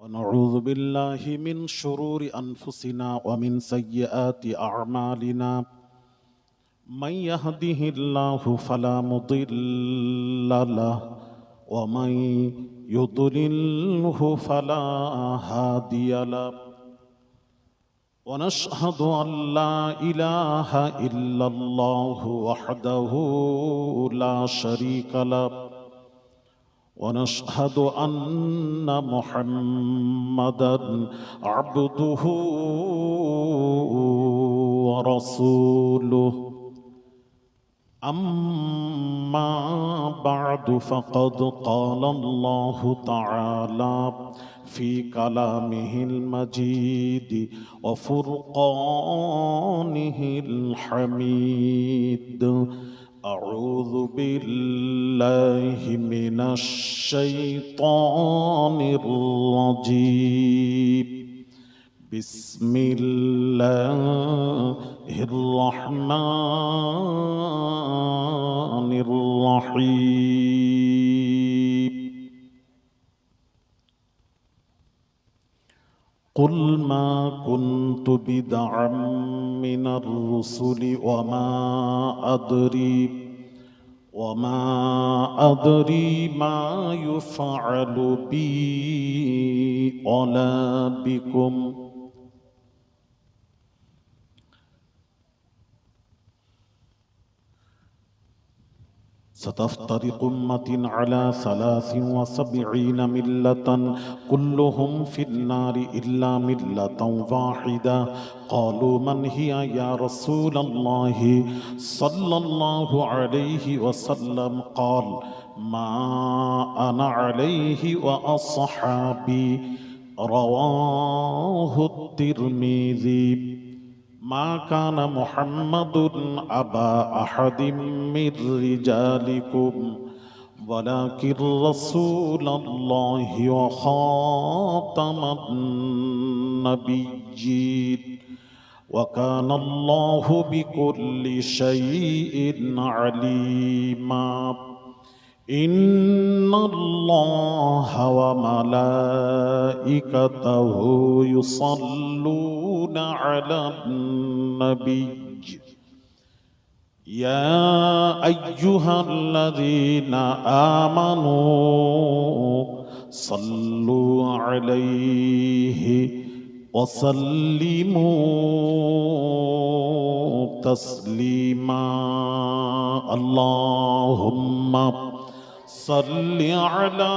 ونعوذ بالله من شرور أنفسنا ومن سيئات أعمالنا من يهده الله فلا مضل له ومن يضلله فلا هادي له ونشهد أن لا إله إلا الله وحده لا شريك له ونشهد أن محمدًا عبده ورسوله أما بعد فقد قال الله تعالى في كلامه المجيد وفرقانه الحميد أعوذ بالله من الشيطان الرجيم بسم الله الرحمن الرحيم قل ما كنت بدعا من الرسل وما أدري ما يفعل بي ولا بكم ستفترق أمة على 73 ملة كلهم في النار إلا ملة واحدة قالوا من هي يا رسول الله صلى الله عليه وسلم قال ما أنا عليه وأصحابي رواه الترمذي ما كان محمد أبا أحد من رجالكم ولكن رسول الله وخاتم النبيين وكان الله بكل شيء عليما إن الله وملائكته يصلون على النبي يا أيها الذين آمنوا صلوا عليه وسلموا تسليما اللهم صل على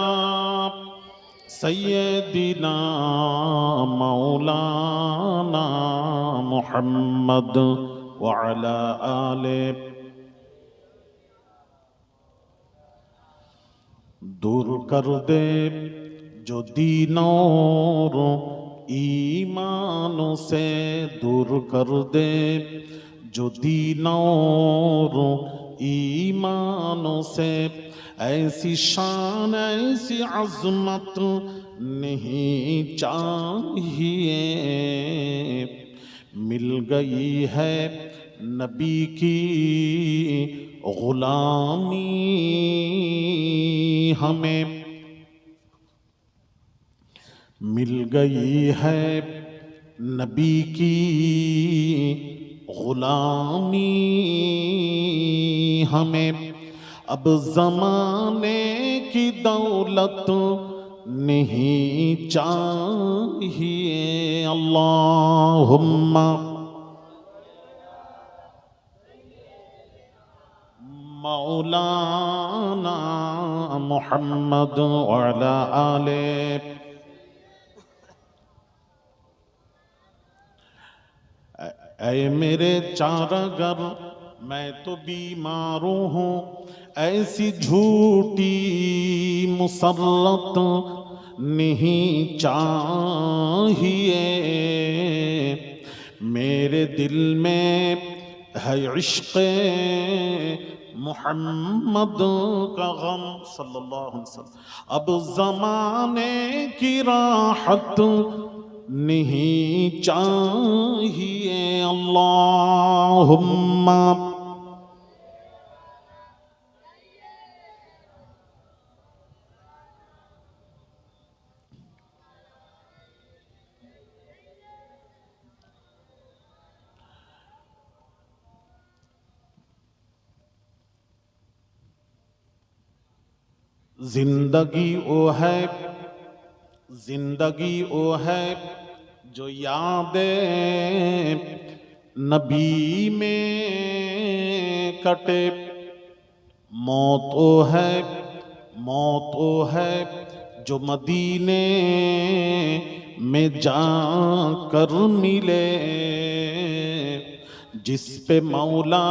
سيدنا مولانا محمد وعلى آله दूर कर दे जो दीनों ईमानों से दूर कर दे जो दीनों ईमानों से ऐसी शान ऐसी अज़मत नहीं चाहिए मिल गई है नबी की गुलामी हमें मिल गई है नबी की गुलामी हमें अब ज़माने की दौलत नहीं चाहिए अल्लाहुम्मा मौलाना मुहम्मद वअला आले ऐ मेरे चारागर मैं तो बीमार हूँ ऐसी झूठी मुसल्लत नहीं चाहिए मेरे दिल में है इश्क़ मोहम्मद का गम सल्लल्लाहु अलैहि वसल्लम अब ज़माने की राहत नहीं चाहिए अल्लाहुम्मा जिंदगी वो है जो यादें नबी में कटे। मौत वो है जो मदीने में जाकर मिले। जिस पे मौला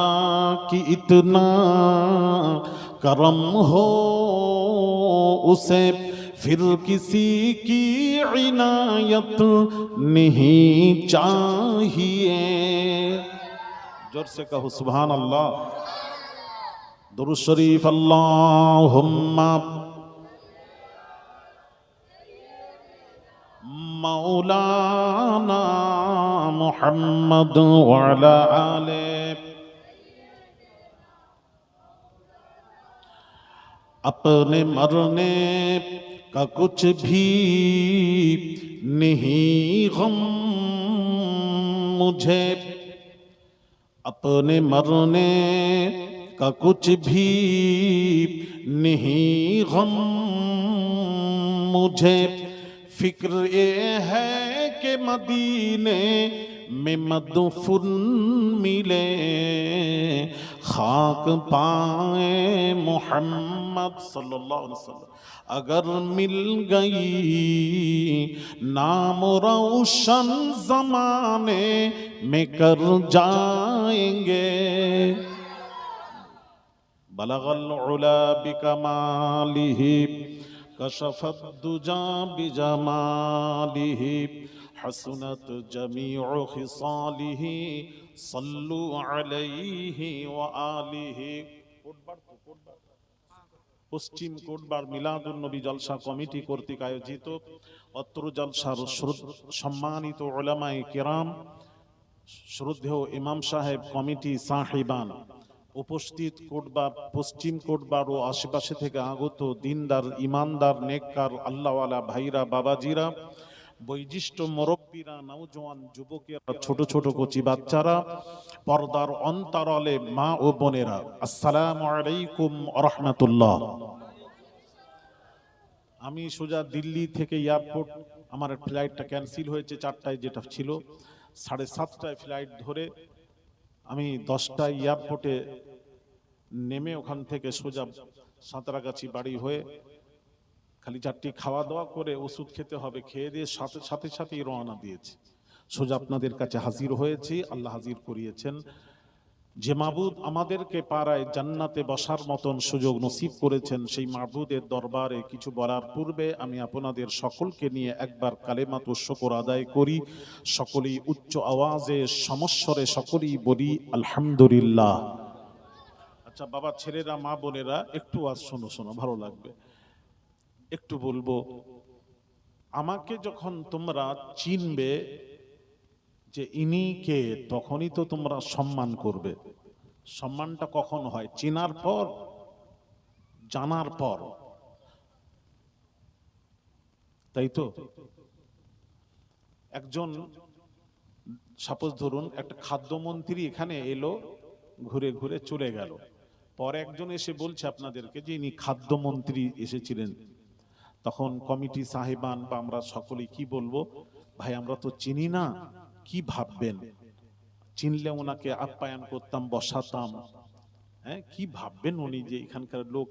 की इतना करम हो उसे फिर किसी की इनायत नहीं चाहिए। जोर से कहो सुभान अल्लाह। दुरूद शरीफ अल्लाहुम्मा मौलाना मुहम्मद व अला आले। अपने मरने का कुछ भी नहीं गम मुझे। अपने मरने का कुछ भी नहीं गम मुझे। फिक्र ये है कि मदीने में मदफून मिले। खाक पाए मोहम्मद सल्लल्लाहु अलैहि वसल्लम अगर मिल गई नाम रोशन जमाने में कर जाएंगे। बलगल उला बिकमालिही कशफत दुजा बिजमालिही हसनत जमीउ खिसालिही सल्लु अलैहि व आलिही। পশ্চিম কোটবার মিলাদুন নবী জলসা কমিটি কর্তৃক আয়োজিত অত্র জলসার সম্মানিত উলামায়ে কিরাম, শ্রদ্ধেয় ইমাম সাহেব, কমিটি সাহিবান, উপস্থিত কোটবার, পশ্চিম কোটবার ও আশেপাশে থেকে আগত দিনদার, ইমানদার, নেককার, আল্লাহওয়ালা ভাইরা, বাবাজিরা, বৈশিষ্ট্য মুরব্বীরা, নওজোয়ান যুবকেরা, ছোট ছোট কচি বাচ্চারা, পর্দার অন্তরালে মা ও বোনেরা, আসসালামু আলাইকুম ওয়া রাহমাতুল্লাহ। আমি সোজা দিল্লি থেকে এয়ারপোর্ট, আমার ফ্লাইটটা ক্যান্সেল হয়েছে 4টায়, যেটা ছিল 7:30টায় ফ্লাইট ধরে আমি 10টায় এয়ারপোর্টে নেমে ওখান থেকে সোজা সাঁতরাগাছি বাড়ি হয়ে খালি 4টি খাওয়া দাওয়া করে ওষুধ খেতে হবে, খেয়ে দিয়ে সাথে সাথেই রওনা দিয়েছি। সোজা আপনাদের কাছে হাজির হয়েছি। আল্লাহ হাজির করিয়েছেন। যে মাবুদ আমাদেরকে পাড়ায় জান্নাতে বসার মতন সুযোগ নসিব করেছেন, সেই মাবুদের দরবারে কিছু বলার পূর্বে আমি আপনাদের সকলকে নিয়ে একবার কালেমাতুশ শুকর আদায় করি। সকলেই উচ্চ আওয়াজে সমস্বরে সকলেই বলি আলহামদুলিল্লাহ। আচ্ছা বাবা, ছেলেরা, মা বোনেরা, একটু আজ শোনো, ভালো লাগবে। একটু বলবো, আমাকে যখন তোমরা চিনবে যে ইনি কে, তখনই তো তোমরা সম্মান করবে। সম্মানটা কখন হয়? চেনার পর, জানার পর, তাই তো? একজন, সাপোজ ধরুন একটা খাদ্যমন্ত্রী এখানে এলো, ঘুরে ঘুরে চলে গেল, পরে একজন এসে বলছে আপনাদেরকে যে ইনি খাদ্যমন্ত্রী এসেছিলেন, তখন কমিটি সাহেবান বা আমরা সকলেই কি বলবো? ভাই আমরা তো চিনি না, কি ভাববেন? চিনলে ওনাকে আপ্যায়ন করতাম, বসাতাম, হ্যাঁ, কি ভাববেন উনি যে এখানকার লোক?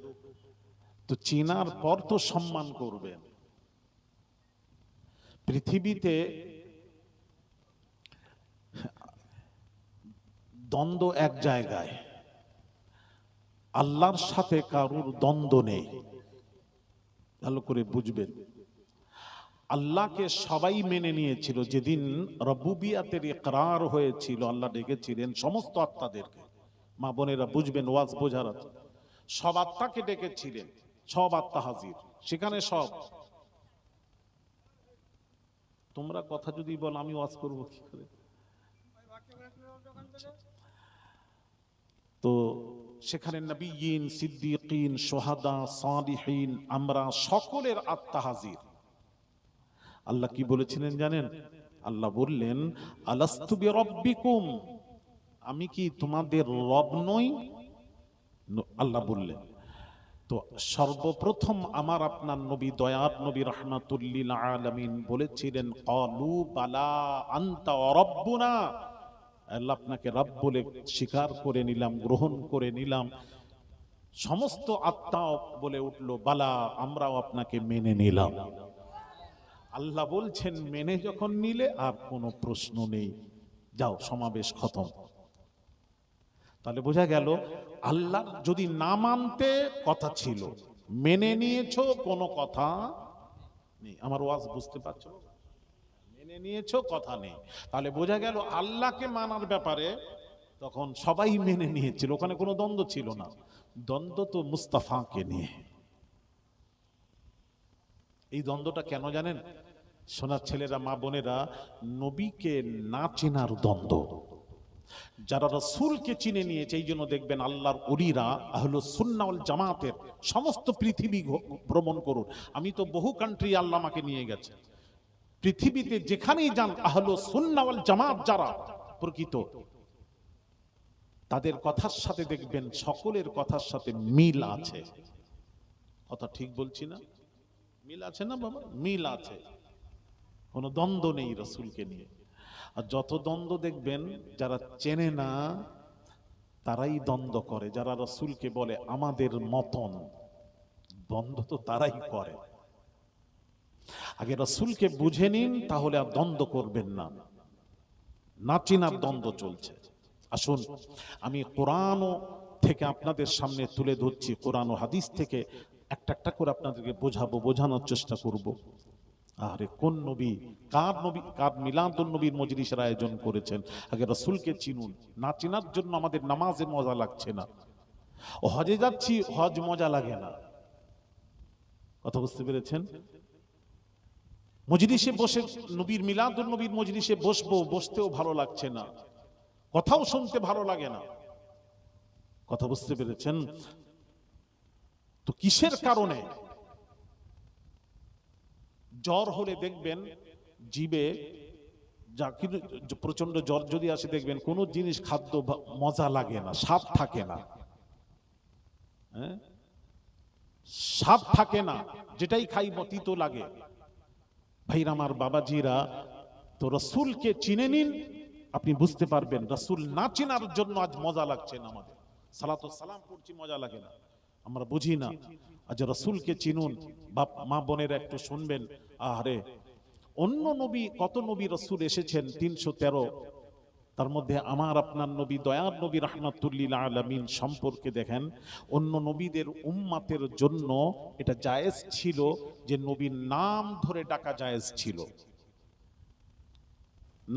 তো চেনার পর তো সম্মান করবেন। পৃথিবীতে দ্বন্দ্ব এক জায়গায়, আল্লাহর সাথে কারুর দ্বন্দ্ব নেই। ভালো করে বুঝবেন। আল্লাহকে সবাই মেনে নিয়েছিল যেদিন রব্বুবিয়াতের ইকরার হয়েছিল। আল্লাহ ডেকেছিলেন সমস্ত আত্মাদেরকে। মা বোনেরা বুঝবেন, ওয়াজ বোঝার আছে। সব আত্মাকে ডেকেছিলেন, সব আত্মা হাজির সেখানে। সব তোমরা কথা যদি বল আমি ওয়াজ করবো কি করে? তো সেখানে নবিয়িন, সিদ্দিকিন, শুহাদা, সালিহিন, আমরা সকলের আত্মা হাজির। আল্লাহ কি বলেছিলেন জানেন? আল্লাহ বললেন আলাস্তু বিরাব্বিকুম, আমি কি তোমাদের রব নই? আল্লাহ বললেন। তো সর্বপ্রথম আমার আপনার নবী, দয়ার নবী রাহমাতুল লিল আলামিন বলেছিলেন, ক্বালু বালা আনতা রাব্বুনা, আল্লাহ আপনাকে রব বলে স্বীকার করে নিলাম, গ্রহণ করে নিলাম। সমস্ত আত্মা বলে উঠলো, বালা, আমরাও আপনাকে মেনে নিলাম। আল্লাহ বলছেন, মেনে যখন নিলে আর কোনো প্রশ্ন নেই, যাও, সমাবেশ খতম। তাহলে বোঝা গেল, আল্লাহ যদি না মানতে কথা ছিল, মেনে নিয়েছো, কোনো কথা নেই। আমার ওয়াজ বুঝতে পারছো? মেনে নিয়েছো, কথা নেই। তাহলে বোঝা গেল আল্লাহকে মানার ব্যাপারে তখন সবাই মেনে নিয়েছিল, ওখানে কোনো দ্বন্দ্ব ছিল না। দ্বন্দ্ব তো মুস্তাফাকে নিয়ে। এই দ্বন্দ্বটা কেন জানেন সোনার ছেলেরা, মা বোনেরা? নবীকে না চেনার দ্বন্দ্ব। যারা রাসূলকে চিনে নিয়েছে, এই জন্য দেখবেন আল্লাহর ওলিরা, আহলুস সুন্নাহ ওয়াল জামাতের সমস্ত পৃথিবী ভ্রমণ করুন, আমি তো বহু কান্ট্রি আল্লাহ আমাকে নিয়ে গেছে, পৃথিবীতে যেখানেই যান আহলুস সুন্নাহ ওয়াল জামাত যারা প্রকৃত, তাদের কথার সাথে দেখবেন সকলের কথার সাথে মিল আছে। কথা ঠিক বলছি না? মিল আছে না বাবা? মিল আছে, কোনো দ্বন্দ্ব নেই রাসূলকে নিয়ে। আর যত দ্বন্দ্ব দেখবেন, যারা চেনে না তারাই দ্বন্দ্ব করে। যারা রাসূলকে বলে আমাদের মতন, দ্বন্দ্ব তো তারাই করে। আগে রাসূলকে বুঝে নিন, তাহলে আর দ্বন্দ্ব করবেন না। না চেনার দ্বন্দ্ব চলছে। আসুন, আমি কোরআন থেকে আপনাদের সামনে তুলে ধরছি, কোরআন ও হাদিস থেকে একটা একটা করে আপনাদেরকে বোঝাবো, বোঝানোর চেষ্টা করব। আরে কোন নবী, কার নবী, কার মিলাদুন নবীর মজলিসের আয়োজন করেছেন? আগে রাসূলকে চিনুন। না চেনার জন্য আমাদের নামাজে মজা লাগছে না, ও হজে যাচ্ছি, হজ মজা লাগে না। কথা বুঝতে পেরেছেন? মজলিসে বসে নবীর মিলাদুন নবীর মজলিসে বসবো, বসতেও ভালো লাগছে না, কথাও শুনতে ভালো লাগে না। কথা বুঝতে পেরেছেন? তো কিসের কারণে? জ্বর হলে দেখবেন জিবে, যা কিন্তু প্রচন্ড জ্বর যদি আসে, দেখবেন কোন জিনিস, খাদ্য মজা লাগে না, স্বাদ থাকে না। হ্যাঁ, স্বাদ থাকে না, যেটাই খাই তিতো লাগে। ভাইরা আমার, বাবাজিরা, তো রাসূলকে চিনে নিন, আপনি বুঝতে পারবেন। রাসূল না চেনার জন্য আজ মজা লাগছে না আমাদের। সালাতু সালাম পড়ছি, মজা লাগে না, আমরা বুঝি না। আজ রাসূলকে চিনুন। বাপ মা বোনেরা একটু শুনবেন। আরে অন্য নবী, কত নবী রাসূল এসেছেন, 313, তার মধ্যে আমার আপনার নবী, দয়ার নবী রাহমাতুল লিল আলামিন সম্পর্কে দেখেন, অন্য নবীদের উম্মতের জন্য এটা জায়েজ ছিল যে নবীর নাম ধরে ডাকা জায়েজ ছিল।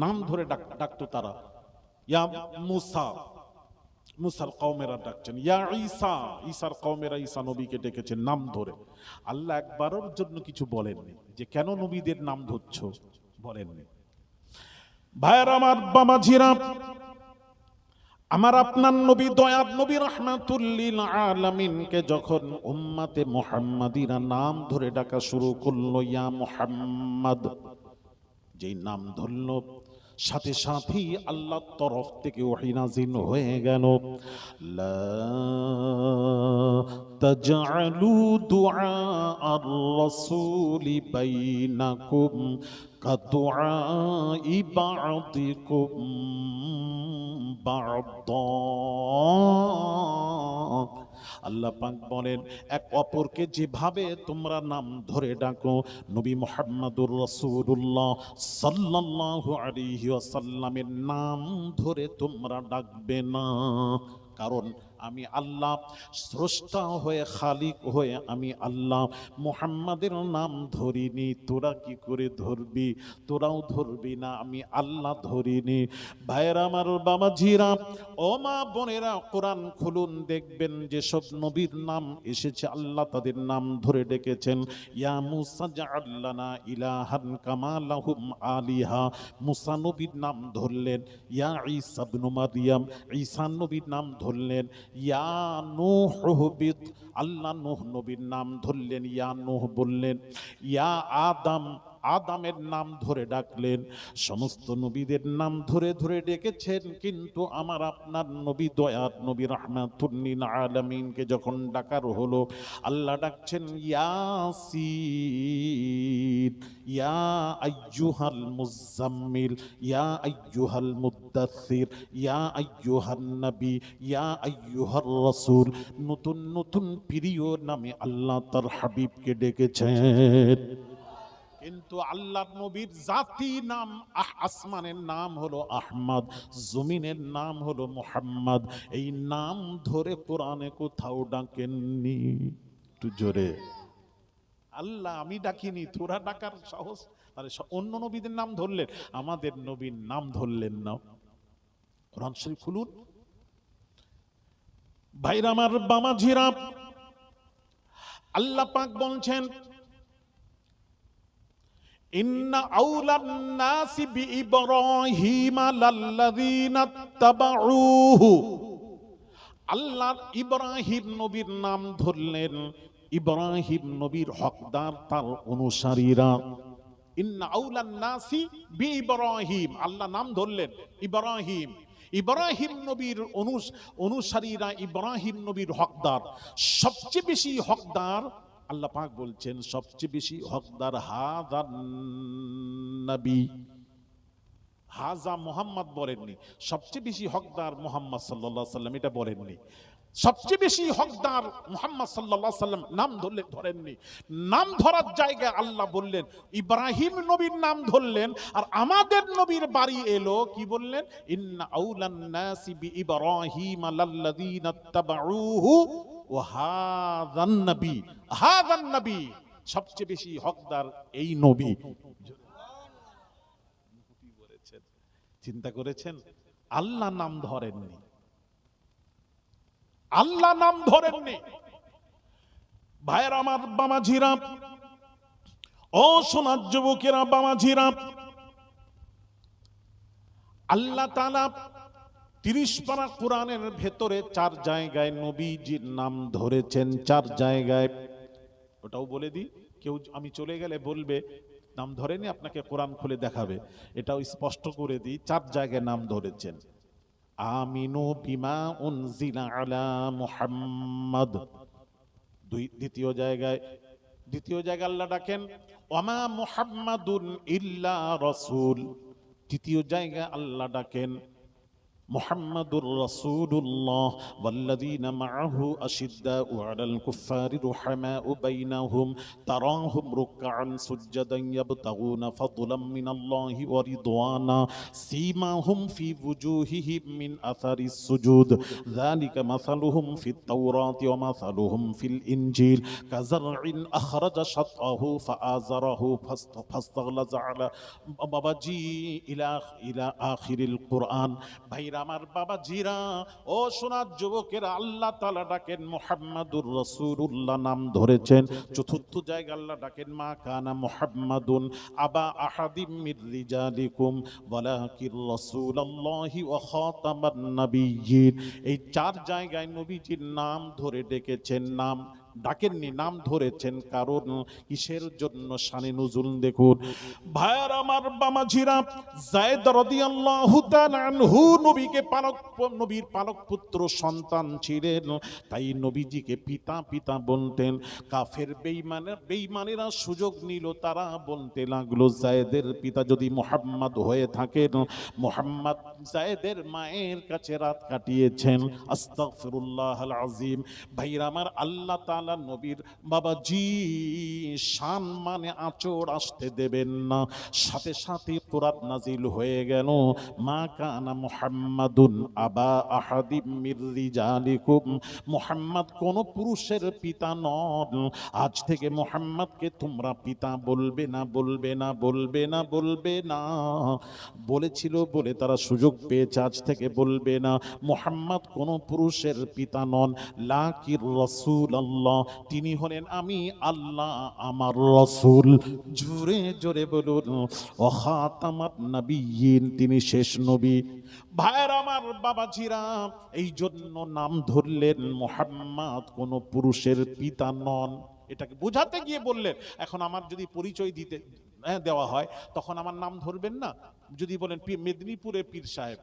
নাম ধরে ডাকতো তারা। ইয়া মুসা, মুসার কওমেরা ডাকছেন। ইয়া ঈসা, ঈসার কওমেরা ঈসা নবীকে ডেকেছেন নাম ধরে। আল্লাহ একবারের জন্য কিছু বলেননি যে কেন নবীদের নাম ধরছো, বলেননি। ভাইয়ের আমার, বাবাজিরা, আমার আপনার নবী, দয়ার নবী রাহমাতুল লিল আলামিনকে যখন উম্মতে মুহাম্মাদিরা নাম ধরে ডাকা শুরু করলো, ইয়া মুহাম্মদ, যেই নাম ধরলো, সাথে সাথেই আল্লাহর তরফ থেকে ওহী নাযিল হয়ে গেল, লা তাজআলু দুআ আর রাসূলি বাইনাকুম কাদুআই বা'দিকুম বা'দা। আল্লাহ পাক বলেন, এক অপরকে যেভাবে তোমরা নাম ধরে ডাকো, নবী মুহাম্মদুর রাসূলুল্লাহ সাল্লাল্লাহু আলাইহি ওয়াসাল্লামের নাম ধরে তোমরা ডাকবে না। কারণ আমি আল্লাহ স্রষ্টা হয়ে, খালিক হয়ে আমি আল্লাহ মুহাম্মাদের নাম ধরিনি, তোরা কি করে ধরবি? তোরাও ধরবি না, আমি আল্লাহ ধরিনি। ভাইয়েরা আমার, বাবাজিরা, ও মা বোনেরা, কোরআন খুলুন, দেখবেন যেসব নবীর নাম এসেছে আল্লাহ তাদের নাম ধরে ডেকেছেন। ইয়া মুসা জাআল লানা ইলাহান কামা লাহুম আলিহা, মুসা নবীর নাম ধরলেন। ইয়া ঈসা ইবনে মারইয়াম, ঈসা নবীর নাম ধরলেন। ইয়া নূহ হুবিত, আল্লাহ নূহ নবীর নাম ধরলেন, ইয়া নূহ বললেন। ইয়া আদম, আদমের নাম ধরে ডাকলেন, সমস্ত নবীদের নাম ধরে ধরে ডেকেছেন, কিন্তু আমার আপনার নবী, দয়ার নবী রাহমাতুল লিল আলামিনকে যখন ডাকার হলো, আল্লাহ ডাকছেন ইয়াসিন, ইয়া আইয়ুহাল মুজাম্মিল, ইয়া আইয়ুহাল মুদ্দাসসির, ইয়া আইয়ুহান নবী, ইয়া আইয়ুহার রাসূল। নতুন নতুন প্রিয় নামে আল্লাহ তার হাবিবকে ডেকেছেন। কিন্তু আল্লাহর নবীর জাতি নাম, আসমানের নাম হলো আহমদ, জমিনের নাম হলো মুহাম্মদ। এই নাম ধরে কোরআনে কোথাও ডাকেননি। একটু জোরে আল্লাহ, আমি ডাকিনি, তোরা ডাকার সাহস। তাহলে অন্য নবীদের নাম ধরলেন, আমাদের নবীর নাম ধরলেন না। কোরআন শরীফ খুলুন ভাইরা আমার, বামাঝিরা, আল্লাহ পাক বলছেন ইন্না আউলান নাসি বিইব্রাহিমা লাল্লাযীনা তাবাউহু। আল্লাহ ইব্রাহিম নবীর নাম ধরলেন, ইব্রাহিম নবীর হকদার তার অনুসারীরা। ইন্না আউলান নাসি বিইব্রাহিম, আল্লাহ নাম ধরলেন ইব্রাহিম, ইব্রাহিম নবীর অনুসারীরা ইব্রাহিম নবীর হকদার। সবচেয়ে বেশি হকদার আল্লাহ পাক বলছেন, সবচেয়ে বেশি হকদার হাযান নবী, হাজা মুহাম্মদ বলেননি, সবচেয়ে বেশি হকদার মুহাম্মদ সাল্লাল্লাহু আলাইহি সাল্লাম, এটা বলেননি। সবচেয়ে বেশি হকদার মুহাম্মদ সাল্লাল্লাহু আলাইহি সাল্লাম নাম ধরেননি। নাম ধরার জায়গায় আল্লাহ বললেন ইব্রাহিম নবীর নাম ধরলেন, আর আমাদের নবীর বাড়ি এলো কি বললেন, ইন্না আউলান নাসি বিইব্রাহিম লাল্লাযীনা তাবাউহু ওয়া হাযান নবী, হাযান নবী, সবচেয়ে বেশি হকদার এই নবী। চিন্তা করেছেন, আল্লাহ নাম ধরেননি, আল্লাহ নাম ধরেননি। ভাইয়ের আমার, বামাঝিরা, ও সোনার যুবকেরা, বামাঝিরা, আল্লাহ তাআলা 30 পারা কোরআনের ভেতরে 4 জায়গায় নবীজির নাম ধরেছেন, 4 জায়গায়। ওটাও বলে দিই, কেউ আমি চলে গেলে বলবে নাম ধরেনি, আপনাকে কোরআন খুলে দেখাবে। এটাও স্পষ্ট করে দিই, 4 জায়গায় নাম ধরেছেন। আমিনু বিমা উনজিলা আলা মুহাম্মদ, দ্বিতীয় জায়গায় আল্লাহ ডাকেন ওয়ামা মুহাম্মাদুন ইল্লা রাসূল। তৃতীয় জায়গায় আল্লাহ ডাকেন মুহাম্মাদুর রাসূলুল্লাহ ওয়াল্লাযীনা মাআহু আশিদ্দাউ আলাল কুফফারি রুহামাউ বাইনাহুম তারাহুম রুকআন সুজদান ইয়াবতাগুনা ফাদলাম মিনাল্লাহি ওয়া রিদওয়ানা সীমাহুম ফি ওয়ুজুহিহিম মিন আসারিস সুজুদ যালিকা মাসালুহুম ফিত তাওরাতি ওয়া মাসালুহুম ফিল ইনজিল কাযারইন আখরাজা শাতআহু ফাআযারাহু ফাস্তাগলাযা আলা বাবাজি ইলা আখিরিল কুরআন। ভাইরা আমার, বাবাজিরা, ও সোনার যুবকেরা, আল্লাহ তাআলা ডাকেন মুহাম্মাদুর রাসূলুল্লাহ নাম ধরেছেন। চতুর্থ জায়গা আল্লাহ ডাকেন মা কানা মুহাম্মাদুন আবা আহাদিম মির রিজালিকুম ওয়ালাকির রাসূলুল্লাহি ওয়া খাতামান নাবিয়্যিন। এই 4 জায়গায় নবীজির নাম ধরে ডেকেছেন, নাম ডাকেননি, নাম ধরেছেন। কারণ কিসের জন্য? শানে নুজুল দেখুন ভাইয়ার আমার, বামাঝিরা, যায়েদ রাদিয়াল্লাহু তাআলা আনহু নবীর পালক পুত্র সন্তান ছিলেন, তাই নবীজিকে পিতা বলতেন। কাফের বেঈমানেরা সুযোগ নিল, তারা বলতে লাগলো যায়েদের পিতা যদি মুহাম্মদ হয়ে থাকেন, মুহাম্মদ যায়েদের মায়ের কাছে রাত কাটিয়েছেন। আস্তাগফিরুল্লাহাল আযীম। ভাইরা আমার, আল্লাহ তাআলা নবীর বাবাজি শান মানে আঁচড় আসতে দেবেন না। সাথে সাথে কোরআন নাজিল হয়ে গেল মা কানা মুহাম্মাদুন আবা আহাদিম মির রিজালিকুম। মুহাম্মদ কোন পুরুষের পিতা নন। আজ থেকে মুহাম্মদকে তোমরা পিতা বলবে না, বলেছিল বলে তারা সুযোগ পেয়েছে, আজ থেকে বলবে না। মুহাম্মদ কোন পুরুষের পিতা নন, লাকির রাসূলুল্লাহ, তিনি হলেন আমি আল্লাহ আমার রাসূল। জোরে জোরে বলুন ওয়া খাতামান নাবিয়্যিন, তিনি শেষ নবী। ভাইয়ের আমার, বাবাজিরা, এই জন্য নাম ধরলেন মুহাম্মদ কোন পুরুষের পিতা নন। এটাকে বোঝাতে গিয়ে বললেন। এখন আমার যদি পরিচয় দিতে দেওয়া হয়, তখন আমার নাম ধরবেন না। যদি বলেন মেদিনীপুরে পীর সাহেব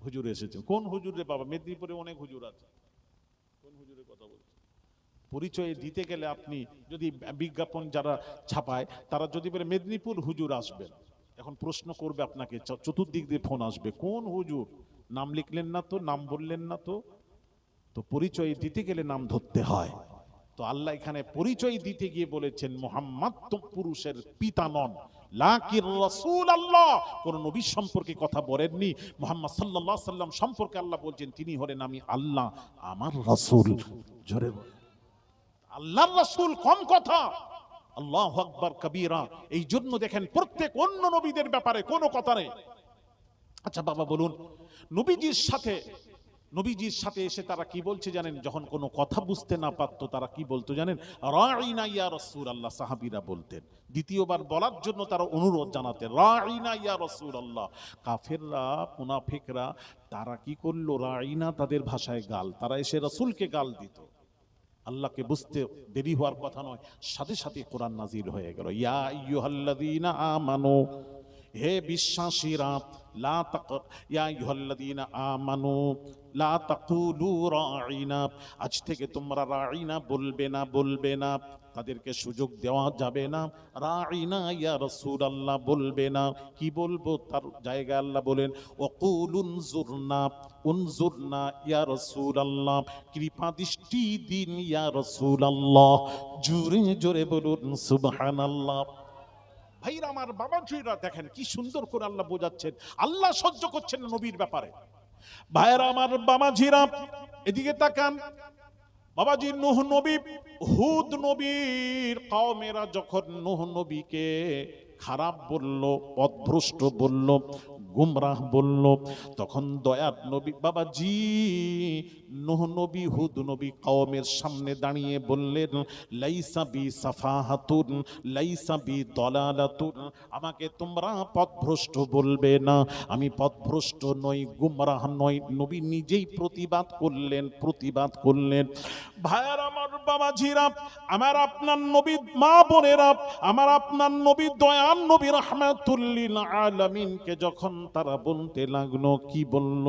হুজুর এসেছেন, কোন হুজুর রে বাবা? মেদিনীপুরে অনেক হুজুর আছে, কোন হুজুরের কথা বলছেন? পরিচয় দিতে গেলে আপনি যদি বিজ্ঞাপন যারা ছাপায় তারা যদি বলে মেদিনীপুর হুজুর আসবেন, এখন প্রশ্ন করবে আপনাকে, চতুর্দিক দিয়ে ফোন আসবে, কোন হুজুর? নাম লিখলেন না তো, নাম বললেন না তো। তো পরিচয় দিতে গেলে নাম ধরতে হয়। তো আল্লাহ এখানে পরিচয় দিতে গিয়ে বলেছেন মুহাম্মদ তো পুরুষের পিতা নন, লাকিন রাসূল আল্লাহ। কোন নবী সম্পর্কে কথা বলেননি, মুহাম্মদ সাল্লাল্লাহু আলাইহি সাল্লাম সম্পর্কে আল্লাহ বলছেন তিনি হলেন আমি আল্লাহ আমার রাসূল। জোরে বল, আল্লাহর রাসূল কম কথা, আল্লাহু আকবার কবীরা। এই জন্য দেখেন প্রত্যেক অন্য নবীদের ব্যাপারে কোনো কথা নেই। আচ্ছা বাবা বলুন, নবীজির সাথে এসে তারা কি বলছে জানেন? যখন কোনো কথা বুঝতে না পারতো তারা কি বলতো জানেন? রাঈনা ইয়া রাসূলুল্লাহ, সাহাবীরা বলতেন। দ্বিতীয়বার বলার জন্য তারা অনুরোধ জানাতেন, রাঈনা ইয়া রাসূলুল্লাহ। কাফেররা, মুনাফিকরা তারা কি করলো? রাঈনা তাদের ভাষায় গাল, তারা এসে রাসূলকে গাল দিত। আল্লাহকে বুঝতে দেরি হওয়ার কথা নয়, সাথে সাথে কোরআন নাজিল হয়ে গেল, ইয়া আইয়ুহাল্লাযীনা আমানু, হে বিশ্বাসীরা, লা তাক ইয়া আইয়ুহাল্লাযীনা আমানু লা তাকুলু রাঈনা, আজ থেকে তোমরা রাঈনা বলবে না, তাদেরকে সুযোগ দেওয়া যাবে না। রাঈনা ইয়া রাসূলুল্লাহ বলবে না, কি বলবো? তার জায়গায় আল্লাহ বলেন ওয়াকুলু উনজুরনা ইয়া রাসূলুল্লাহ, কৃপা দৃষ্টি দিন ইয়া রাসূলুল্লাহ। জোরে জোরে বলুন সুবহানাল্লাহ। ভাইরা আমার, বাবাজিরা দেখেন কি সুন্দর করে আল্লাহ বোঝাচ্ছেন, আল্লাহ সহ্য করছেন না নবীর ব্যাপারে। ভাইরা আমার, বাবাজিরা এদিকে তাকান। বাবাজি নূহ নবী, হুদ নবীর কওমেরা যখন নূহ নবীকে খারাপ বলল, পথভ্রষ্ট বলল, গুমরাহ বলল, তখন দয়ার নবী বাবাজি নূহ নবী হুদ নবী কওমের সামনে দাঁড়িয়ে বললেন, লাইসা বি সাফাহাতুন লাইসা বি দলালাতুন, আমাকে তোমরা পথভ্রষ্ট বলবে না, আমি পথভ্রষ্ট নই, গুমরাহ নই। নবী নিজেই প্রতিবাদ করলেন। ভাইয়ার আমার, বাবাজিরা আমার, আপনার নবী, মা বোনেরা আমার, আপনার নবী দয়ার নবী রাহমাতুল লিল আলামিনকে যখন তারা বলতে লাগলো, কি বলল?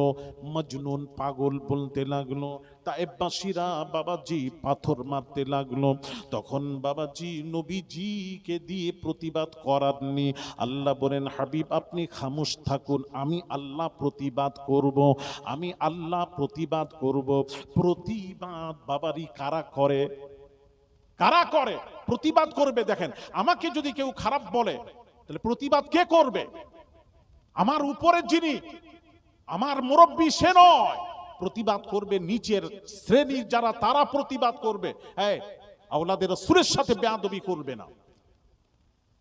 মজনুন, পাগল বলতে লাগলো। তায়েববাসীরা বাবাজি পাথর মারতে লাগলো। তখন বাবাজি নবীজিকে দিয়ে প্রতিবাদ করাননি। আল্লাহ বলেন, হাবিব আপনি খামোশ থাকুন, আমি আল্লাহ প্রতিবাদ করব, আমি আল্লাহ প্রতিবাদ করব। প্রতিবাদ বাবারি কারা করে? প্রতিবাদ করবে? দেখেন, আমাকে যদি কেউ খারাপ বলে তাহলে প্রতিবাদ কে করবে? আমার উপরে যিনি আমার মুরব্বী সে নয়, প্রতিবাদ করবে নিচের শ্রেণীর যারা, তারা প্রতিবাদ করবে। হ্যাঁ, আওলাদের রাসূলের সাথে বেয়াদবি করবে না,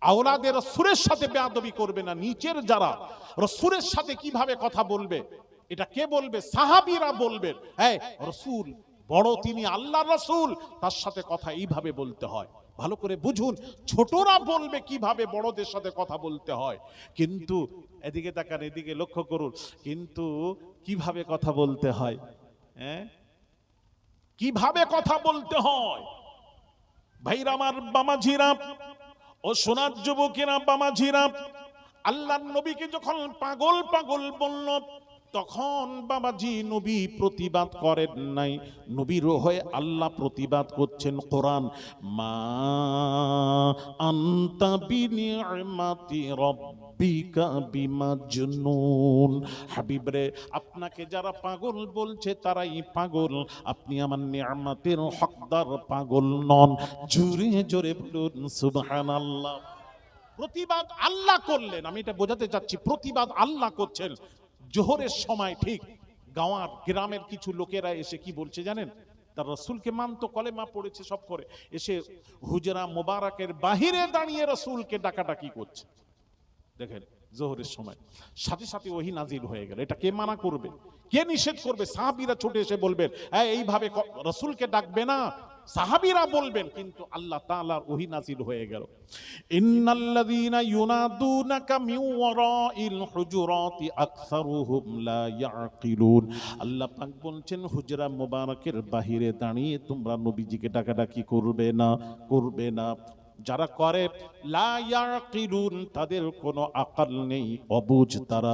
আওলাদের রাসূলের সাথে বেয়াদবি করবে না। নিচের যারা রাসূলের সাথে কিভাবে কথা বলবে এটা কে বলবে? সাহাবীরা বলবেন। হ্যাঁ, রাসূল বড়, তিনি আল্লাহর রাসূল, তার সাথে কথা এইভাবে বলতে হয়। ভালো করে বুঝুন, ছোটরা বলবে কিভাবে বড়দের সাথে কথা বলতে হয়। কিন্তু এদিকে তাকান, এদিকে লক্ষ্য করুন, কিন্তু কিভাবে কথা বলতে হয়? হ্যাঁ, কিভাবে কথা বলতে হয়? ভাইরা আমার, বামাঝিরা ও সোনার যুবকেরা, বামাঝিরা, আল্লাহর নবীকে যখন পাগল বলল, তখন বাবাজি নবী প্রতিবাদ করেন নাই। নবীর হয়ে আল্লাহ প্রতিবাদ করছেন। কোরআন, মা আনতা বিনিআমাতি রাব্বিকা বিমাজনুন, হাবিব রে আপনাকে যারা পাগল বলছে তারাই পাগল, আপনি আমার নিয়ামতের হকদার পাগল নন। জোরে জোরে বলুন সুবহানাল্লাহ। প্রতিবাদ আল্লাহ করলেন, আমি এটা বোঝাতে চাচ্ছি, প্রতিবাদ আল্লাহ করছেন। জোহরের সময় ঠিক গাওয়ার গ্রামের কিছু লোকেরা এসে কি বলছে জানেন? তার রাসূলকে মানত, কলেমা পড়েছে, সব করে, এসে হুজরা মোবারকের বাহিরে দাঁড়িয়ে রাসূলকে ডাকাডাকি করছে। দেখেন, জোহরের সময় সাথে সাথে ওহী নাজিল হয়ে গেল। এটা কে মানা করবে? কে নিষেধ করবে? সাহাবীরা ছুটে এসে বলবেন, এইভাবে রাসূলকে ডাকবে না। সাহাবীরা বলবেন, কিন্তু আল্লাহ তাআলার ওহী নাজিল হয়ে গেল। ইন্নাল্লাযীনা ইউনাদুনাকা মিন ওয়ারাইল হুজুরাতি আকসারুহুম লা ইয়াকিলুন, আল্লাহ পাক বলছেন হুজরা মোবারকের বাহিরে দাঁড়িয়ে তোমরা নবীজিকে ডাকাডাকি করবে না। যারা করে লা ইয়াকিলুন, তাদের কোনো আকল নেই, অবুঝ, তারা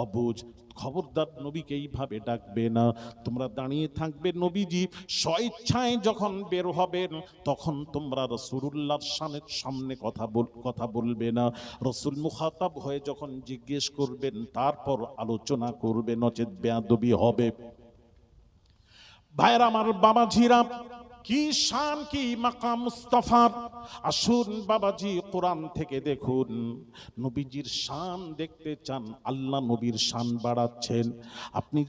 অবুঝ। খবরদার নবীকে এইভাবে ডাকবে না। তোমরা দাঁড়িয়ে থাকবে, নবীজি স্বইচ্ছায় যখন বের হবেন তখন তোমরা রাসূলুল্লাহর সামনে কথা বলবে না। রাসূল মুখাতাব হয়ে যখন জিজ্ঞেস করবেন তারপর আলোচনা করবে, নচেত বেয়াদবি হবে। ভাইরা আমার, বাবাজিরা, কি শান, কি মাকাম মুস্তাফার। আসুন বাবাজি, কোরআন থেকে দেখুন। নবীজির শান দেখতে চান, আল্লাহ নবীর শান বাড়াচ্ছেন, আপনি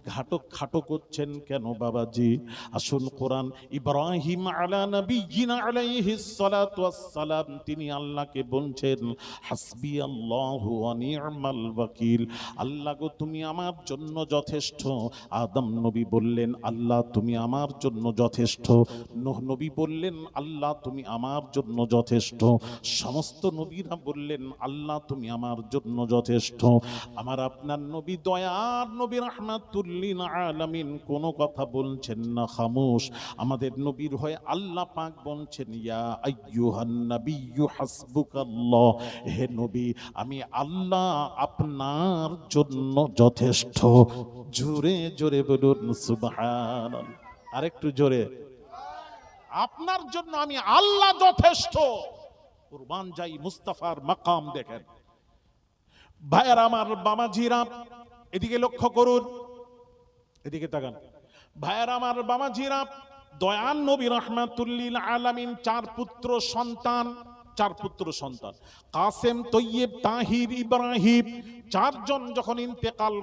খাটো করছেন কেন বাবাজি? আসুন কোরআন। ইব্রাহিম আলা নবিয়িনা আলাইহিস সালাতু ওয়াস সালাম, তিনি আল্লাহকে বলছেন হাসবি আল্লাহু ওয়া নি'মাল ওয়াকিল, আল্লাহ গো তুমি আমার জন্য যথেষ্ট। আদম নবী বললেন আল্লাহ তুমি আমার জন্য যথেষ্ট। নূহ নবী বললেন আল্লাহ তুমি আমার জন্য যথেষ্ট। সমস্ত নবীরা বললেন আল্লাহ তুমি আমার জন্য যথেষ্ট। আমার আপনার নবী, দয়ার নবী, রাহমাতুল লিল আলামিন, কোনো কথা বলছেন না, খামোশ। আমাদের নবীর হয়ে আল্লাহ পাক বলছেন ইয়া আইয়ুহান নাবিয়্যু হাসবুকাল্লাহ, হে নবী আমি আল্লাহ আপনার জন্য যথেষ্ট। জোরে জোরে বলুন সুবহানাল্লাহ, আরেকটু জোরে। আপনার জন্য আমি আল্লাহ যথেষ্ট। কুরবান যাই, মুস্তাফার মাকাম দেখেন। ভাইয়ার আমার, বাবাজিরা, এদিকে লক্ষ্য করুন, এদিকে তাকান। ভাইয়ার আমার, বাবাজিরা, দয়ান নবী রাহমাতুল লিল আলামিন চার পুত্র সন্তান, কাসেম, তৈয়ব, তাহির, ইব্রাহিম, চারজন যখন ইন্তেকাল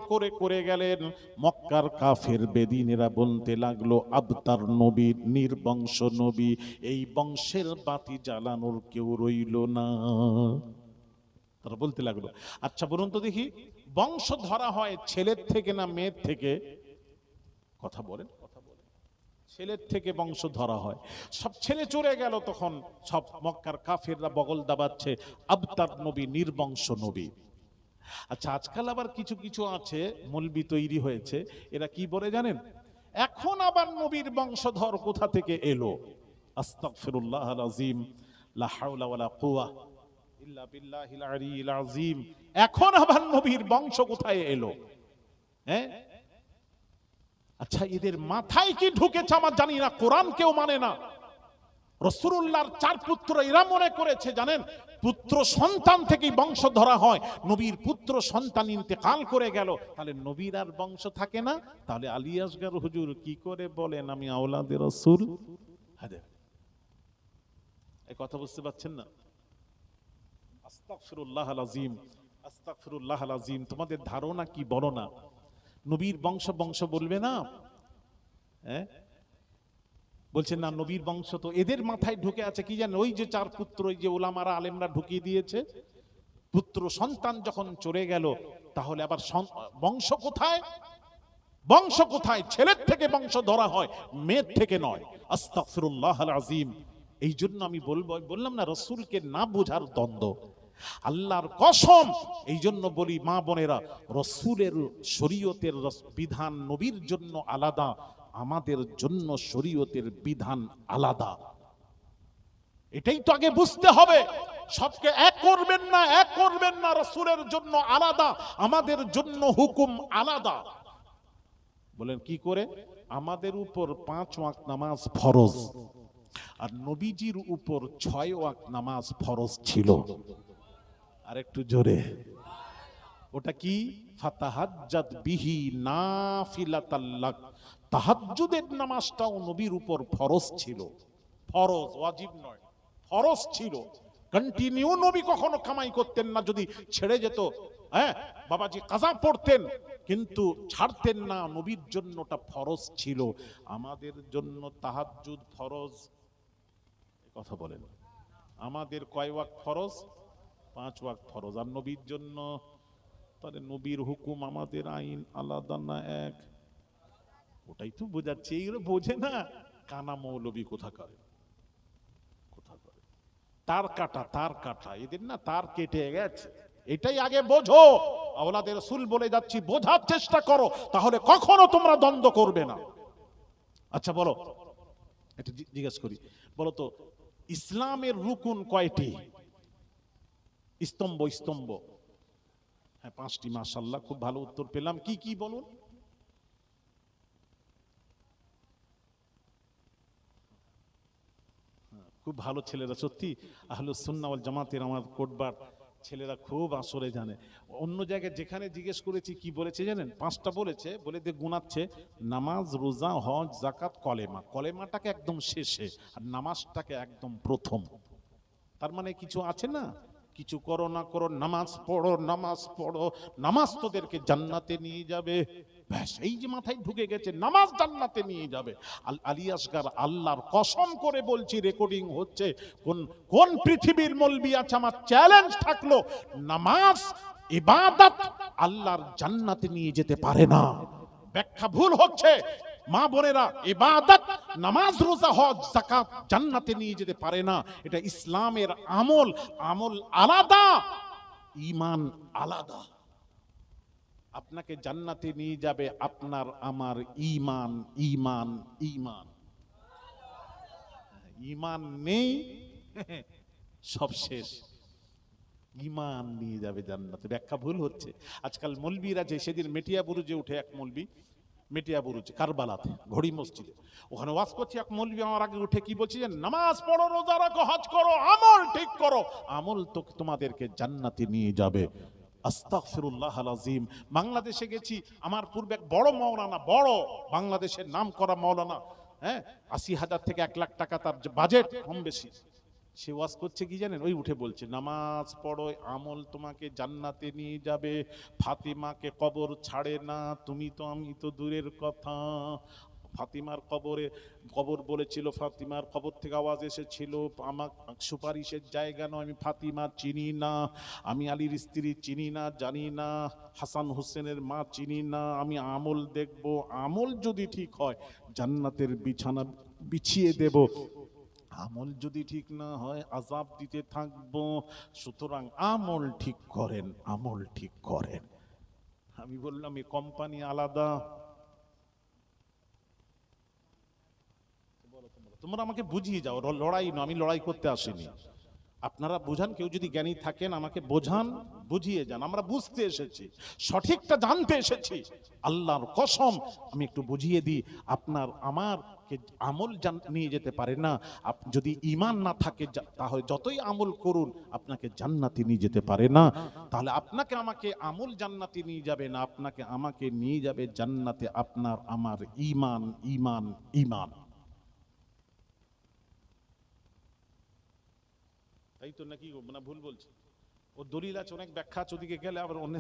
করে গেলেন, মক্কার কাফের বেদিনেরা বলতে লাগলো আবতার নবী, নির্বংশ নবী, এই বংশের বাতি জ্বালানোর কেউ রইল না। তারা বলতে লাগলো আচ্ছা বলুন তো দেখি, বংশ ধরা হয় ছেলের থেকে না মেয়ের থেকে? কথা বলেন। ছেলের থেকে বংশ ধরা হয়। সব ছেলে চলে গেল, তখন সব মক্কার কাফেররা বগল দাবাচ্ছে আবতার নবী, নির্বংশ নবী। আচ্ছা আজকাল আবার কিছু কিছু আছে, মৌলবি তৈরি হয়েছে, এরা কি বলে জানেন? এখন আবার নবীর বংশধর কোথা থেকে এলো? আস্তাগফিরুল্লাহ আল আযীম, লা হাওলা ওয়ালা কুওয়া ইল্লা বিল্লাহিল আলিয়্যিল আযীম। এখন আবার নবীর বংশ কোথায় এলো? হ্যাঁ, আচ্ছা এদের মাথায় কি ঢুকেছে আমার জানি না, কোরআন কেউ মানে না। রাসূলুল্লাহর চার পুত্র, এরা মনে করেছে জানেন পুত্র সন্তান থেকেই বংশ ধরা হয়। নবীর পুত্র সন্তান ইন্তেকাল করে গেল, তাহলে নবীর আর বংশ থাকে না। তাহলে আলী আসগর হুজুর কি করে বলেন আমি আওলাদে রাসূল? এই কথা বুঝতে পারছেন না? আস্তাগফিরুল্লাহ আল আযীম, আস্তাগফিরুল্লাহ আল আযীম। তোমাদের ধারণা কি বলো না, নবীর বংশ বংশ বলবে না? হ্যাঁ, বলছেন না নবীর বংশ। তো এদের মাথায় ঢুকে আছে কি জানেন, ওই যে চার পুত্র, ওই যে উলামারা আলেমরা ঢুকিয়ে দিয়েছে, পুত্র সন্তান যখন চলে গেল তাহলে আবার বংশ কোথায়? বংশ কোথায়? ছেলের থেকে বংশ ধরা হয়, মেয়ের থেকে নয়। আস্তাগফিরুল্লাহ আল আযীম। এই জন্য আমি বললাম না রাসূলকে না বোঝার দ্বন্দ্ব, আল্লাহর কসম। এই জন্য বলি মা বোনেরা, রাসূলের শরীয়তের বিধান নবীর জন্য আলাদা, আমাদের জন্য শরীয়তের বিধান আলাদা। এটাই তো আগে বুঝতে হবে। সবকে এক করবেন না, এক করবেন না। রাসূলের জন্য আলাদা, আমাদের জন্য হুকুম আলাদা। বলেন কি করে? আমাদের উপর 5 ওয়াক্ত নামাজ ফরজ, আর নবীজির উপর 6 ওয়াক্ত নামাজ ফরজ ছিল। আর একটু জোরে। ওটা কি? ফাতাহাজ্জাদ বিহি নাফিলাতাল লাক। তাহাজ্জুদের নামাজটাও নবীর উপর ফরজ ছিল। ফরজ, ওয়াজিব নয়, ফরজ ছিল। কন্টিনিউ নবী কখনো কামাই করতেন না, যদি ছেড়ে যেত হ্যাঁ বাবাজি কাজা পড়তেন, কিন্তু ছাড়তেন না। নবীর জন্য ওটা ফরজ ছিল। আমাদের জন্য তাহাজ্জুদ ফরজ। কথা বলেন, আমাদের কয় ওয়াক্ত ফরজ? 5 ওয়াক্ত ফরজ। আর নবীর জন্য? তাহলে নবীর হুকুম আমাদের আইন আলাদা না এক? ওটাই তো বোঝাচ্ছে। এইগুলো বোঝে না কানা মৌলবী কোথাকার। তার কাটা এদের না, তার কেটে গেছে। এটাই আগে বোঝো। আওলাদে রাসূল বলে যাচ্ছি, বোঝার চেষ্টা করো, তাহলে কখনো তোমরা দ্বন্দ্ব করবে না। আচ্ছা বলো, এটা জিজ্ঞেস করি, বলো তো ইসলামের রুকুন কয়টি? স্তম্ভ, স্তম্ভ। হ্যাঁ, 5টি। মাশাআল্লাহ, খুব ভালো উত্তর পেলাম। কি কি বলুন? খুব ভালো ছেলেরা, সত্যি আহলুস সুন্নাহ ওয়াল জামাতের আমার কোটবার ছেলেরা খুব আসরে জানে। অন্য জায়গায় যেখানে জিজ্ঞেস করেছি কি বলেছে জানেন? 5টা বলেছে, বলে দিয়ে গুনাচ্ছে। নামাজ, রোজা, হজ, যাকাত, কলেমা। কলেমাটাকে একদম শেষে আর নামাজটাকে একদম প্রথম। তার মানে কিছু আছে না, কিছু করো না করো, নামাজ পড়ো, নামাজ পড়ো, নামাজ তোদেরকে জান্নাতে নিয়ে যাবে। ব্যাস, এই যে মাথায় ঢুকে গেছে নামাজ জান্নাতে নিয়ে যাবে। আলী আসগার আল্লাহর কসম করে বলছি, রেকর্ডিং হচ্ছে, কোন কোন পৃথিবীর মলবি আছে, আমার চ্যালেঞ্জ থাকলো, নামাজ ইবাদত আল্লাহর জান্নাতে নিয়ে যেতে পারে না। ব্যাখ্যা ভুল হচ্ছে। মা বোনেরা, ইবাদত, নামাজ, রোজা, হজ, যাকাত জান্নাতে নিয়ে যেতে পারে না। এটা ইসলামের আমল। আমল আলাদা, ঈমান আলাদা। আপনাকে জান্নাতে নিয়ে যাবে আপনার আমার ঈমান। ঈমান, ঈমান। ঈমান নেই, সব শেষ। ঈমান নিয়ে যাবে জান্নাতে। ব্যাখ্যা ভুল হচ্ছে। আজকাল মলবিরা যে, সেদিন মেটিয়া বুরুজে উঠে এক মলবি, মেটিয়া বুরুজ কারবালাতে ঘড়ি মসজিদে, ওখানে ওয়াজ করছি, এক মলবি আমার আগে উঠে কি বলছে, নামাজ পড়ো, রোজা রাখো, হজ করো, আমল ঠিক করো, আমল তো তোমাদেরকে জান্নাতে নিয়ে যাবে। আস্তাগফিরুল্লাহ আল আযীম। বাংলাদেশে গেছি, আমার পূর্বে এক বড় মাওলানা, বড় বাংলাদেশের নাম করা মাওলানা, হ্যাঁ, 80,000 থেকে 1 লাখ টাকা তার বাজেট, কম বেশি। সে ওয়াজ করছে কি জানেন? ওই উঠে বলছে, নামাজ পড়ো, আমল তোমাকে জান্নাতে নিয়ে যাবে। ফাতিমাকে কবর ছাড়ে না, তুমি তো আমি তো দূরের কথা। ফাতিমার কবর বলেছিল, ফাতিমার কবর থেকে আওয়াজ এসেছিল, আমার সুপারিশের জায়গা নয়, আমি ফাতিমা চিনি না, আমি আলীর স্ত্রী চিনি না, জানি না, হাসান হোসেনের মা চিনি না, আমি আমল দেখব, আমল যদি ঠিক হয় জান্নাতের বিছানা বিছিয়ে দেব, আমল যদি ঠিক না হয় আযাব দিতে থাকবো। সুতরাং আমল ঠিক করেন, আমল ঠিক করেন। আমি বললাম, এই কোম্পানি আলাদা। তোমরা আমাকে বুঝিয়ে যাও, লড়াই না, আমি লড়াই করতে আসিনি। আপনারা বুঝান, কেউ যদি জ্ঞানী থাকেন আমাকে বোঝান, বুঝিয়ে যান। আমরা বুঝতে এসেছি, সঠিকটা জানতে এসেছি। আল্লাহর কসম, আমি একটু বুঝিয়ে দিই, আপনার আমার আমল নিয়ে যেতে পারে না। যদি ঈমান না থাকে, তাহলে যতই আমল করুন আপনাকে জান্নাতে নিয়ে যেতে পারে না। তাহলে আপনাকে আমাকে আমল জান্নাতে নিয়ে যাবে না, আপনাকে আমাকে নিয়ে যাবে জান্নাতে আপনার আমার ঈমান, ঈমান, ঈমান। তাই তো নাকি? না ভুল বলছি? ও দলিল আছে, অনেক ব্যাখ্যা আছে, ওদিকে গেলে আবার অন্য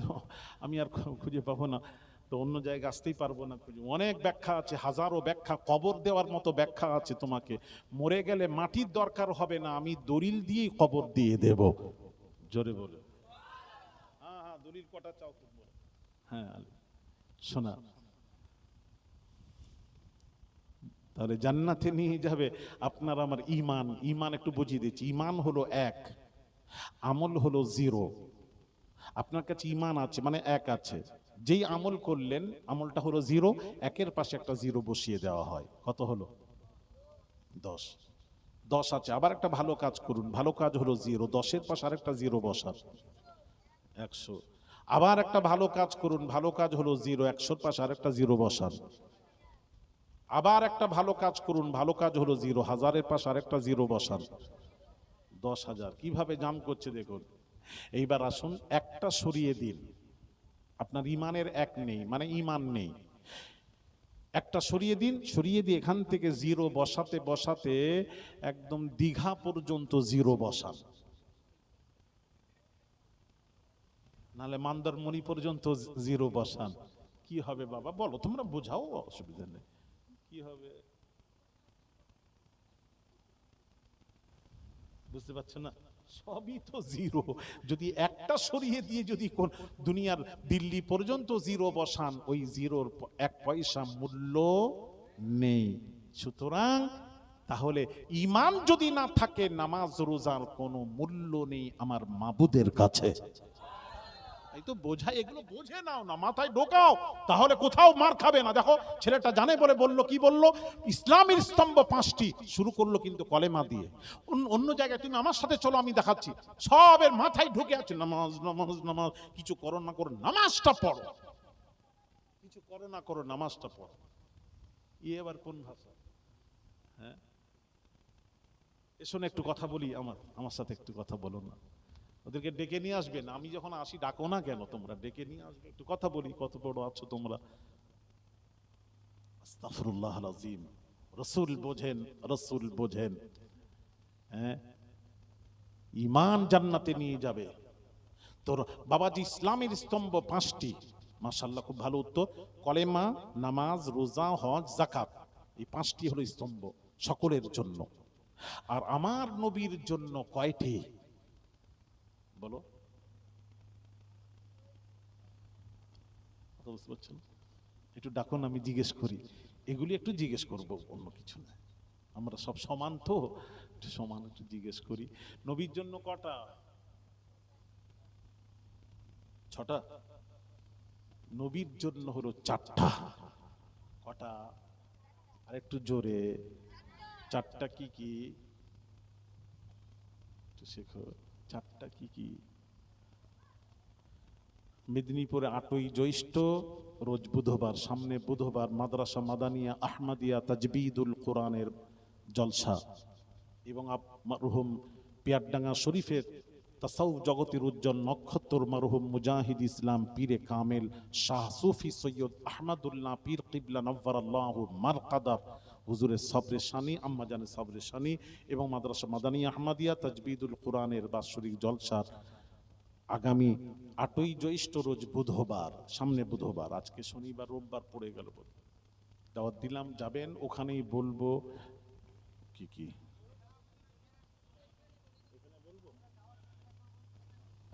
আমি আর খুঁজে পাবো না, তো অন্য জায়গায় আসতেই পারবো না খুঁজে। অনেক ব্যাখ্যা আছে, হাজারো ব্যাখ্যা, কবর দেওয়ার মতো ব্যাখ্যা আছে। তোমাকে মরে গেলে মাটির দরকার হবে না, আমি দলিল দিয়েই কবর দিয়ে দেব। জোরে বলে। হ্যাঁ হ্যাঁ, দলিল কটা চাও তুমি? হ্যাঁ শোনা, তাহলে জান্নাতে নিয়ে যাবে আপনার আমার ঈমান। ঈমান একটু বুঝিয়ে দিচ্ছি। ঈমান হলো 1, আমল হলো 0। আপনার কাছে ঈমান আছে মানে 1 আছে, যেই আমল করলেন আমলটা হলো 0, 1-এর পাশে একটা 0 বসিয়ে দেওয়া হয়। কত হলো? 10। 10 আছে। আবার একটা ভালো কাজ করুন, ভালো কাজ হলো 0, 10-এর পাশে আরেকটা 0 বসান, 100। আবার একটা ভালো কাজ করুন, ভালো কাজ হলো 0, 100-এর পাশে আরেকটা 0 বসান। আবার একটা ভালো কাজ করুন, ভালো কাজ হলো 0, 1000-এর পাশে আরেকটা 0 বসান, 10,000। কিভাবে জাম করছে দেখুন। এইবার আসুন, একটা সরিয়ে দিন, আপনার ঈমানের 1 নেই, মানে ঈমান নেই। একটা সরিয়ে দিন, সরিয়ে দিয়ে এখান থেকে 0 বসাতে বসাতে একদম দীঘা পর্যন্ত 0 বসান, নালে মন্দারমণি পর্যন্ত 0 বসান। কি হবে বাবা বলো, তোমরা বোঝাও, অসুবিধা নেই। কি হবে বুঝতে পারছো না? সবই তো 0। যদি একটা সরিয়ে দিয়ে যদি কোন দুনিয়ার দিল্লি পর্যন্ত 0 বসান, ওই 0-র 1 পয়সা মূল্য নেই। সুতরাং তাহলে ঈমান যদি না থাকে, নামাজ রোজার কোনো মূল্য নেই আমার মাবুদের কাছে। এই তো বোঝাই, এগুলো বুঝে নাও না, মাথায় ঢোকাও, তাহলে কোথাও মার খাবে না। দেখো ছেলেটা জানে বলে বললো, কি বললো? ইসলামের স্তম্ভ 5টি, শুরু করলো কিন্তু কলেমা দিয়ে। অন্য জায়গায় তুমি আমার সাথে চলো, আমি দেখাচ্ছি, সবের মাথায় ঢুকে আছে নামাজ নামাজ নামাজ। কিছু করো না করো, নামাজটা পড়ো, কিছু করো না করো, নামাজটা পড়ো। এবার কোন ভাষা? হ্যাঁ, এসো না একটু কথা বলি, আমার সাথে একটু কথা বলো না। ওদেরকে ডেকে নিয়ে আসবেন, আমি যখন আসি ডাকো না কেন? তোমরা ডেকে নিয়ে আসবে, একটু কথা বলি, কত বড় আছো তোমরা। আস্তাগফিরুল্লাহ আল-আযীম। রাসূল বোঝেন, রাসূল বোঝেন। হ্যাঁ, ঈমান জান্নাতে নিয়ে যাবে। তোর বাবাজি ইসলামের স্তম্ভ 5টি, মাশাআল্লাহ, খুব ভালো উত্তর। কলেমা, নামাজ, রোজা, হজ, যাকাত, এই 5টি হলো স্তম্ভ সকলের জন্য। আর আমার নবীর জন্য কয়টি বলো? বুঝতে পারছেন? একটু ডাকুন, আমি জিজ্ঞেস করি, এগুলি একটু জিজ্ঞেস করব, অন্য কিছু না। আমরা সব সমান তো, একটু সমান একটু জিজ্ঞেস করি। নবীর জন্য কটা? 6টা। নবীর জন্য হলো 4টা। কটা? আর একটু জোরে। 4টা কি কি? একটু শেখো। 4টা কি কি? মেদিনীপুরে 8ই জ্যৈষ্ঠ, রোজ বুধবার, সামনে বুধবার মাদ্রাসা মাদানিয়া আহমদিয়া তাজবিদুল কোরআনের জলসা, এবং মরহুম পিয়ারডাঙ্গা শরীফের তাসাউফ জগতের উজ্জ্বল নক্ষত্র মরহুম মুজাহিদ ইসলাম পীরে কামেল শাহ সুফি সৈয়দ আহমদুল্লাহ পীর কিবলা নవ్বরাল্লাহু মারকাদা হুজুরের সবরে শানি, আম্মা জানের সবরে শানি, এবং মাদ্রাসা মাদানিয়া আহমদিয়া তাজবিদুল কোরআনের বাৎসরিক জলসার আগামী 8ই জ্যৈষ্ঠ রোজ বুধবার, সামনে বুধবার, আজকে শনিবার রোববার পড়ে গেল, দাওয়াত দিলাম, যাবেন, ওখানেই বলবো কি কি।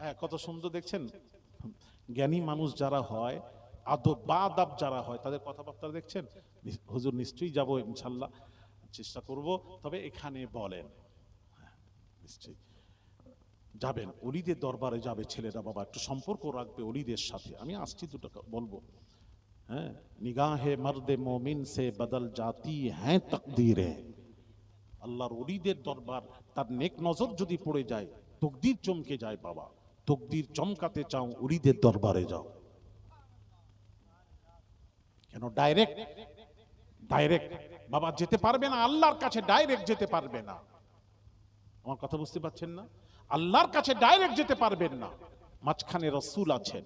হ্যাঁ, কত সুন্দর দেখছেন, জ্ঞানী মানুষ যারা হয়, আদব বা আদাব যারা হয়, তাদের কথাবার্তা দেখছেন। হুজুর নিশ্চয়ই যাব ইনশাল্লাহ, চেষ্টা করব, তবে এখানে বলেন। হ্যাঁ, নিশ্চয়ই যাবেন, ওলিদের দরবারে যাবে ছেলেরা, বাবা একটু সম্পর্ক রাখবে ওলিদের সাথে। আমি আসছি, দুটো বলবো। হ্যাঁ, নিগাহে মর্দে মোমিন সে বদল জাতি হ্যাঁ তাকদীরে। আল্লাহর ওলিদের দরবার, তার নেক নজর যদি পড়ে যায়, তকদির চমকে যায়। বাবা, তকদির চমকাতে চাও, ওলিদের দরবারে যাও। কেন? ডাইরেক্ট ডাইরেক্ট বাবা যেতে পারবে না আল্লাহর কাছে, ডাইরেক্ট যেতে পারবে না। আমার কথা বুঝতে পারছেন না? আল্লাহর কাছে ডাইরেক্ট যেতে পারবেন না, মাঝখানে রাসূল আছেন।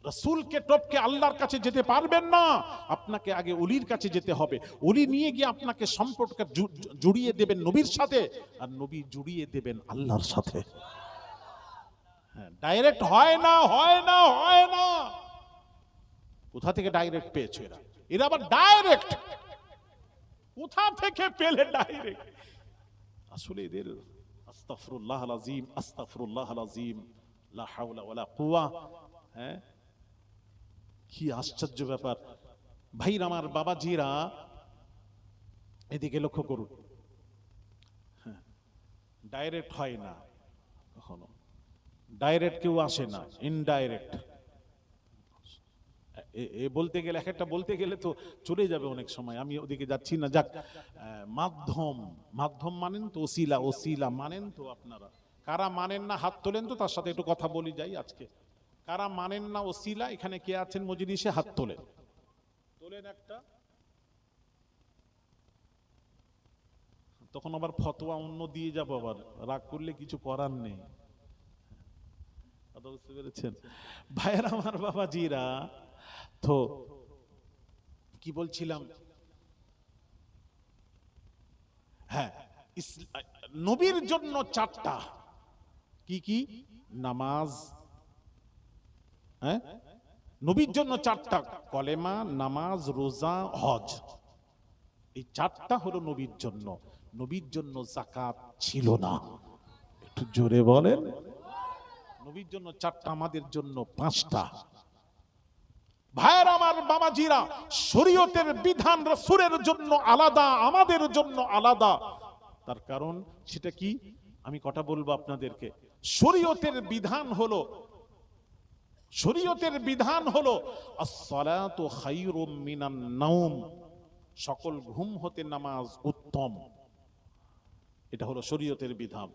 রাসূলকে টপকে আল্লাহর কাছে যেতে পারবেন না, আপনাকে আগে ওলির কাছে যেতে হবে। ওলি নিয়ে গিয়ে আপনাকে সম্পর্ক জুড়িয়ে দেবেন নবীর সাথে, আর নবী জুড়িয়ে দেবেন আল্লাহর সাথে। হ্যাঁ, ডাইরেক্ট হয় না, হয় না, হয় না। কোথা থেকে ডাইরেক্ট পেয়েছো এরা? এরা আবার ডাইরেক্ট কোথা থেকে পেলে ডাইরেক্ট? আসলে এদের আস্তাগফিরুল্লাহ আল-আযীম, আস্তাগফিরুল্লাহ আল-আযীম, লা হাওলা ওয়ালা কুওয়া। হ্যাঁ, কি আশ্চর্য ব্যাপার ভাইরা আমার, বাবাজিরা, এদিকে লক্ষ্য করুন। হ্যাঁ, ডাইরেক্ট হয় না কখনো, ডাইরেক্ট কেউ আসে না, ইনডাইরেক্ট। বলতে গেলে, এক একটা বলতে গেলে তো চলে যাবে অনেক সময়, আমি ওদিকে যাচ্ছি না। যাক, মাধ্যম, মাধ্যম মানেন তো? ওসিলা, ওসিলা মানেন তো আপনারা? কারা মানেন না হাত তোলেন তো, তার সাথে একটু কথা বলি যাই আজকে। কারা মানেন না ওসিলা? এখানে কে আছেন মজলিসে? হাত তোলেন, তোলেন একটা। তখন আবার ফতোয়া অন্য দিয়ে যাবো, আবার রাগ করলে কিছু করার নেই। কথা বুঝতে পেরেছেন ভাইয়েরা আমার, বাবাজিরা? তো কি বলছিলাম? হ্যাঁ, নবীর জন্য 4টা। কি কি? নামাজ, হ্যাঁ, নবীর জন্য 4টা, কলেমা, নামাজ, রোজা, হজ, এই 4টা হলো নবীর জন্য। নবীর জন্য যাকাত ছিল না, একটু জোরে বলেন। নবীর জন্য 4টা, আমাদের জন্য 5টা। ভাইয়ের আমার, বাবাজিরা, শরীয়তের বিধান রাসূলের জন্য আলাদা, আমাদের জন্য আলাদা। তার কারণ সেটা কি? আমি কটা বলবো আপনাদেরকে। শরীয়তের বিধান হলো শরীয়তের বিধান হলো আস-সালাতু খায়রুম মিনান নাওম, সকল ঘুম হতে নামাজ উত্তম। এটা হলো শরীয়তের বিধান,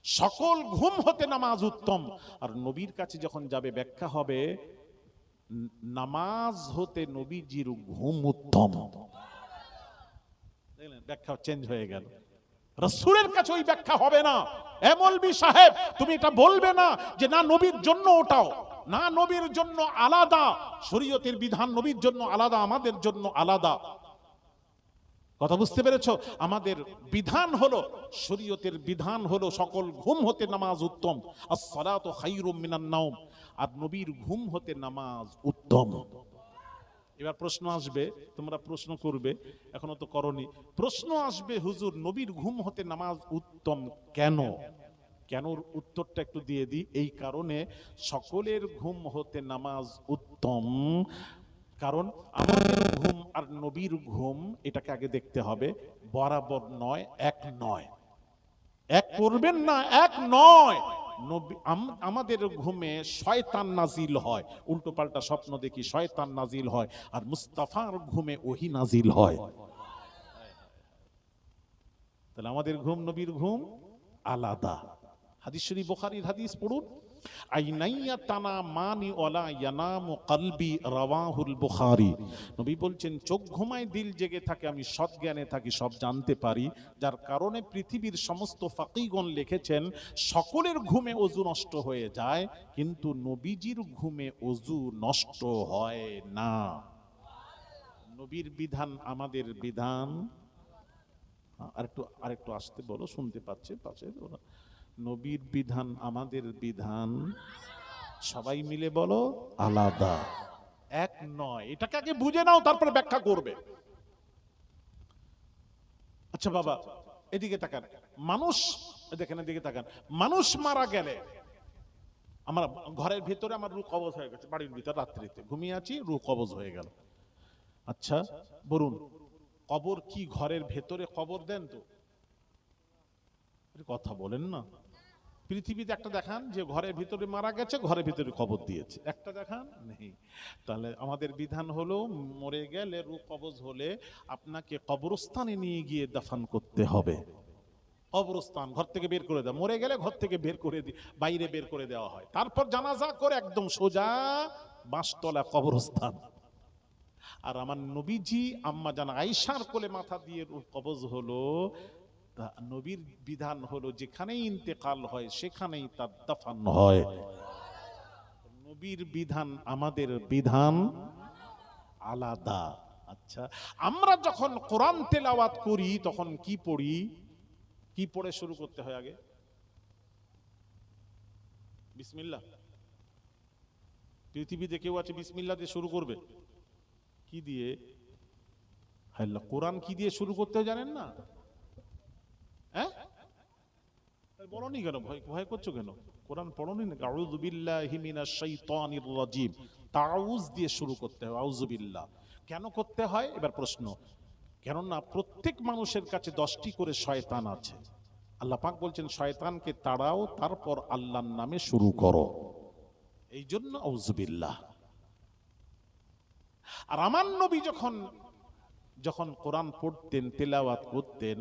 সকল ঘুম হতে নামাজ উত্তম। আর নবীর কাছে যখন যাবে ব্যাখ্যা হবে নামাজ হতে নবীজির ঘুম উত্তম। দেখলেন, ব্যাখ্যা চেঞ্জ হয়ে গেল। রাসূলের কাছে ওই ব্যাখ্যা হবে না। এ মৌলভী সাহেব, তুমি এটা বলবে না যে না নবীর জন্য ওটাও না, নবীর জন্য আলাদা, শরীয়তের বিধান নবীর জন্য আলাদা, আমাদের জন্য আলাদা। কথা বুঝতে পেরেছো? আমাদের বিধান হলো, শরীয়তের বিধান হলো সকল ঘুম হতে নামাজ উত্তম, আস-সালাতু খায়রুম মিনান নাওম, আর নবীর ঘুম হতে নামাজ উত্তম। এবার প্রশ্ন আসবে, তোমরা প্রশ্ন করবে, এখনো তো করনি। প্রশ্ন আসবে, হুজুর নবীর ঘুম হতে নামাজ উত্তম কেন? কেন উত্তরটা একটু দিয়ে দিই। এই কারণে সকলের ঘুম হতে নামাজ উত্তম, কারণ আমাদের ঘুম আর নবীর ঘুম এটাকে আগে দেখতে হবে, বরাবর নয়, এক নয়। এক করবেন না, এক নয়। আমাদের ঘুমে শয়তান নাজিল হয়, উল্টো পাল্টা স্বপ্ন দেখি, শয়তান নাজিল হয়। আর মুস্তাফার ঘুমে ওহী নাজিল হয়। তাহলে আমাদের ঘুম নবীর ঘুম আলাদা। হাদিস শরীফ, বুখারীর হাদিস পড়ুন, আইনাইয়া তানা মানি ওয়ালা ইয়ানামু কলবি, রাওয়াহুল বুখারী। নবী বলছেন চোখ ঘুমায় দিল জেগে থাকে, আমি সৎ জ্ঞানে থাকি, সব জানতে পারি। যার কারণে পৃথিবীর সমস্ত ফাকিগণ লিখেছেন সকলের ঘুমে ওযু নষ্ট হয়ে যায়, কিন্তু নবীজির ঘুমে ওযু নষ্ট হয় না। নবীর বিধান আমাদের বিধান। আরেকটু আসতে বলো, শুনতে পাচ্ছে পাশে ওরা। নবীর বিধান আমাদের বিধান, সবাই মিলে বলো আলাদা, এক নয়। এটাকে আগে বুঝে নাও, তারপরে ব্যাখ্যা করবে। আচ্ছা বাবা, এদিকে তাকান। মানুষ, দেখেন এদিকে তাকান, মানুষ মারা গেলে আমার ঘরের ভিতরে আমার রূহ কবজ হয়ে গেছে, বাড়ির ভিতর রাত্রিতে ঘুমিয়ে আছি, রূহ কবজ হয়ে গেল। আচ্ছা বলুন, কবর কি ঘরের ভেতরে কবর দেন? তো কথা বলেন না। পৃথিবীতে একটা দেখান যে ঘরের ভিতরে মারা গেছে, ঘরের ভিতরে কবর দিয়েছে, একটা দেখান নেই। তাহলে আমাদের বিধান হলো মরে গেলে, রূহ কবজ হলে আপনাকে কবরস্থানে নিয়ে গিয়ে দাফন করতে হবে। কবরস্থান ঘর থেকে বের করে দেওয়া, মরে গেলে ঘর থেকে বের করে বাইরে বের করে দেওয়া হয়, তারপর জানাজা করে একদম সোজা বাঁশতলা কবরস্থান। আর আমার নবীজি আম্মা জান আয়েশার কোলে মাথা দিয়ে রূহ কবজ হলো। নবীর বিধান হলো যেখানেই ইন্তেকাল হয় সেখানেই তার দাফন হয়। নবীর বিধান আমাদের বিধান আলাদা। আচ্ছা, আমরা যখন কোরআন তেলাওয়াত করি তখন কি পড়ি? কি পড়ে শুরু করতে হয় আগে? বিসমিল্লাহ। পৃথিবীতে কেউ আছে বিসমিল্লাহ দিয়ে শুরু করবে? কি দিয়ে? আল্লাহ, কোরআন কি দিয়ে শুরু করতে হয় জানেন না? হ্যাঁ, বলনি কেন? ভয় করছো কেন? কোরআন পড়নি না? আউযু বিল্লাহি মিনাশ শাইতানির রাজিম, তাউজ দিয়ে শুরু করতে হয়, আউযু বিল্লাহ। কেন করতে হয়? এবার প্রশ্ন। কেননা প্রত্যেক মানুষের কাছে 10টি করে শয়তান আছে। আল্লাহ পাক বলছেন শয়তানকে তাড়াও, তারপর আল্লাহর নামে শুরু করো, এই জন্য আউযু বিল্লাহ। আর আমার নবী যখন কোরআন পড়তেন, তেলাওয়াত করতেন,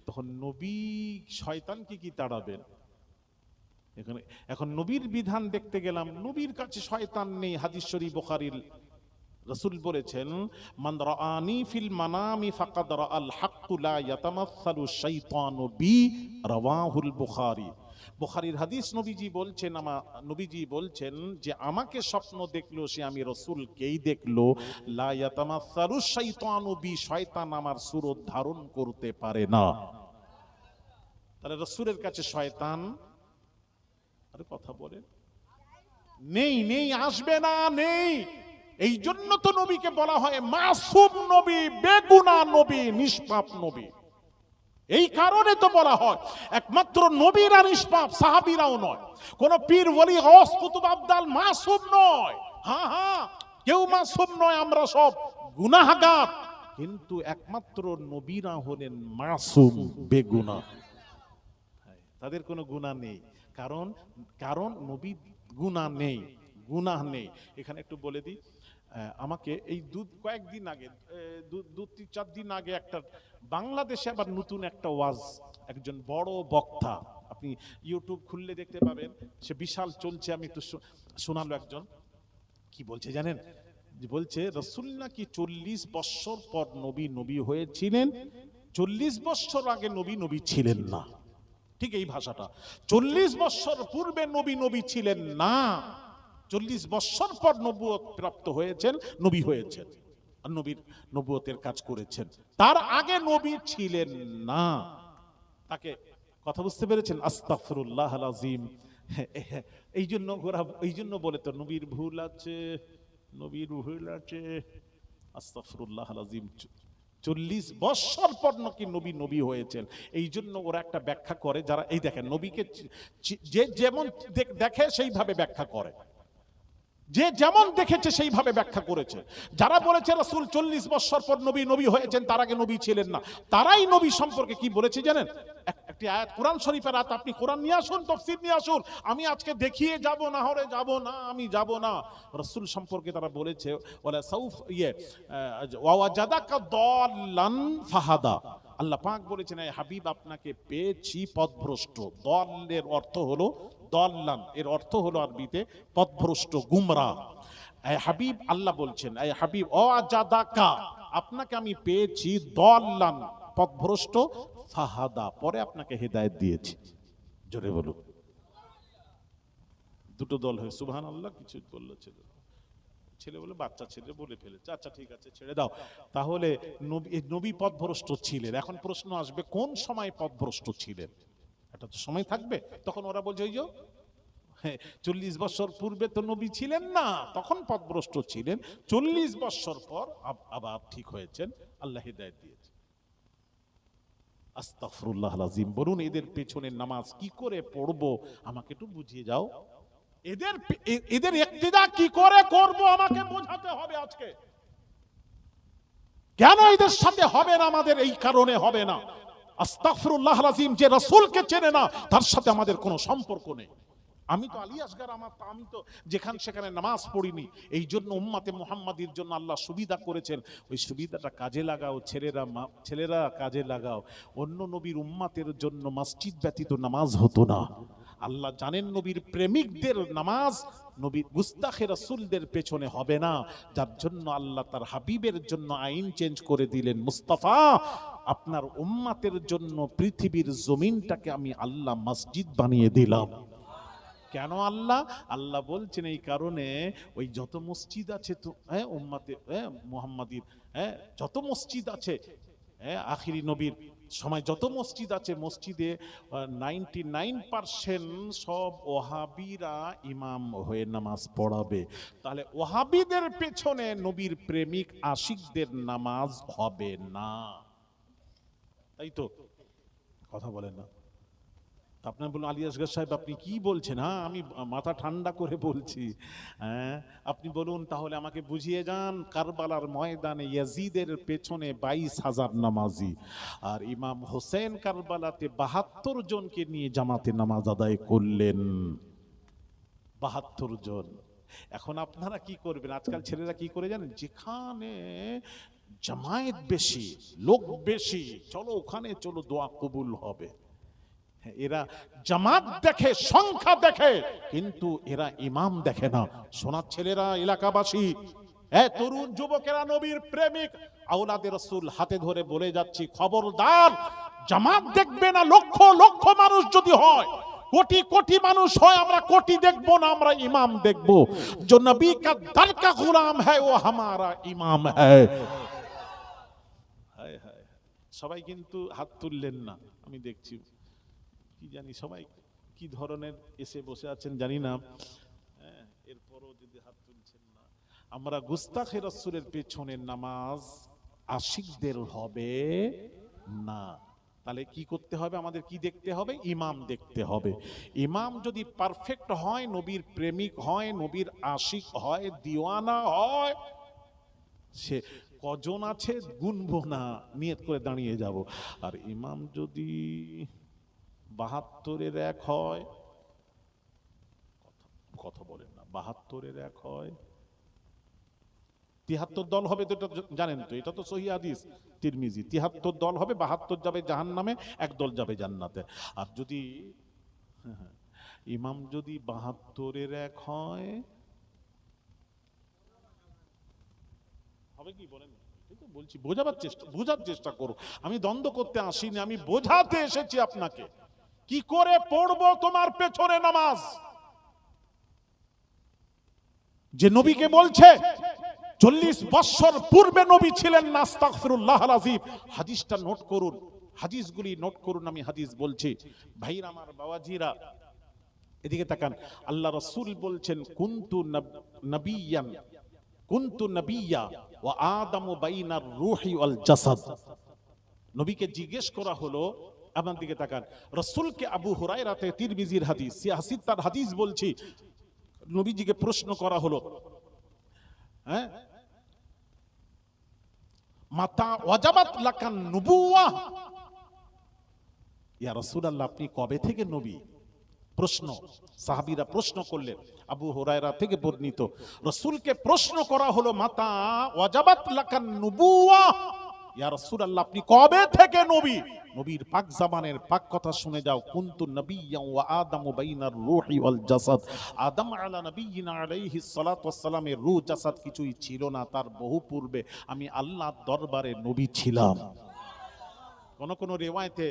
তখন নবী শয়তানকে কি তাড়াবেন? এখন নবীর বিধান দেখতে গেলাম, নবীর কাছে শয়তান নেই। হাদিস শরীফ বুখারীর, রাসূল বলেছেন মান রাআনি ফিল মানামি ফাকাদ রাআল হাক্কু লা ইয়াতামাসসালু শাইতানু বি, রাওয়াহুল বুখারী। বুখারীর হাদিস। নবীজি বলছেন যে আমাকে স্বপ্ন দেখলো সে আমি রাসূলকেই দেখলো। লা ইয়াতামাসসালু শাইতানু বি, শয়তান আমার সুরত ধারণ করতে পারে না। তাহলে রাসূলের কাছে শয়তান, আরে কথা বলেন, নেই, আসবে না, নেই। এই জন্য তো নবীকে বলা হয় মাসুম নবী, বেগুনা নবী, নিষ্পাপ নবী। এই কারণে তো বলা হয় একমাত্র নবীরা নিষ্পাপ, সাহাবীরাও নয়। কোন পীর ওলি গওস কুতুব আবদাল মাসুম নয়। হ্যাঁ, কেউ মাসুম নয়, আমরা সব গুনাহগার, কিন্তু একমাত্র নবীরা হলেন মাসুম, বেগুনা। তাদের কোনো গুনাহ নেই, কারণ নবী গুনাহ নেই। গুনাহ নেই। এখানে একটু বলে দিই, আমাকে এই কয়েকদিন আগে, 4 দিন আগে একটা বাংলাদেশে আবার নতুন একটা ওয়াজ, একজন বড় বক্তা, আপনি ইউটিউব খুললে দেখতে পাবেন, সে বিশাল চলছে, আমি একটু শোনালো। একজন কি বলছে জানেন, বলছে রাসূল নাকি 40 বছর পর নবী হয়েছিলেন, 40 বছর আগে নবী ছিলেন না। ঠিক এই ভাষাটা, 40 বছর পূর্বে নবী ছিলেন না, 40 বছর পর নবুয়ত প্রাপ্ত হয়েছেন, নবী হয়েছেন, আর নবুয়তের কাজ করেছেন, তার আগে নবী ছিলেন না। তাকে কথা বুঝতে পেরেছেন? আস্তাগফিরুল্লাহ আল আযীম। এই জন্য বলে তো নবীর ভুল আছে, আস্তাগফিরুল্লাহ আল আযীম। 40 বছর পর নাকি নবী হয়েছেন। এই জন্য ওরা একটা ব্যাখ্যা করে, যারা এই দেখেন নবীকে যে যেমন দেখে সেইভাবে ব্যাখ্যা করে, যে যেমন দেখেছে সেইভাবে ব্যাখ্যা করেছে। যারা বলেছে রাসূল 40 বছর পর নবী হয়েছেন, তার আগে নবী ছিলেন না, তারাই নবী সম্পর্কে কি বলেছে জানেন? একটি আয়াত, কোরআন শরীফের আয়াত, আপনি কোরআন নিয়ে আসুন, তাফসীর নিয়ে আসুন, আমি আজকে দেখিয়ে যাব না হলে যাব না, আমি যাব না। রাসূল সম্পর্কে তারা বলেছে ওয়ালা সাউফ ওয়া ওয়াজাদাকা দাল্লান ফাহাদা। আল্লাহ পাক বলেছেন, এই হাবিব আপনাকে পেয়েছি পথভ্রষ্ট। দলের অর্থ হলো দল্লান, এর অর্থ হলো আরবিতে পথভ্রষ্ট, গুমরাহ। এই হাবিব, আল্লাহ বলছেন, এই হাবিব ওয়াজাদাকা, আপনাকে আমি পেয়েছি দল্লান, পথভ্রষ্ট, ফাহাদা, পরে আপনাকে হেদায়েত দিয়েছি। জোরে বলুন। দুটো দল হয়ে সুবহানাল্লাহ, কিছু বললো ছেলে বলে, বাচ্চা ছেলে বলে ফেলেছে, আচ্ছা ঠিক আছে ছেড়ে দাও। তাহলে নবী পথভ্রষ্ট ছিলেন। এখন প্রশ্ন আসবে, কোন সময় পথভ্রষ্ট ছিলেন? এটা তো সময় থাকবে। তখন ওরা বলছে ওই যে 40 বছর পূর্বে তো নবী ছিলেন না, তখন পথভ্রষ্ট ছিলেন, 40 বছর পর আবার ঠিক হয়েছেন, আল্লাহ হিদায়াত দিয়েছে। আস্তাগফিরুল্লাহ আল আযীম। বলুন, এদের পেছনে নামাজ কি করে পড়বো আমাকে একটু বুঝিয়ে যাও। এদের ইক্তিদা কি করে করব আমাকে বোঝাতে হবে আজকে। কেন এদের সাথে হবে না? আমাদের এই কারণে হবে না। আস্তাগফিরুল্লাহ আল আযীম। যে রাসূলকে চেনে না তার সাথে আমাদের কোনো সম্পর্ক নেই। আমি তো আলী আসগার, আমি তো যেখানে সেখানে নামাজ পড়িনি। এই জন্য উম্মাতে মুহাম্মাদির জন্য আল্লাহ সুবিধা করেছেন, ওই সুবিধাটা কাজে লাগাও ছেলেরা কাজে লাগাও। অন্য নবীর উম্মাতের জন্য মসজিদ ব্যতীত নামাজ হতো না। আল্লাহ জানেন নবীর প্রেমিকদের নামাজ নবীর গুস্তাখে রাসূলদের পেছনে হবে না, যার জন্য আল্লাহ তার হাবিবের জন্য আইন চেঞ্জ করে দিলেন, মুস্তাফা আপনার উম্মাতের জন্য পৃথিবীর জমিনটাকে আমি আল্লাহ মসজিদ বানিয়ে দিলাম। কেন আল্লাহ বলছেন এই কারণে, ওই যত মসজিদ আছে তো উম্মাতে মুহাম্মাদির, যত মসজিদ আছে, আখিরি নবীর সময় যত মসজিদ আছে, মসজিদে 99% সব ওহাবিরা ইমাম হয়ে নামাজ পড়াবে। তাহলে ওহাবিদের পেছনে নবীর প্রেমিক আশিকদের নামাজ হবে না। তাই তো? কথা বলেন না। আপনার বলুন, আলী আসগর সাহেব আপনি কি বলছেন? হ্যাঁ, আমি মাথা ঠান্ডা করে বলছি। হ্যাঁ, আপনি বলুন তাহলে, আমাকে বুঝিয়ে যান। কারবালার ময়দানে ইয়াজিদের পেছনে 22,000 নামাজি, আর ইমাম হোসেন কারবালাতে 72 জনকে নিয়ে জামাতে নামাজ আদায় করলেন। 72 জন। এখন আপনারা কি করবেন? আজকাল ছেলেরা কি করে জানেন? যেখানে জামায়াত বেশি, লোক বেশি, চলো ওখানে চলো, দোয়া কবুল হবে। এরা জামাত দেখে, সংখ্যা দেখে, কিন্তু এরা ইমাম দেখে না। সোনার ছেলেরা, এলাকাবাসী, তরুণ যুবকেরা, নবীর প্রেমিক আওলাদে রাসূল হাতে ধরে বলে যাচ্ছি, খবরদার, জামাত দেখবে না। লক্ষ লক্ষ মানুষ যদি হয়, কোটি কোটি মানুষ হয়, আমরা কোটি দেখবো না, আমরা ইমাম দেখবো। जो नबी का दर का गुलाम है वो हमारा इमाम है। সবাই কিন্তু হাত তুললেন না, আমি দেখছি। কি জানি সবাই কি ধরনের এসে বসে আছেন জানি না, এরপরও যদি হাত তুলছেন না। আমরা গুস্তাখে রাসূলের পেছনে নামাজ আশিকদের হবে না। তাহলে কি করতে হবে? আমাদের কি দেখতে হবে? ইমাম দেখতে হবে। ইমাম যদি পারফেক্ট হয়, নবীর প্রেমিক হয়, নবীর আশিক হয়, দিওয়ানা হয়, সে কজন আছে গুনবো না, নিয়ত করে দাঁড়িয়ে যাব। আর ইমাম যদি 72-এর 1 হয়, কথা বলেন না, 72-এর 1 হয়, 73 দল হবে, তো এটা জানেন তো, এটা তো সহিহ হাদিস তিরমিজি। 73 দল হবে, 72 যাবে জাহান্নামে, 1 দল যাবে জান্নাতে। আর যদি ইমাম যদি 72-এর 1 হয়, হবে কি বলেন? তো বলছি বোঝার চেষ্টা করো। আমি দ্বন্দ্ব করতে আসিনি, আমি বোঝাতে এসেছি আপনাকে। কি করে পড়বো তোমার পেছনে নামাজ? যে নবীকে বলছে 40 বছর পূর্বে নবী ছিলেন না, আস্তাগফিরুল্লাহল আযীম। হাদিসটা নোট করুন, হাদিসগুলি নোট করুন, আমি হাদিস বলছি। ভাইরা আমার, বাবাজিরা, এদিকে তাকান। আল্লাহ রাসূল বলছেন কুনতু নাবিয়্যা ওয়া আদামু বাইনার রূহি ওয়াল জাসাদ। নবীকে জিজ্ঞেস করা হলো, আমার দিকে তাকান, রাসূলকে আবু হুরায়রাতে তিরমিজির হাদিস, সিয়াসিত তার হাদিস বলছি, নবীজিকে প্রশ্ন করা হলো, হ্যাঁ, মাতা ওয়াজাবাত লাকান নুবুওয়াহ, ইয়া রাসূলুল্লাহ আপনি কবে থেকে নবী? প্রশ্ন, সাহাবীরা প্রশ্ন করলেন। আবু হুরায়রা থেকে বর্ণিত, রাসূলকে প্রশ্ন করা হলো, মাতা ওয়াজাবাত লাকান নুবুওয়াহ, ইয়া রাসূলুল্লাহ আপনি কবে থেকে নবী? নবীর পাক জাবানের পাক কথা শুনে যাও, কুনতু নাবিয়্যা ওয়া আদামু বাইনার রূহি ওয়াল জাসাদ। আদম আলা নবিয়িনা আলাইহিস সালাতু ওয়াস সালামের রূহ জাসাদ কিছুই ছিল না, তার বহু পূর্বে আমি আল্লাহর দরবারে নবী ছিলাম। কোন কোন রিওয়ায়েতে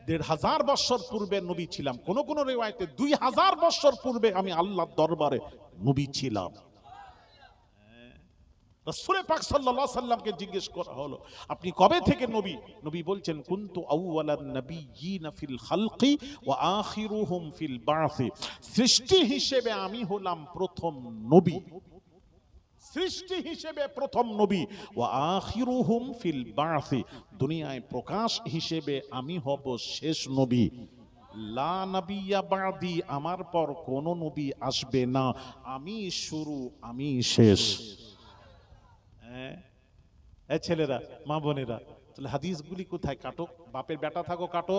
1500 বছর পূর্বে নবী ছিলাম, কোন কোন রিওয়ায়েতে 2000 বছর পূর্বে আমি আল্লাহর দরবারে নবী ছিলাম। রাসূল পাক সাল্লাল্লাহু আলাইহি সাল্লামকে জিজ্ঞেস করা হলো, আপনি কবে থেকে নবী? নবী বলছেন, কুনতু আউওয়ালান নাবিয়্যিনা ফিল খালকি ওয়া আখিরুহুম ফিল বা'সি। সৃষ্টি হিসেবে আমি হলাম প্রথম নবী, সৃষ্টি হিসেবে প্রথম নবী, ওয়া আখিরুহুম ফিল বা'সি, দুনিয়ায় প্রকাশ হিসেবে আমি হব শেষ নবী। লা নবিয়্যা বা'দি, আমার পর কোন নবী আসবে না, আমি শুরু, আমি শেষ। ছেলেরা, মা বোনেরা, তাহলে হাদিসগুলি কোথায়? কাটো, বাপের বেটা থাকো কাটো।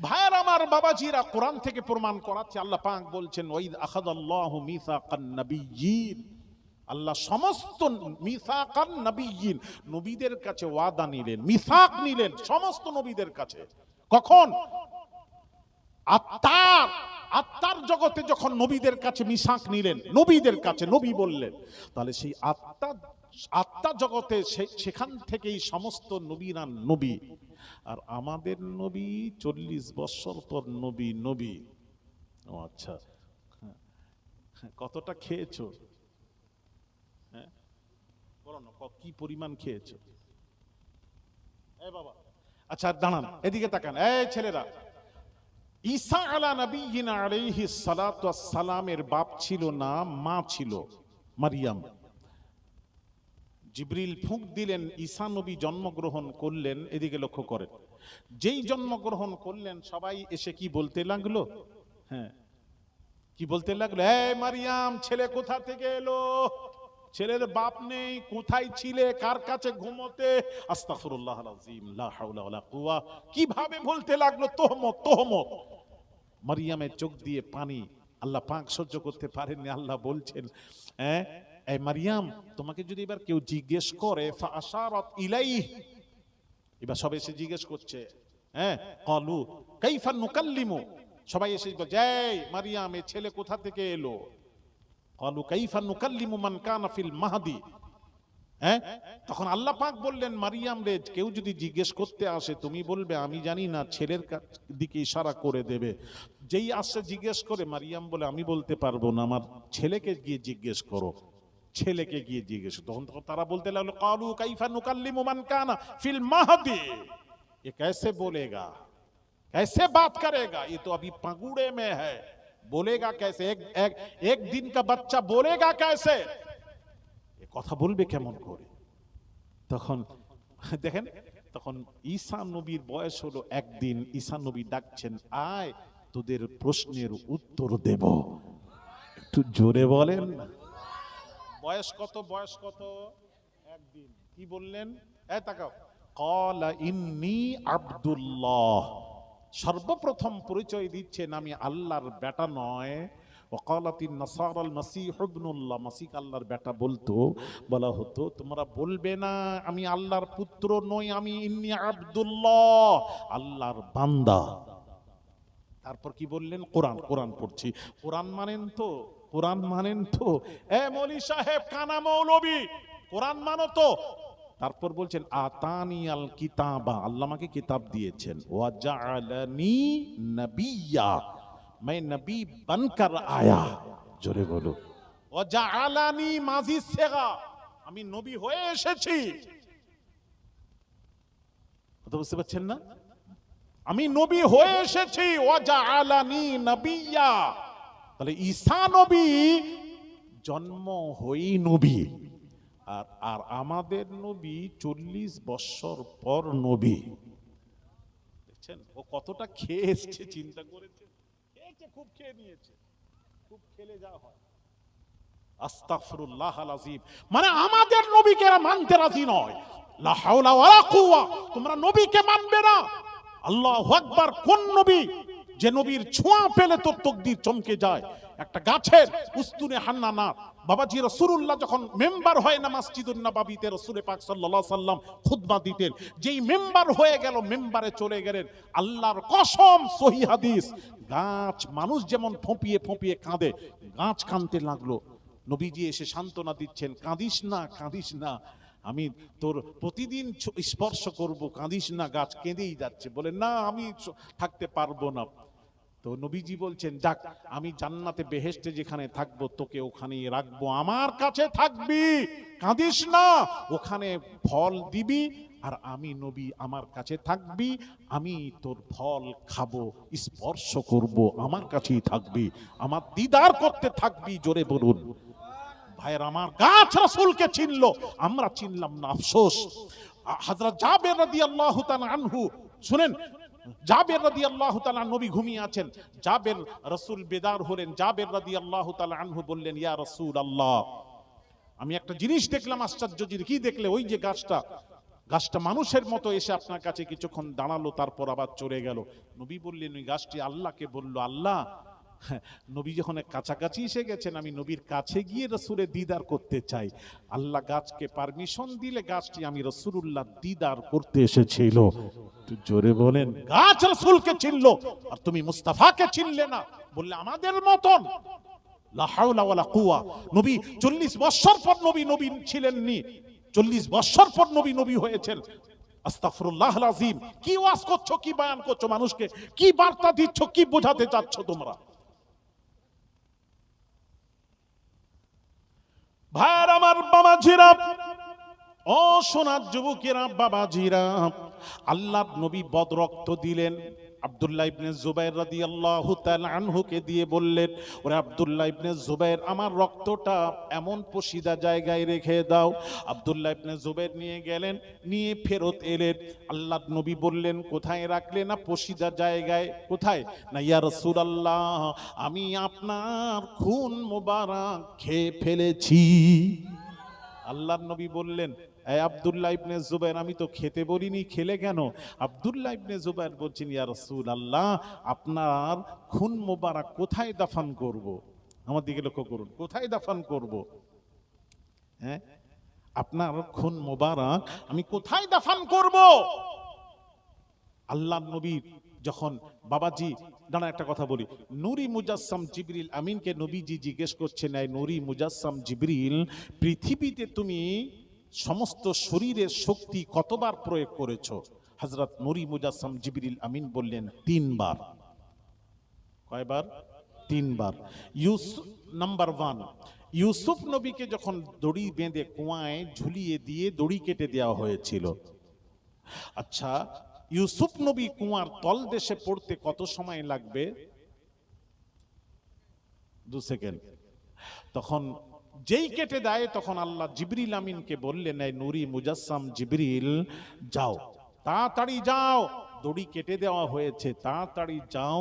ভাইয়ের আমার, বাবাজিরা, কোরআন থেকে প্রমাণ করাচ্ছে। আল্লাহ পাক বলছেন, ওয়াইদ আখাযাল্লাহু মিসাকান নাবিয়্যিন, আল্লাহ সমস্ত মিসাকান নাবিয়্যিন, নবীদের কাছে ওয়াদা নিলেন, মিসাক নিলেন সমস্ত নবীদের কাছে। কখন? আত্মার জগতে যখন নবীদের কাছে মিসাক নিলেন, নবীদের কাছে নবী বললেন, তাহলে সেই আত্মা জগতে সেখান থেকেই সমস্ত নবীরা নবী। আর আমাদের নবী 40 বছর পর নবী। ও আচ্ছা, কতটা খেয়েছো? হ্যাঁ বলো না, কি পরিমাণ খেয়েছো? বাবা, আচ্ছা দাঁড়ান, এদিকে তাকান, ছেলেরা। ঈসা আলা নবিয়িনা আলাইহিস সালাতু ওয়াস সালামের বাপ ছিল না, মা ছিল মারিয়াম। জিবরিল ফুঁক দিলেন, ঈসা নবী জন্মগ্রহণ করলেন। এদিকে লক্ষ্য করেন, যেই জন্মগ্রহণ করলেন সবাই এসে কি বলতে লাগলো? কি বলতে লাগলো? মারিয়াম, ছেলে কোথা থেকে এলো? ছেলের বাপ নেই, কোথায় ছিলে, কার কাছে ঘুমোতে? আস্তাগফিরুল্লাহল আযীম, লা হাওলা ওয়ালা কুওয়া। কিভাবে বলতে লাগলো? তোহমত। মারিয়ামের চোখ দিয়ে পানি, আল্লাহ পাক সহ্য করতে পারেননি। আল্লাহ বলছেন, এই মারিয়াম, তোমাকে যদি এবার কেউ জিজ্ঞেস করে, ফাআশারাত ইলাইহি, এবার সবাই এসে জিজ্ঞেস করছে, ক্বালু কাইফা নুকাল্লিমু, সবাই এসে বলছে, এই মারিয়াম, এই ছেলে কোথা থেকে এলো? ক্বালু কাইফা নুকাল্লিমু মান কানা ফিল মাহদি। তখন আল্লাহ পাক বললেন, মারিয়াম রে, কেউ যদি জিজ্ঞেস করতে আসে, তুমি বলবে আমি জানি না, ছেলের দিকে ইশারা করে দেবে। যেই আসছে জিজ্ঞেস করে, মারিয়াম বলে, আমি বলতে পারবো না, আমার ছেলেকে গিয়ে জিজ্ঞেস করো, ছেলেকে গিয়ে জিজ্ঞেস। তখন তারা বলতে লাগলো, ক্বালু কাইফা নুকাল্লিমু মান কানা ফিল মাহদি, ये कैसे बोलेगा, कैसे बात करेगा, ये तो अभी पंगुड़े में है, बोलेगा कैसे? एक दिन का बच्चा बोलेगा कैसे? কথা বলবে কেমন করে? তখন দেখেন, তখন ঈসা নবীর বয়স হলো 1 দিন। ঈসা নবী ডাকছেন, আয় তোদের প্রশ্নের উত্তর দেব। একটু জোরে বলেন না। বয়স কত? 1 দিন। কি বললেন? তাকাও, ক্বালা ইন্নী আব্দুল্লাহ। সর্বপ্রথম পরিচয় দিচ্ছেন, আমি আল্লাহর বেটা নয়, ওয়াকালাতিন নাসারাল মাসীহ ইবনুল্লাহ, মাসীহ আল্লাহর বেটা বলতো, বলা হতো তোমরা বলবে না আমি আল্লাহর পুত্র নই, আমি ইন্নী আব্দুল্লাহ, আল্লাহর বান্দা। তারপর কি বললেন? কোরআন, কোরআন পড়ছি। কোরআন মানেন তো? কোরআন মানেন তো? এ মৌলী সাহেব, কানা মৌলবী, কোরআন মানো তো? তারপর বলছেন আতানি আল কিতাবা, আল্লাহ আমাকে কিতাব দিয়েছেন, ওয়া জাআলানি নবিয়্যা, मैं नबी बनकर आया। জোরে বলো। ওয়া জাআলানি মাজি সেগা, আমি নবী হয়ে এসেছি। কথা বুঝতে পারছেন না? আমি নবী হয়ে এসেছি। ওয়া জাআলানি নবিয়্যা, তাহলে ঈসা নবী জন্ম হয়েই নবী, আর আমাদের নবী 40 বছর পর নবী। দেখছেন ও কতটা খেয়ে এসছে, চিন্তা করেছে? খেয়েছে, খুব খেয়ে নিয়েছে, খুব খেলে যা হয়। আস্তাগফিরুল্লাহ আল আযীম। মানে আমাদের নবীকে এরা মানতে রাজি নয়। লা হাওলা ওয়ালা কুওয়া, তোমরা নবীকে মানবে না। আল্লাহু আকবার। কোন নবী? যে নবীর ছোঁয়া পেলে তোর তকদির চমকে যায়। একটা গাছের উস্তুনে হান্নানা, বাবাজি রাসূলুল্লাহ যখন মেম্বার হয় না মসজিদুন নববীতে, রাসূল পাক সাল্লাল্লাহু আলাইহি সাল্লাম খুতবা দিতেন, যেই মেম্বার হয়ে গেল, মেম্বারে চলে গেলেন, আল্লাহর কসম, সহিহ হাদিস, গাছ মানুষ যেমন ফোঁপিয়ে ফোঁপিয়ে কাঁদে, গাছ কাঁদতে লাগলো। নবীজি এসে সান্ত্বনা দিচ্ছেন, কাঁদিস না, কাঁদিস না, আমি তোর প্রতিদিন স্পর্শ করব, কাঁদিস না। গাছ কেঁদেই যাচ্ছে, বলে না আমি থাকতে পারবো না। তো নবীজি বলছেন যাক, আমি জান্নাতে বেহেশতে যেখানে থাকবো তোকে ওখানেই রাখবো, আমার কাছে থাকবি, কাঁদিস না, ওখানে ফল দিবি, আর আমি নবী আমার কাছে থাকবি, আমি তোর ফল খাবো, স্পর্শ করব, আমার কাছেই থাকবি, আমার দিদার করতে থাকবি। জোরে বলুন। ভাইয়ের আমার, গাছ রাসূলকে চিনলো, আমরা চিনলাম না, আফসোস। হযরত জাবের রাদিয়াল্লাহু তাআলা আনহু, শুনেন, জাবের রাদিয়াল্লাহু তাআলা, নবী ঘুমিয়ে আছেন, জাবের, রাসূল বেদার হলেন, জাবের রাদিয়াল্লাহু তাআলা আনহু বললেন, ইয়া রাসূলুল্লাহ, আমি একটা জিনিস দেখলাম আশ্চর্য জিনিস। কি দেখলে? ওই যে গাছটা মানুষের মতো এসে আপনার কাছে কিছুক্ষণ দাঁড়ালো, তারপর আবার চলে গেল। নবী বললেন, ওই গাছটি আল্লাহকে বলল, আল্লাহ, নবী যখন কাছাকাছি এসে গেছেন, আমি নবীর কাছে গিয়ে রাসূলের দিদার করতে চাই। আল্লাহ গাছকে পারমিশন দিলে গাছটি আমি রাসূলুল্লাহ দিদার করতে এসেছিল। জোরে বলেন। গাছ রাসূলকে চিনলো, আর তুমি মুস্তাফাকে চিনলে না, বললে আমাদের মতন। লা হাওলা ওয়ালা কুওয়া। নবী 40 বছর পর নবী ছিলেননি, 40 বছর পর নবী হয়েছেন। আস্তাগফিরুল্লাহ আল আযীম। কি ওয়াজ করছো, কি বয়ান করছো মানুষকে, কি বার্তা দিচ্ছ, কি বোঝাতে চাচ্ছ তোমরা? ভাইয়ের আমার, বাবাজিরা, ও সোনার যুবকেরা, বাবাজিরা, আল্লাহর নবী বদরক্ত দিলেন। আব্দুল্লাহ ইবনে জুবাইর রাদিয়াল্লাহু তাআলা আনহুকে দিয়ে বললেন, ওরে আব্দুল্লাহ ইবনে জুবাইর, আমার রক্তটা এমন পশিদা জায়গায় রেখে দাও। আব্দুল্লাহ ইবনে জুবাইর নিয়ে গেলেন, নিয়ে ফেরত এলেন। আল্লাহর নবী বললেন, কোথায় রাখলে? না পশিদা জায়গায়। কোথায়? না ইয়া রাসূলুল্লাহ, আমি আপনার খুন মোবারক খেয়ে ফেলেছি। আল্লাহর নবী বললেন, এই আব্দুল্লাহ ইবনে জুবাইর, আমি তো খেতে বলিনি, খেলে কেন? আব্দুল্লাহ ইবনে জুবাইর বলছেন, ইয়া রাসূলুল্লাহ, আপনার খুন মোবারক কোথায় দাফন করব? আমার দিকে লক্ষ্য করুন, কোথায় দাফন করব? হ্যাঁ, আপনার খুন মোবারক আমি কোথায় দাফন করব? আল্লাহর নবী যখন, বাবাজি দাঁড়া একটা কথা বলি, নূরি মুজাসসাম জিবরিল আমিনকে নবীজি জিজ্ঞেস করছেন, এই নূরি মুজাসসাম জিবরিল, পৃথিবীতে তুমি সমস্ত শরীরের শক্তি কতবার প্রয়োগ করেছো? হযরত নূরি মুজাসসাম জিবরিল আমিন বললেন, 3 বার। কয়বার? 3 বার। নাম্বার 1, ইউসুফ নবীকে যখন দড়ি বেঁধে কুয়ায় ঝুলিয়ে দিয়ে দড়ি কেটে দেওয়া হয়েছিল, আচ্ছা, ইউসুফ নবী কুয়ার তল দেশে পড়তে কত সময় লাগবে? 2 সেকেন্ড। তখন যেই কেটে দেয়, তখন আল্লাহ জিবরিল আমিনকে বললেন, এই নূরি মুজাসসাম জিবরিল, যাও, তাড়াতাড়ি যাও, দড়ি কেটে দেওয়া হয়েছে, তাড়াতাড়ি যাও,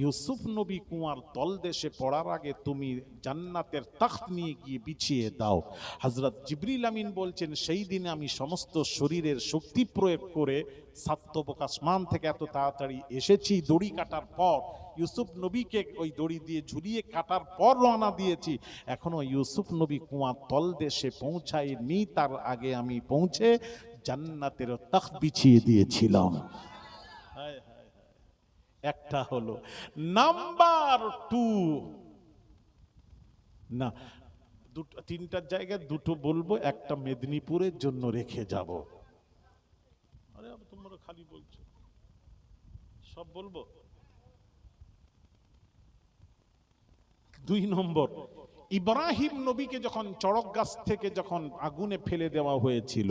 ইউসুফ নবী কুয়ার তল দেশে পড়ার আগে তুমি জান্নাতের তখত নিয়ে গিয়ে বিছিয়ে দাও। হযরত জিবরিল আমিন বলছেন, সেই দিনে আমি সমস্ত শরীরের শক্তি প্রয়োগ করে সাতবক আসমান থেকে এত তাড়াতাড়ি এসেছি। দড়ি কাটার পর ইউসুফ নবীকে ওই দড়ি দিয়ে ঝুলিয়ে কাটার পর রওনা দিয়েছি, এখনো ইউসুফ নবী কুয়ার তল দেশে পৌঁছায়নি, তার আগে আমি পৌঁছে জান্নাতের তখ্ত বিছিয়ে দিয়েছিলাম। একটা হলো। নাম্বার 2, না দুটো তিনটার জায়গায় দুটো বলবো, একটা মেদিনীপুরের জন্য রেখে যাব। আরে তোমরা খালি বলছো, সব বলবো। 2 নম্বর, ইব্রাহিম নবীকে যখন চড়ক গাছ থেকে যখন আগুনে ফেলে দেওয়া হয়েছিল,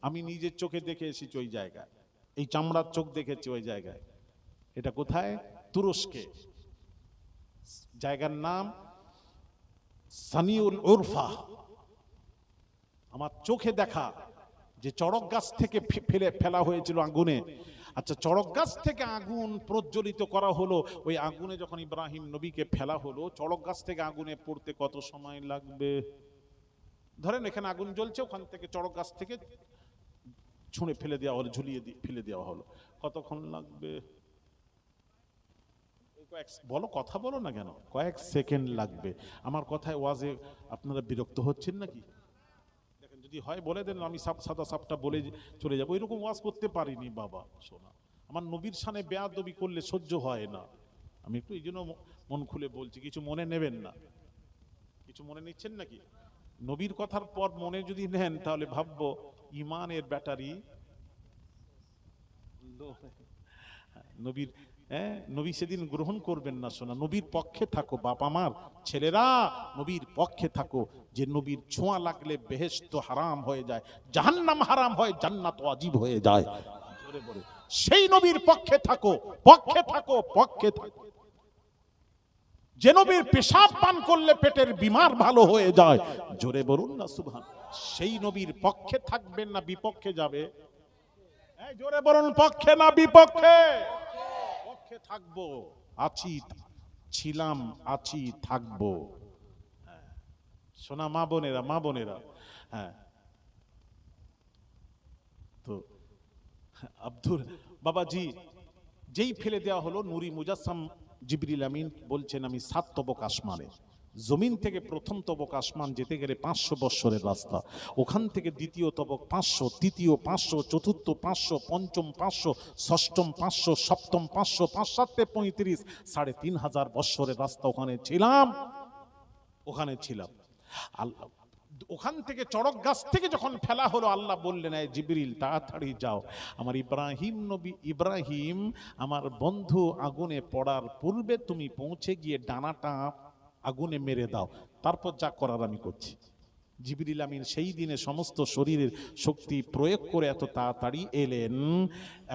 আমি নিজের চোখে দেখে এসেছি ওই জায়গায়, এই চামড়ার চোখ দেখেছি ওই জায়গায়। এটা কোথায়? তুরস্কে। জায়গার নাম সানিউল উরফা। আমার চোখে দেখা যে চড়ক গাছ থেকে ফেলা হয়েছিল আগুনে। আচ্ছা, চড়ক গাছ থেকে আগুন প্রজ্বলিত করা হলো, ওই আগুনে যখন ইব্রাহিম নবীকে ফেলা হলো, চড়ক গাছ থেকে আগুনে পড়তে কত সময় লাগবে? ধরেন এখানে আগুন জ্বলছে, ওখান থেকে চড়ক গাছ থেকে ছুঁড়ে ফেলে দেওয়া হলো, ঝুলিয়ে ফেলে দেওয়া হলো, কতক্ষণ লাগবে? বলো, কথা বলো না কেন? কয়েক সেকেন্ড লাগবে। আমার কথায় ওয়াজে আপনারা বিরক্ত হচ্ছেন নাকি? দেখেন, যদি হয় বলে দেন, আমি সাদা সাপটা বলে চলে যাবো। এরকম ওয়াজ করতে পারিনি বাবা শোনা। আমার নবীর শানে বেয়াদবি করলে সহ্য হয় না। আমি একটু এই জন্য মন খুলে বলছি, কিছু মনে নেবেন না। কিছু মনে নিচ্ছেন নাকি? নবীর কথার পর মনে যদি নেন, তাহলে ভাববো ইমানের ব্যাটারি নবীর নবী সেদিন গ্রহণ করবেন না। শোনা, নবীর পক্ষে থাকো বাপ আমার, ছেলেরা নবীর পক্ষে থাকো। যে নবীর ছোঁয়া লাগলে বেহেশত হারাম হয়ে যায়, জাহান্নাম হারাম হয়, জান্নাত ওয়াজিব হয়ে যায়। সেই নবীর পক্ষে থাকো, পক্ষে থাকো, পক্ষে থাকো। যে নবীর পেশাব পান করলে পেটের বিমার ভালো হয়ে যায়, জোরে বলুন না সুবহান। সেই নবীর পক্ষে থাকবেন না বিপক্ষে যাবে? জোরে বলুন, পক্ষে না বিপক্ষে? পক্ষে থাকবো, আছি, ছিলাম, আছি, থাকবো। শোনা মা বোনেরা, মা বোনেরা, হ্যাঁ। তো আব্দুল বাবাজি যেই ফেলে দেওয়া হলো, নূরি মুজাসসাম জিবরিল আমিন বলছেন, আমি 7 তবক আসমানে, জমিন থেকে প্রথম তবক আসমান যেতে গেলে 500 বৎসরের রাস্তা, ওখান থেকে দ্বিতীয় তবক 500, তৃতীয় 500, চতুর্থ 500, পঞ্চম 500, ষষ্ঠম 500, সপ্তম 500, 5 7 35, 3500 বৎসরের রাস্তা ওখানে ছিলাম। আল্লাহ ওখান থেকে চড়ক গাছ থেকে যখন ফেলা হলো, আল্লাহ বললেন, এই জিবরিল তাড়াতাড়ি যাও, আমার ইব্রাহিম আমার বন্ধু আগুনে পড়ার পূর্বে তুমি পৌঁছে গিয়ে ডানাটা আগুনে মেরে দাও, তারপর যা করার আমি করছি। জিবরিল আমিন সেই দিনে সমস্ত শরীরের শক্তি প্রয়োগ করে এত তাড়াতাড়ি এলেন।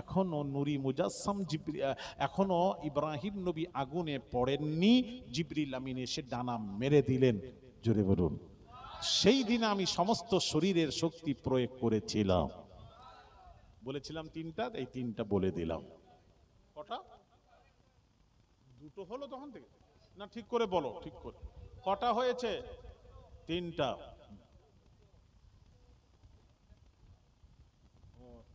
এখনো নূরি মুজাসসাম এখনো ইব্রাহিম নবী আগুনে পড়েননি, জিবরিল আমিন এসে ডানা মেরে দিলেন। জোরে বলুন। সেই দিনে আমি সমস্ত শরীরের শক্তি প্রয়োগ করেছিলাম। বলেছিলাম 3টা, এই 3টা বলে দিলাম। কটা? 2টো হলো তখন থেকে? না ঠিক করে বলো, ঠিক করে কটা হয়েছে? 3টা।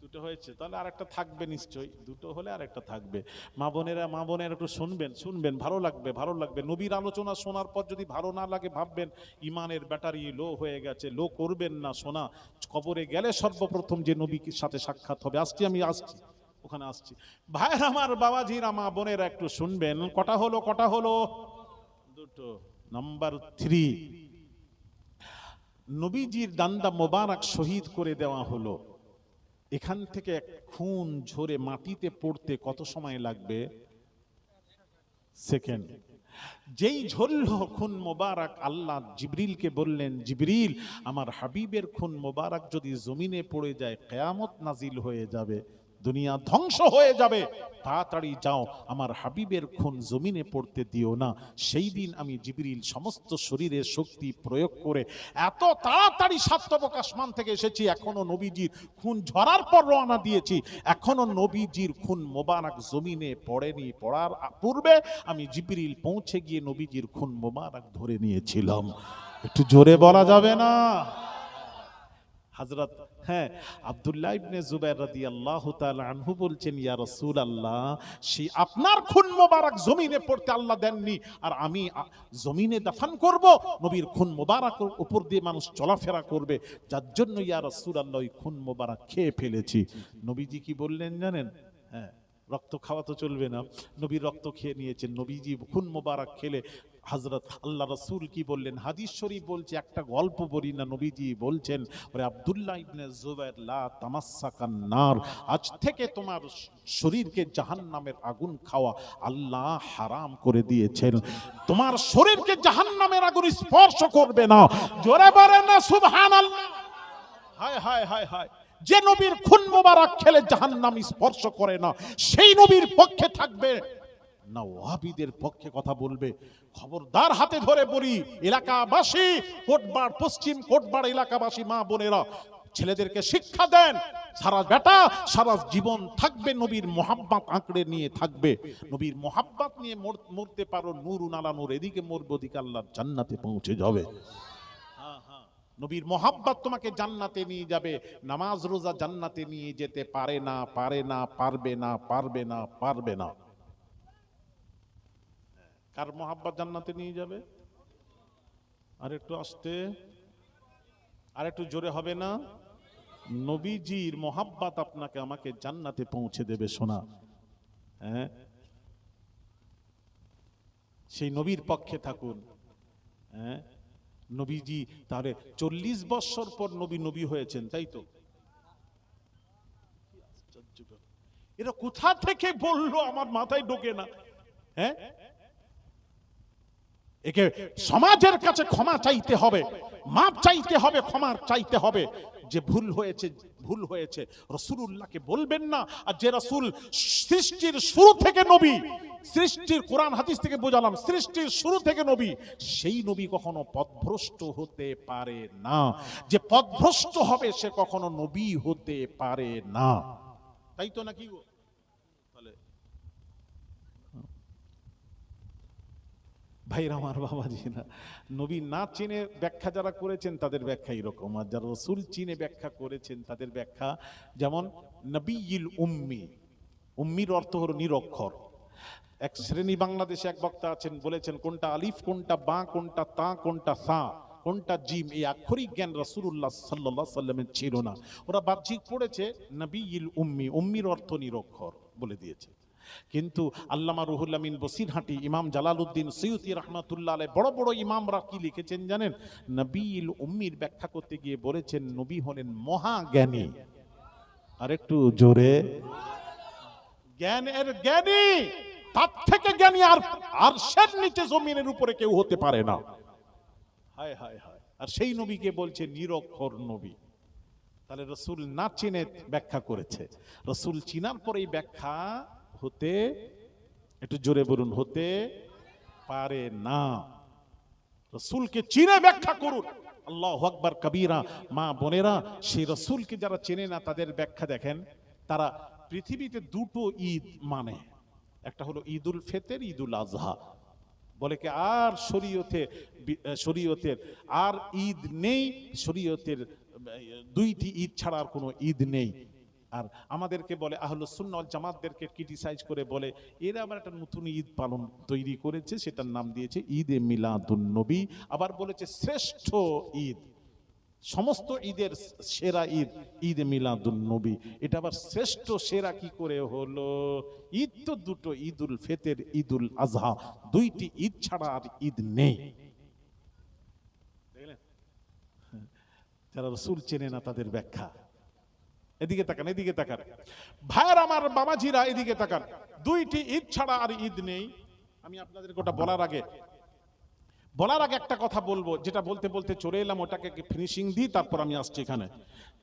2টো হয়েছে, তাহলে আরেকটা থাকবে নিশ্চয়ই। 2টো হলে আরেকটা থাকবে। মা বোনেরা একটু শুনবেন, ভালো লাগবে। নবীর আলোচনা শোনার পর যদি ভালো না লাগে, ভাববেন ইমানের ব্যাটারি লো হয়ে গেছে। লো করবেন না শোনা। কবরে গেলে সর্বপ্রথম যে নবীর সাথে সাক্ষাৎ হবে, আমি আসছি ওখানে আসছি। ভাইয়ের আমার, বাবাজিরা, মা বোনেরা একটু শুনবেন। কটা হলো? 2টো। নাম্বার 3, নবীজির ডান্ডা মোবারক শহীদ করে দেওয়া হলো। এখান থেকে খুন ঝরে মাটিতে পড়তে কত সময় লাগবে? সেকেন্ড। যেই ঝরল খুন মোবারক, আল্লাহ জিবরিলকে বললেন, জিবরিল আমার হাবিবের খুন মোবারক যদি জমিনে পড়ে যায়, কিয়ামত নাজিল হয়ে যাবে, দুনিয়া ধ্বংস হয়ে যাবে, তাড়াতাড়ি যাও, আমার হাবিবের খুন জমিনে পড়তে দিও না। সেই দিন আমি জিবরিল সমস্ত শরীরের শক্তি প্রয়োগ করে এত তাড়াতাড়ি 7 তবক আসমান থেকে এসেছি। এখনো নবীজির খুন ঝরার পর রওনা দিয়েছি, এখনো নবীজির খুন মোবারক জমিনে পড়েনি। পড়ার পূর্বে আমি জিবরিল পৌঁছে গিয়ে নবীজির খুন মোবারক ধরে নিয়েছিলাম। একটু জোরে বলা যাবে না? হযরত হ্যাঁ আব্দুল্লাহ ইবনে জুবাইর রাদিয়াল্লাহু তাআলা আনহু বলছেন, ইয়া রাসূলুল্লাহ, সেই আপনার খুন মোবারক জমিনে পড়তে আল্লাহ দেননি, আর আমি জমিনে দাফন করব, নবীর খুন মোবারকের উপর দিয়ে মানুষ চলাফেরা করবে, যার জন্য ইয়া রাসূলুল্লাহ ওই খুন মোবারক খেয়ে ফেলেছি। নবীজি কি বললেন জানেন? হ্যাঁ, রক্ত খাওয়া তো চলবে না, নবী রক্ত খেয়ে নিয়েছেন। নবীজি খুন মোবারক খেলে হযরত আল্লাহ রাসূল কি বললেন? হাদিস শরীফ বলছে, একটা গল্প বলি না, নবীজি বলছেন, ওরে আব্দুল্লাহ ইবনে জুবাইর, লা তামাসসাকান নার, আজ থেকে তোমার শরীরকে জাহান্নামের আগুন খাওয়া আল্লাহ হারাম করে দিয়েছেন। তোমার শরীরকে জাহান্নামের আগুন স্পর্শ করবে না। জোরে বলেন না সুবহানাল্লাহ। হায় হায় হায় হায়, যে নবীর খুন মোবারক খেলে জাহান্নাম স্পর্শ করে না, সেই নবীর পক্ষে থাকবে না ওয়াহাবীদের পক্ষে কথা বলবে। খবরদার, হাতে ধরে বলি, এলাকাবাসী, কোটবাড়, পশ্চিম কোটবাড় এলাকাবাসী মা বোনেরা, ছেলেদেরকে শিক্ষা দেন, সারা বেটা সারা জীবন থাকবে নবীর মোহাব্বত আঁকড়ে নিয়ে থাকবে। নবীর মোহাব্বত নিয়ে মরতে পারো, নূরুন আলা নূর, এদিকে মরবে, ওদিকে আল্লাহর জান্নাতে পৌঁছে যাবে। নবীর মোহাব্বত তোমাকে জান্নাতে নিয়ে যাবে। নামাজ রোজা জান্নাতে নিয়ে যেতে পারে না, পারে না, পারবে না, পারবে না, পারবে না। কার মোহাব্বত জান্নাতে নিয়ে যাবে? আর একটু আস্তে, আর একটু জোরে হবে না? নবীজির মোহাব্বত আপনাকে আমাকে জান্নাতে পৌঁছে দেবে সোনা। হ্যাঁ, সেই নবীর পক্ষে থাকুন। হ্যাঁ, নবীজি তাহলে 40 বছর পর নবী নবী হয়েছেন, তাই তো? এরা কোথা থেকে বললো আমার মাথায় ঢোকে না। হ্যাঁ, একে সমাজের কাছে ক্ষমা চাইতে হবে, মাপ চাইতে হবে, ক্ষমা চাইতে হবে। যে ভুল হয়েছে, ভুল হয়েছে, রাসূলুল্লাহকে বলবেন না। আর যে রাসূল সৃষ্টির শুরু থেকে নবী, সৃষ্টির কোরআন হাদিস থেকে বোঝালাম, সৃষ্টির শুরু থেকে নবী, সেই নবী কখনো পথভ্রষ্ট হতে পারে না। যে পথভ্রষ্ট হবে সে কখনো নবী হতে পারে না, তাই তো নাকি? ভাইরা আমার, বাবাজিরা, নবী না চিনে ব্যাখ্যা যারা করেছেন তাদের ব্যাখ্যা এরকম, আর যারা রাসূল চিনে ব্যাখ্যা করেছেন তাদের ব্যাখ্যা যেমন নবীল উম্মি। উম্মির অর্থ হলো নিরক্ষর। এক শ্রেণী বাংলাদেশে এক বক্তা আছেন, বলেছেন কোনটা আলিফ, কোনটা বা, কোনটা তা, কোনটা সা, কোনটা জিম, এই আক্ষরিক জ্ঞান রাসূলুল্লাহ সাল্লাল্লাহু আলাইহি ওয়াসাল্লামের ছিল না। ওরা বাহ্যিক পড়েছে নবীল উম্মি, উম্মির অর্থ নিরক্ষর বলে দিয়েছে। কিন্তু আল্লামা রুহুল আমিন বসিরহাটি, ইমাম জালালউদ্দিন সৈয়দী রাহমাতুল্লাহ আলাইহি, বড় বড় ইমামরা কি লিখেছেন জানেন? নবীল উম্মির ব্যাখ্যা করতে গিয়ে বলেছেন নবী হলেন মহাজ্ঞানী। আর একটু জোরে, জ্ঞানের জ্ঞানী, তার থেকে জ্ঞানী আর আরশের নিচে জমিনের উপরে কেউ হতে পারে না। হায় হায় হায়, আর সেই নবীকে বলছে নিরক্ষর নবী। তাহলে রাসূল না চিনে ব্যাখ্যা করেছে, রাসূল চিনার পরে এই ব্যাখ্যা হতে, একটু জোরে বলুন, হতে পারে না। রাসূলকে চিনে ব্যাখ্যা করুন। আল্লাহু আকবার কবীরা। মা বোনেরা, সেই রাসূলকে যারা চেনে না তাদের ব্যাখ্যা দেখেন। তারা পৃথিবীতে দুটো ঈদ মানে, একটা হলো ঈদুল ফিতর, ঈদুল আজহা। বলে কি আর শরীয়তের আর ঈদ নেই, শরীয়তের দুইটি ঈদ ছাড়া আর কোনো ঈদ নেই। আর আমাদেরকে বলে, আহলুস সুন্নাহ ওয়াল জামাতদেরকে ক্রিটিসাইজ করে বলে এরা আবার একটা নতুন ঈদ পালন তৈরি করেছে, সেটার নাম দিয়েছে ঈদে মিলাদুন নবী। আবার বলেছে শ্রেষ্ঠ ঈদ, সমস্ত ঈদের সেরা ঈদ ঈদে মিলাদুন নবী। এটা আবার শ্রেষ্ঠ সেরা কি করে হলো? ঈদ তো দুটো, ঈদুল ফিতর, ঈদুল আজহা, দুইটি ঈদ ছাড়া আর ঈদ নেই। দেখলেন, যারা রাসূল চেনে না তাদের ব্যাখ্যা। এদিকে তাকান, এদিকে তাকান ভাইয়ের আমার, বাবাজিরা, এদিকে তাকান। দুইটি ঈদ ছাড়া আর ঈদ নেই। আমি আপনাদের ওটা বলার আগে একটা কথা বলবো, যেটা বলতে বলতে চলে এলাম, ওটাকে ফিনিশিং দিই, তারপর আমি আসছি এখানে।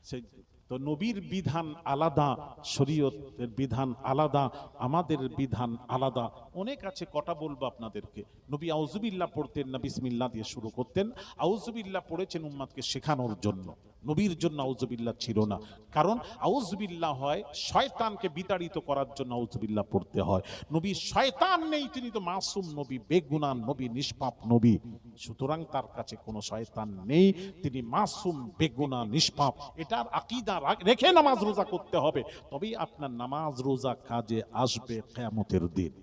সেই তো নবীর বিধান আলাদা, শরীয়তের বিধান আলাদা, আমাদের বিধান আলাদা। অনেক আছে, কটা বলবো আপনাদেরকে। নবী আউযুবিল্লাহ পড়তেন না, বিসমিল্লাহ দিয়ে শুরু করতেন। আউযুবিল্লাহ পড়েছেন উম্মতকে শেখানোর জন্য। নবীর জন্য আউযুবিল্লাহ ছিল না। কারণ আউযুবিল্লাহ হয় শয়তানকে বিতাড়িত করার জন্য আউযুবিল্লাহ পড়তে হয়। নবী শয়তান নেই, তিনি তো মাসুম নবী, বেগুনাহ নবী, নিষ্পাপ নবী। সুতরাং তার কাছে কোনো শয়তান নেই, তিনি মাসুম, বেগুনাহ, নিষ্পাপ। এটার আকীদা রেখে নামাজ রোজা করতে হবে, তবেই আপনার নামাজ রোজা কাজে আসবে কিয়ামতের দিন।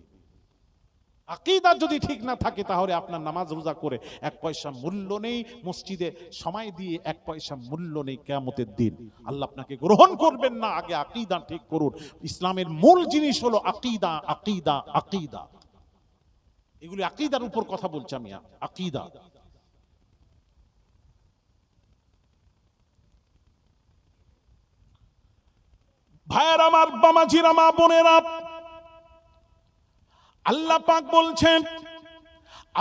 আকীদা যদি ঠিক না থাকে তাহলে আপনার নামাজ রোজা করে এক পয়সা মূল্য নেই, মসজিদে সময় দিয়ে এক পয়সা মূল্য নেই কিয়ামতের দিন। আল্লাহ আপনাকে গ্রহণ করবেন না, আগে আকীদা ঠিক করুন। ইসলামের মূল জিনিস হলো আকীদা, আকীদা, আকীদা। এগুলি আকীদার উপর কথা বলছি আমি, আকীদা। ভাইয়ের আমার, বামাজিরা, মা বোনেরা, আল্লাহ পাক বলছেন,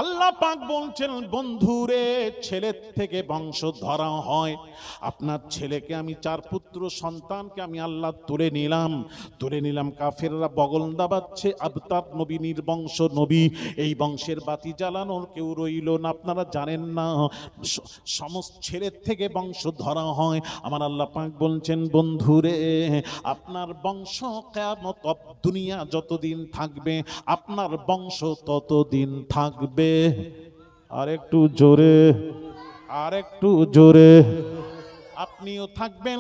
আল্লাহ পাক বলছেন, বন্ধুরে ছেলের থেকে বংশ ধরা হয়। আপনার ছেলেকে আমি 4 পুত্র সন্তানকে আমি আল্লাহ তুলে নিলাম। কাফেররা বগল দাবাচ্ছে, আবতার নবী, নির্বংশ নবী, এই বংশের বাতি জ্বালানোর কেউ রইল না। আপনারা জানেন না সমস্ত ছেলের থেকে বংশ ধরা হয়। আমার আল্লাহ পাক বলছেন, বন্ধুরে আপনার বংশ কিয়ামত দুনিয়া যতদিন থাকবে আপনার বংশ ততদিন থাকবে। আর একটু জোরে, আর একটু জোরে। আপনিও থাকবেন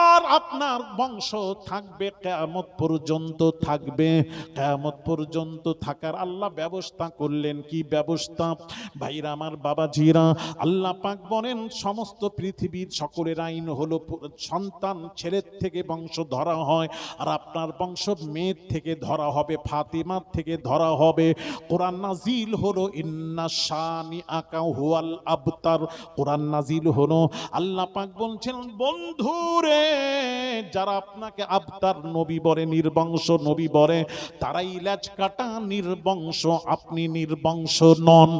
আর আপনার বংশ থাকবে, কিয়ামত পর্যন্ত থাকবে। কিয়ামত পর্যন্ত থাকার আল্লাহ ব্যবস্থা করলেন। কি ব্যবস্থা? ভাইরা আমার, বাবাজিরা, আল্লাহ পাক বলেন সমস্ত পৃথিবীর সকলের আইন হলো সন্তান ছেলের থেকে বংশ ধরা হয়, আর আপনার বংশ মেয়ের থেকে ধরা হবে, ফাতিমার থেকে ধরা হবে। কোরআন নাজিল হলো ইন্না শানি আকা হুয়াল আবতার। কোরআন নাজিল হলো, আল্লাহ পাক বলছেন, বন্ধুরে যারা আপনাকে আবতার নবী বলে, নির্বংশ নবী বলে, তারাই লেজ কাটা নির্বংশ, আপনি নির্বংশ নন।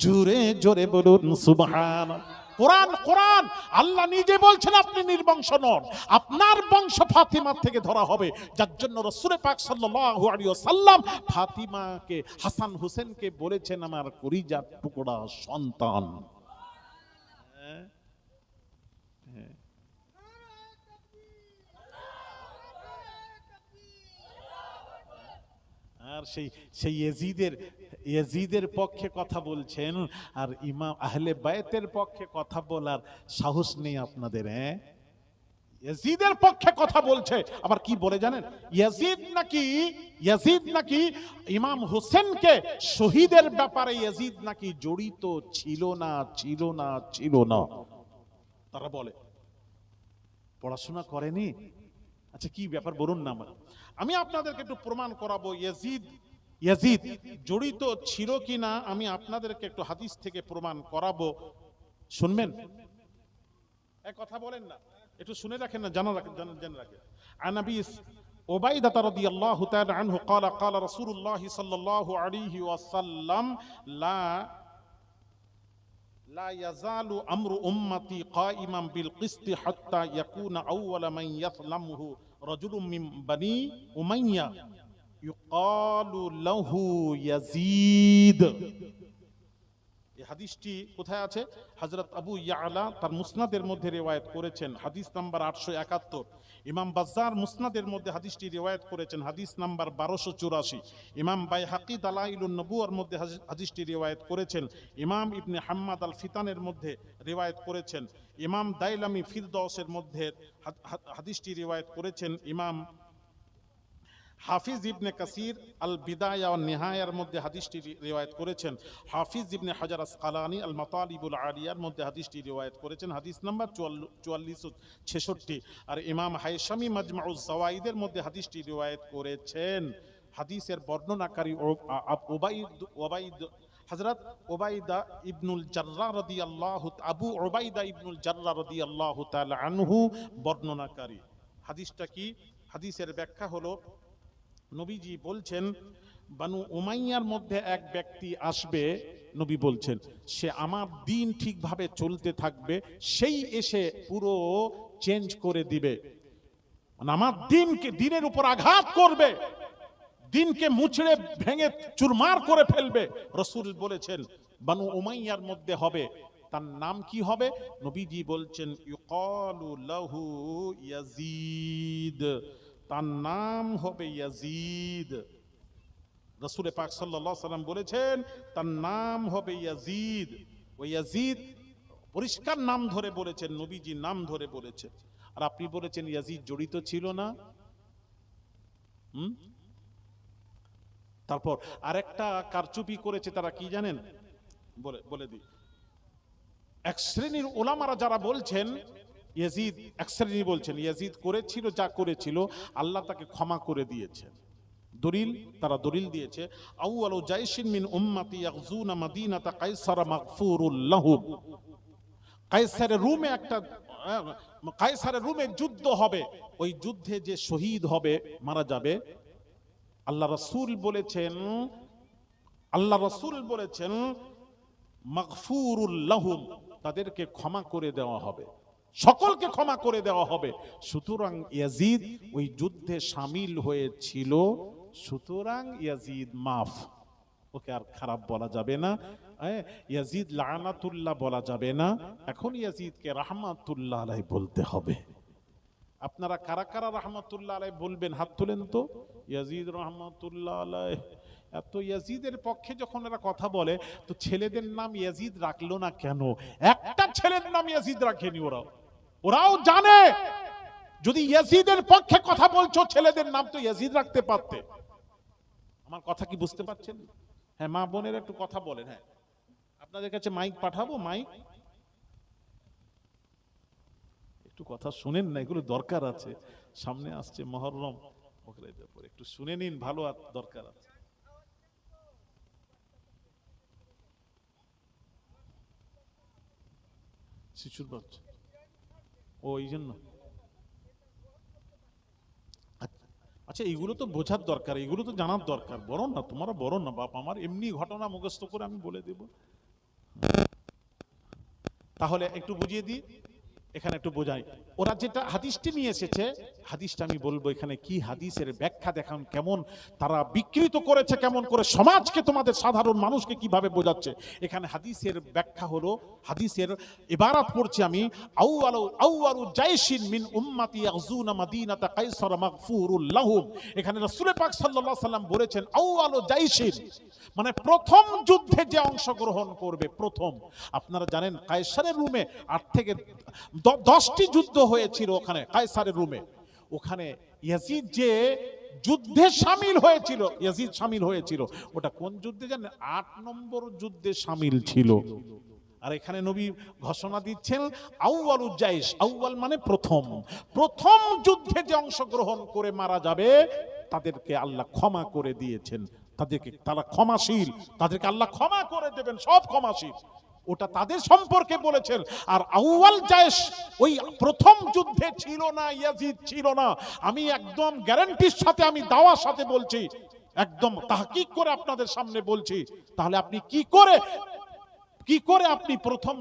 জোরে জোরে বলুন সুবহানাল্লাহ। কোরআন, কোরআন আল্লাহ নিজে বলছেন আপনি নির্বংশ নন, আপনার বংশ ফাতিমার থেকে ধরা হবে। যার জন্য রাসূল পাক সাল্লাল্লাহু আলাইহি ওয়াসাল্লাম ফাতিমাকে, হাসান হোসেনকে বলেছেন আমার কলিজার টুকরা সন্তান। আর সেই ইয়াজিদের পক্ষে কথা বলছেন, আর ইমাম আহলে বাইতের পক্ষে কথা বলার সাহস নেই আপনাদের। ইয়াজিদের পক্ষে কথা বলছে, আবার কি বলে জানেন? ইয়াজিদ নাকি ইমাম হোসেনকে শহীদের ব্যাপারে ইয়াজিদ নাকি জড়িত ছিল না। তারা বলে পড়াশোনা করেনি। আচ্ছা কি ব্যাপার বলুন না, আমি আপনাদেরকে একটু প্রমাণ করাবো ইয়াজিদ জড়িত ছিল কিনা। আমি আপনাদেরকে একটু হাদিস থেকে প্রমাণ করাবো, শুনবেন? এক কথা বলেন না, একটু শুনে রাখেন না, জেনে রাখেন। আন আবি উবাইদা রাদিয়াল্লাহু তাআলা আনহু قال قال رسول الله صلى الله عليه وسلم لا يزال امر امتي قائما بالقسط حتى يكون اول من يظلمه رجل من بني اميه يقال له يزيد। এই হাদিসটি কোথায় আছে? হযরত আবু ইয়ালা তার মুসনাদের মধ্যে রিওয়ায়াত করেছেন, হাদিস নাম্বার 871। ইমাম বাজ্জার মুসনাদের মধ্যে হাদিসটি রিওয়ায়াত করেছেন, হাদিস নাম্বার 1284। ইমাম বাইহাকি দালাইলুন নবুয়ার মধ্যে হাদিসটি রিওয়ায়াত করেছেন। ইমাম ইবনে হাম্মাদ আল ফিতানের মধ্যে রিওয়ায়াত করেছেন। ইমাম দাইলামি ফিরদাউসের মধ্যে হাদিসটি রিওয়ায়াত করেছেন। ইমাম হাফিজ ইবনে কাসির আল বিদায়া ওয়ান নিহায়ার মধ্যে হাদিসটি রিওয়ায়াত করেছেন। হাফিজ ইবনে হাজার আসকালানি আল মাতালিবুল আলিয়ার মধ্যে হাদিসটি রিওয়ায়াত করেছেন, হাদিস নাম্বার 4466। আর ইমাম হাইশামি মাজমাউজ যাওয়াইদের মধ্যে হাদিসটি রিওয়ায়াত করেছেন। হাদিসের বর্ণনাকারী হযরত উবাইদা ইবনুল জাররাহ রাদিয়াল্লাহু আবু উবাইদা ইবনুল জাররাহ রাদিয়াল্লাহু তাআলা আনহু বর্ণনাকারী। হাদিসটা কি? হাদিসের ব্যাখ্যা হলো, নবীজি বলছেন বানু উমাইয়ার মধ্যে এক ব্যক্তি আসবে, নবী বলছেন সে আমার দিন ঠিকভাবে চলতে থাকবে, সেই এসে পুরো চেঞ্জ করে দিবে, মানে আমার দিনের উপর আঘাত করবে, দিনকে মুচড়ে ভেঙে চুরমার করে ফেলবে। রাসূল বলেছেন বানু উমাইয়ার মধ্যে হবে তার নাম কি হবে? নবীজি বলছেন ইউকালু লাহু ইয়াজিদ, তার নাম হবে ইয়াজিদ। রাসূল পাক সাল্লাল্লাহু আলাইহি সাল্লাম বলেছেন তার নাম হবে ইয়াজিদ। ওই ইয়াজিদ পরিষ্কার নাম ধরে বলেছেন, নবীজি নাম ধরে বলেছেন। আর আপনি বলেছেন ইয়াজিদ জড়িত ছিল না। তারপর আরেকটা কারচুপি করেছে তারা, কি জানেন? বলে দিই। এক শ্রেণীর ওলামারা যারা বলছেন ইয়াজিদ, এক শ্রেণী বলছেন ইয়াজিদ করেছিল যা করেছিল আল্লাহ তাকে ক্ষমা করে দিয়েছেন। দলিল, তারা দলিল দিয়েছে আউয়ালু জাইশিন মিন উম্মতি ইয়াগজুনা মাদিনাতা কায়সার মাগফুরুল লাহুম। কায়সারের রুমে একটা কায়সারের রুমে যুদ্ধ হবে, ওই যুদ্ধে যে শহীদ হবে, মারা যাবে, আল্লাহ রাসূল বলেছেন মাগফুরুল লাহুম, তাদেরকে ক্ষমা করে দেওয়া হবে, সকলকে ক্ষমা করে দেওয়া হবে। সুতরাং ইয়াজিদ ওই যুদ্ধে শামিল হয়েছিল, সুতরাং ইয়াজিদ মাফ, ওকে আর খারাপ বলা যাবে না। ইয়াজিদ লানাতুল্লাহ বলা যাবে না, এখন ইয়াজিদকে রাহমাতুল্লাহ আলাইহি বলতে হবে। আপনারা কারা কারা রাহমাতুল্লাহ আলাইহি বলবেন হাত তোলেন তো। ইয়াজিদ রাহমাতুল্লাহ আলাইহি, এত ইয়াজিদের পক্ষে যখন এরা কথা বলে, তো ছেলেদের নাম ইয়াজিদ রাখলো না কেন? একটা ছেলের নাম ইয়াজিদ রাখেনি ওরাও জানে যদি ইয়াজিদের পক্ষে কথা বলছো ছেলেদের নাম তো ইয়াজিদ রাখতে পারতে। আমার কথা কি বুঝতে পারছেন? হ্যাঁ, মা বোনের একটু কথা বলেন। হ্যাঁ, আপনাদের কাছে মাইক পাঠাবো, মাইক একটু কথা শুনেন না, এগুলো দরকার আছে। সামনে আসছে মুহররম, একটু শুনে নিন, ভালো দরকার আছে। শিশুর বাচ্চা, ও এই জন্য। আচ্ছা, এগুলো তো বোঝার দরকার, এগুলো তো জানার দরকার। বড় না তোমরা, বড় না বাপ আমার, এমনি ঘটনা মুখস্থ করে আমি বলে দেব। তাহলে একটু বুঝিয়ে দিই, এখানে একটু বোঝাই। ওরা যেটা হাদিসটি নিয়ে এসেছে, হাদিসটা আমি বলবো এখানে কি হাদিসের ব্যাখ্যা দেখান, কেমন তারা বিকৃত করেছে, কেমন করে সমাজকে, তোমাদের সাধারণ মানুষকে কিভাবে বোঝাচ্ছে। এখানে হাদিসের ব্যাখ্যা হলো, হাদিসের ইবারত পড়ছি আমি, আউয়ালু জাইশিন মিন উম্মতি ইয়াগজুনা মাদিনাতা কায়সার মাগফুরুল লাহুম। এখানে রাসূল পাক সাল্লাল্লাহু আলাইহি সাল্লাম বলেছেন আউয়ালু জাইশিন, মানে প্রথম যুদ্ধে যে অংশগ্রহণ করবে, প্রথম। আপনারা জানেন কায়সারের রুমে 8 থেকে 10টি যুদ্ধ হয়েছিল ওখানে কায়সারের রুমে। ওখানে ইয়াজিদ যে যুদ্ধে শামিল হয়েছিল, ইয়াজিদ শামিল হয়েছিল, ওটা কোন যুদ্ধে জানেন? 8 নম্বর যুদ্ধে শামিল ছিল। আর এখানে নবী ঘোষণা দিচ্ছেন আউয়ালু জাইশ, আউয়াল মানে প্রথম, প্রথম যুদ্ধে যে অংশগ্রহণ করে মারা যাবে তাদেরকে আল্লাহ ক্ষমা করে দিয়েছেন, তাদেরকে, তারা ক্ষমাশীল, তাদেরকে আল্লাহ ক্ষমা করে দেবেন, সব ক্ষমাশীল, ওটা তাদের সম্পর্কে বলেছেন। আর আউয়াল জাইশ ওই প্রথম যুদ্ধে ছিল না, ইয়াজিদ ছিল না। আমি একদম গ্যারান্টির সাথে, আমি দাওয়ার সাথে বলছি, একদম তাহকিক করে আপনাদের সামনে বলছি। তাহলে আপনি কি করে আপনি প্রথম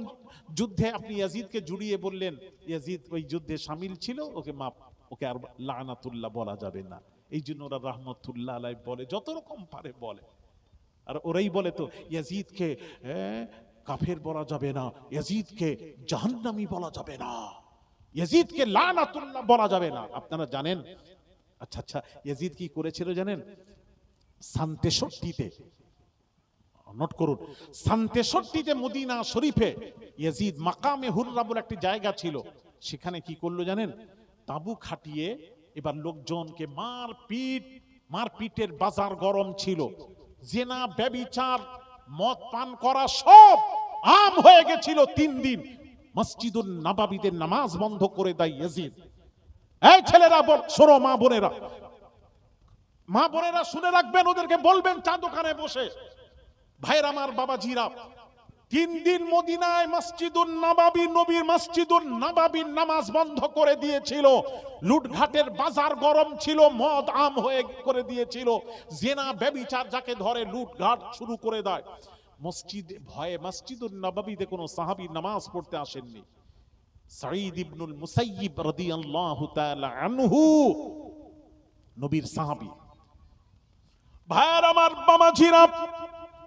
যুদ্ধে আপনি ইয়াজিদকে জুড়িয়ে বললেন ইয়াজিদ ওই যুদ্ধে শামিল ছিল, ওকে মাফ, ওকে আর লানাতুল্লাহ বলা যাবে না। এই জন্য ওরা রাহমাতুল্লাহ আলাইহি বলে, যত রকম পারে বলে। আর ওরাই বলে তো ইয়াজিদকে কাফের বলা যাবে না, ইয়াজিদকে জাহান্নামী বলা যাবে না, ইয়াজিদকে লানাতুল্লাহ বলা যাবে না। আপনারা জানেন? আচ্ছা, ইয়াজিদ কি করেছিল জানেন? 63তে, নোট করুন, 63তে মদিনা শরীফে ইয়াজিদ মাকামে হুররা বলে একটি জায়গা ছিল, সেখানে কি করলো জানেন? তাঁবু খাটিয়ে এবার লোকজনকে মারপিটের বাজার গরম ছিল, জেনা, ব্যভিচার, মদ পান করা সব আম হয়ে গেছিল। 3 দিন মসজিদুন নববীতে নামাজ বন্ধ করে দেয় ইয়াজিদ। এই ছেলেরা শোনো, মা বোনেরা শুনে রাখবেন, ওদেরকে বলবেন চা দোকানে বসে, ভাইরা আমার, বাবাজিরা, 3 দিন মদিনায় মসজিদুন নববী, নবীর মসজিদুন নববীর নামাজ বন্ধ করে দিয়েছিল। লুটঘাটের বাজার গরম ছিল, মদ আম হয়ে করে দিয়েছিল, জেনা ব্যভিচার যাকে ধরে লুটঘাট শুরু করে দেয়। মসজিদে ভয়ে মসজিদুন নববীতে কোনো সাহাবী নামাজ পড়তে আসেননি। সাঈদ ইবনুল মুসাইয়িব রাদিয়াল্লাহু তাআলা আনহু, নবীর সাহাবী। ভাইরা আমার, বাবাজিরা,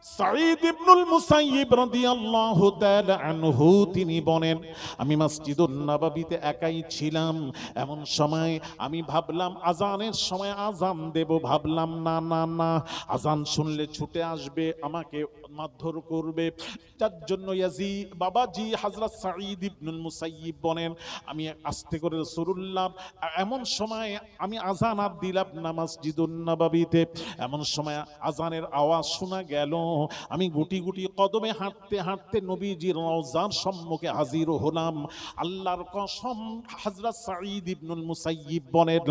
সাঈদ ইবনুল মুসাইয়িব রাদিয়াল্লাহু তাআলা আনহু তিনি বলেন, আমি মসজিদুন নববীতে একাই ছিলাম। এমন সময় আমি ভাবলাম আজানের সময় আজান দেব, ভাবলাম না না না, আজান শুনলে ছুটে আসবে, আমাকে মারধর করবে। যার জন্য ইয়াজিদ বাবাজি হযরত সাঈদ ইবনুল মুসাইয়িব বলেন, আমি আস্তে করে রাসূলুল্লাহ এমন সময় আমি আজান আর দিলাম না মসজিদুন নববীতে। এমন সময় আজানের আওয়াজ শোনা গেল। আমি গুটি গুটি কদমে হাঁটতে হাঁটতে নবীজির রওজার সম্মুখে হাজির হলাম। আল্লাহর কসম, হযরত সাঈদ ইবনুল মুসাইয়িব বলেন,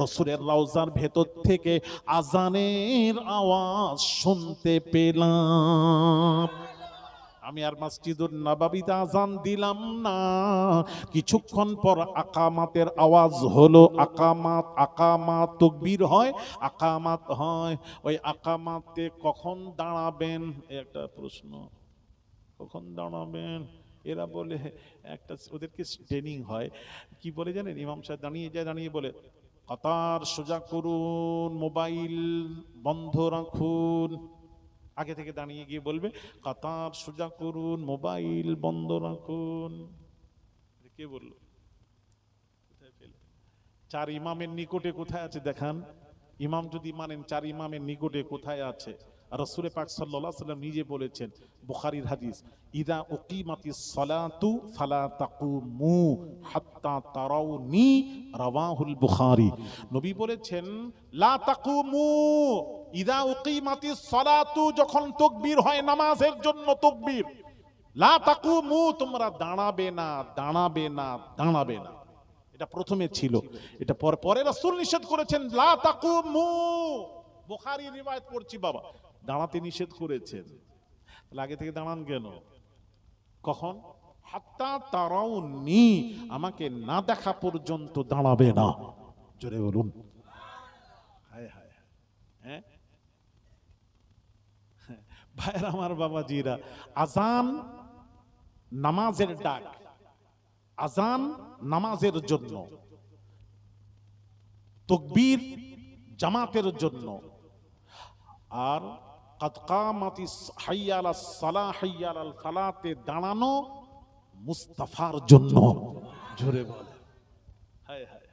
রাসূলের রওজার ভেতর থেকে আজানের আওয়াজ শুনতে পেলাম। আমি আর মসজিদুন নববীতে আজান দিলাম না। কিছুক্ষণ পর আকামাতের আওয়াজ হলো। আকামাত, আকামাত তাকবীর হয়, আকামাত হয়। ওই আকামাতে কখন দাঁড়াবেন একটা প্রশ্ন, কখন দাঁড়াবেন? এরা বলে একটা, ওদেরকে ট্রেনিং হয়, কি বলে জানেন, ইমাম সাহেব দাঁড়িয়ে যায়, দাঁড়িয়ে বলে কাতার সোজা করুন, মোবাইল বন্ধ রাখুন। আগে থেকে দাঁড়িয়ে গিয়ে বলবে কাতার সোজা করুন, মোবাইল বন্ধ রাখুন। কে বলল? কোথায় পেল? চার ইমামের নিকটে কোথায় আছে দেখান। ইমাম যদি মানেন, চার ইমামের নিকটে কোথায় আছে? রাসূল পাক সাল্লাল্লাহু আলাইহি ওয়াসাল্লাম নিজে বলেছেন, বুখারীর হাদিস, ইদা উকিমাতিস সালাতু ফালা তাকুমু হাত্তা তারাউনি, রাওয়াহুল বুখারী। নবী বলেছেন লা তাকুমু, ইদা উকিমাতিস সালাতু, যখন তাকবীর হয় নামাজের জন্য তাকবীর, লা তাকুমু, তোমরা দাঁড়াবে না, দাঁড়াবে না, দাঁড়াবে না। এটা প্রথমে ছিল, এটা পরে রাসূল নিষেধ করেছেন লা তাকুমু। বুখারী রিওয়ায়াত পড়ছি বাবা, দাঁড়াতে নিষেধ করেছেন। আগে থেকে দাঁড়ান কেন? কখন? হাত্তা তারাউনি, আমাকে না দেখা পর্যন্ত দাঁড়াবে না। জোরে বলুন। হায় হায়, হ্যাঁ ভাইরা আমার, বাবাজিরা, আজান নামাজের ডাক, আজান নামাজের জন্য, তাকবীর জামাতের জন্য, আর কাদ কামাতিস হাইয়া আলাস সালাহ হাইয়া আলাল ফালাতে দাঁড়ানো মুস্তাফার জন্য। জোরে বলে হায় হায়।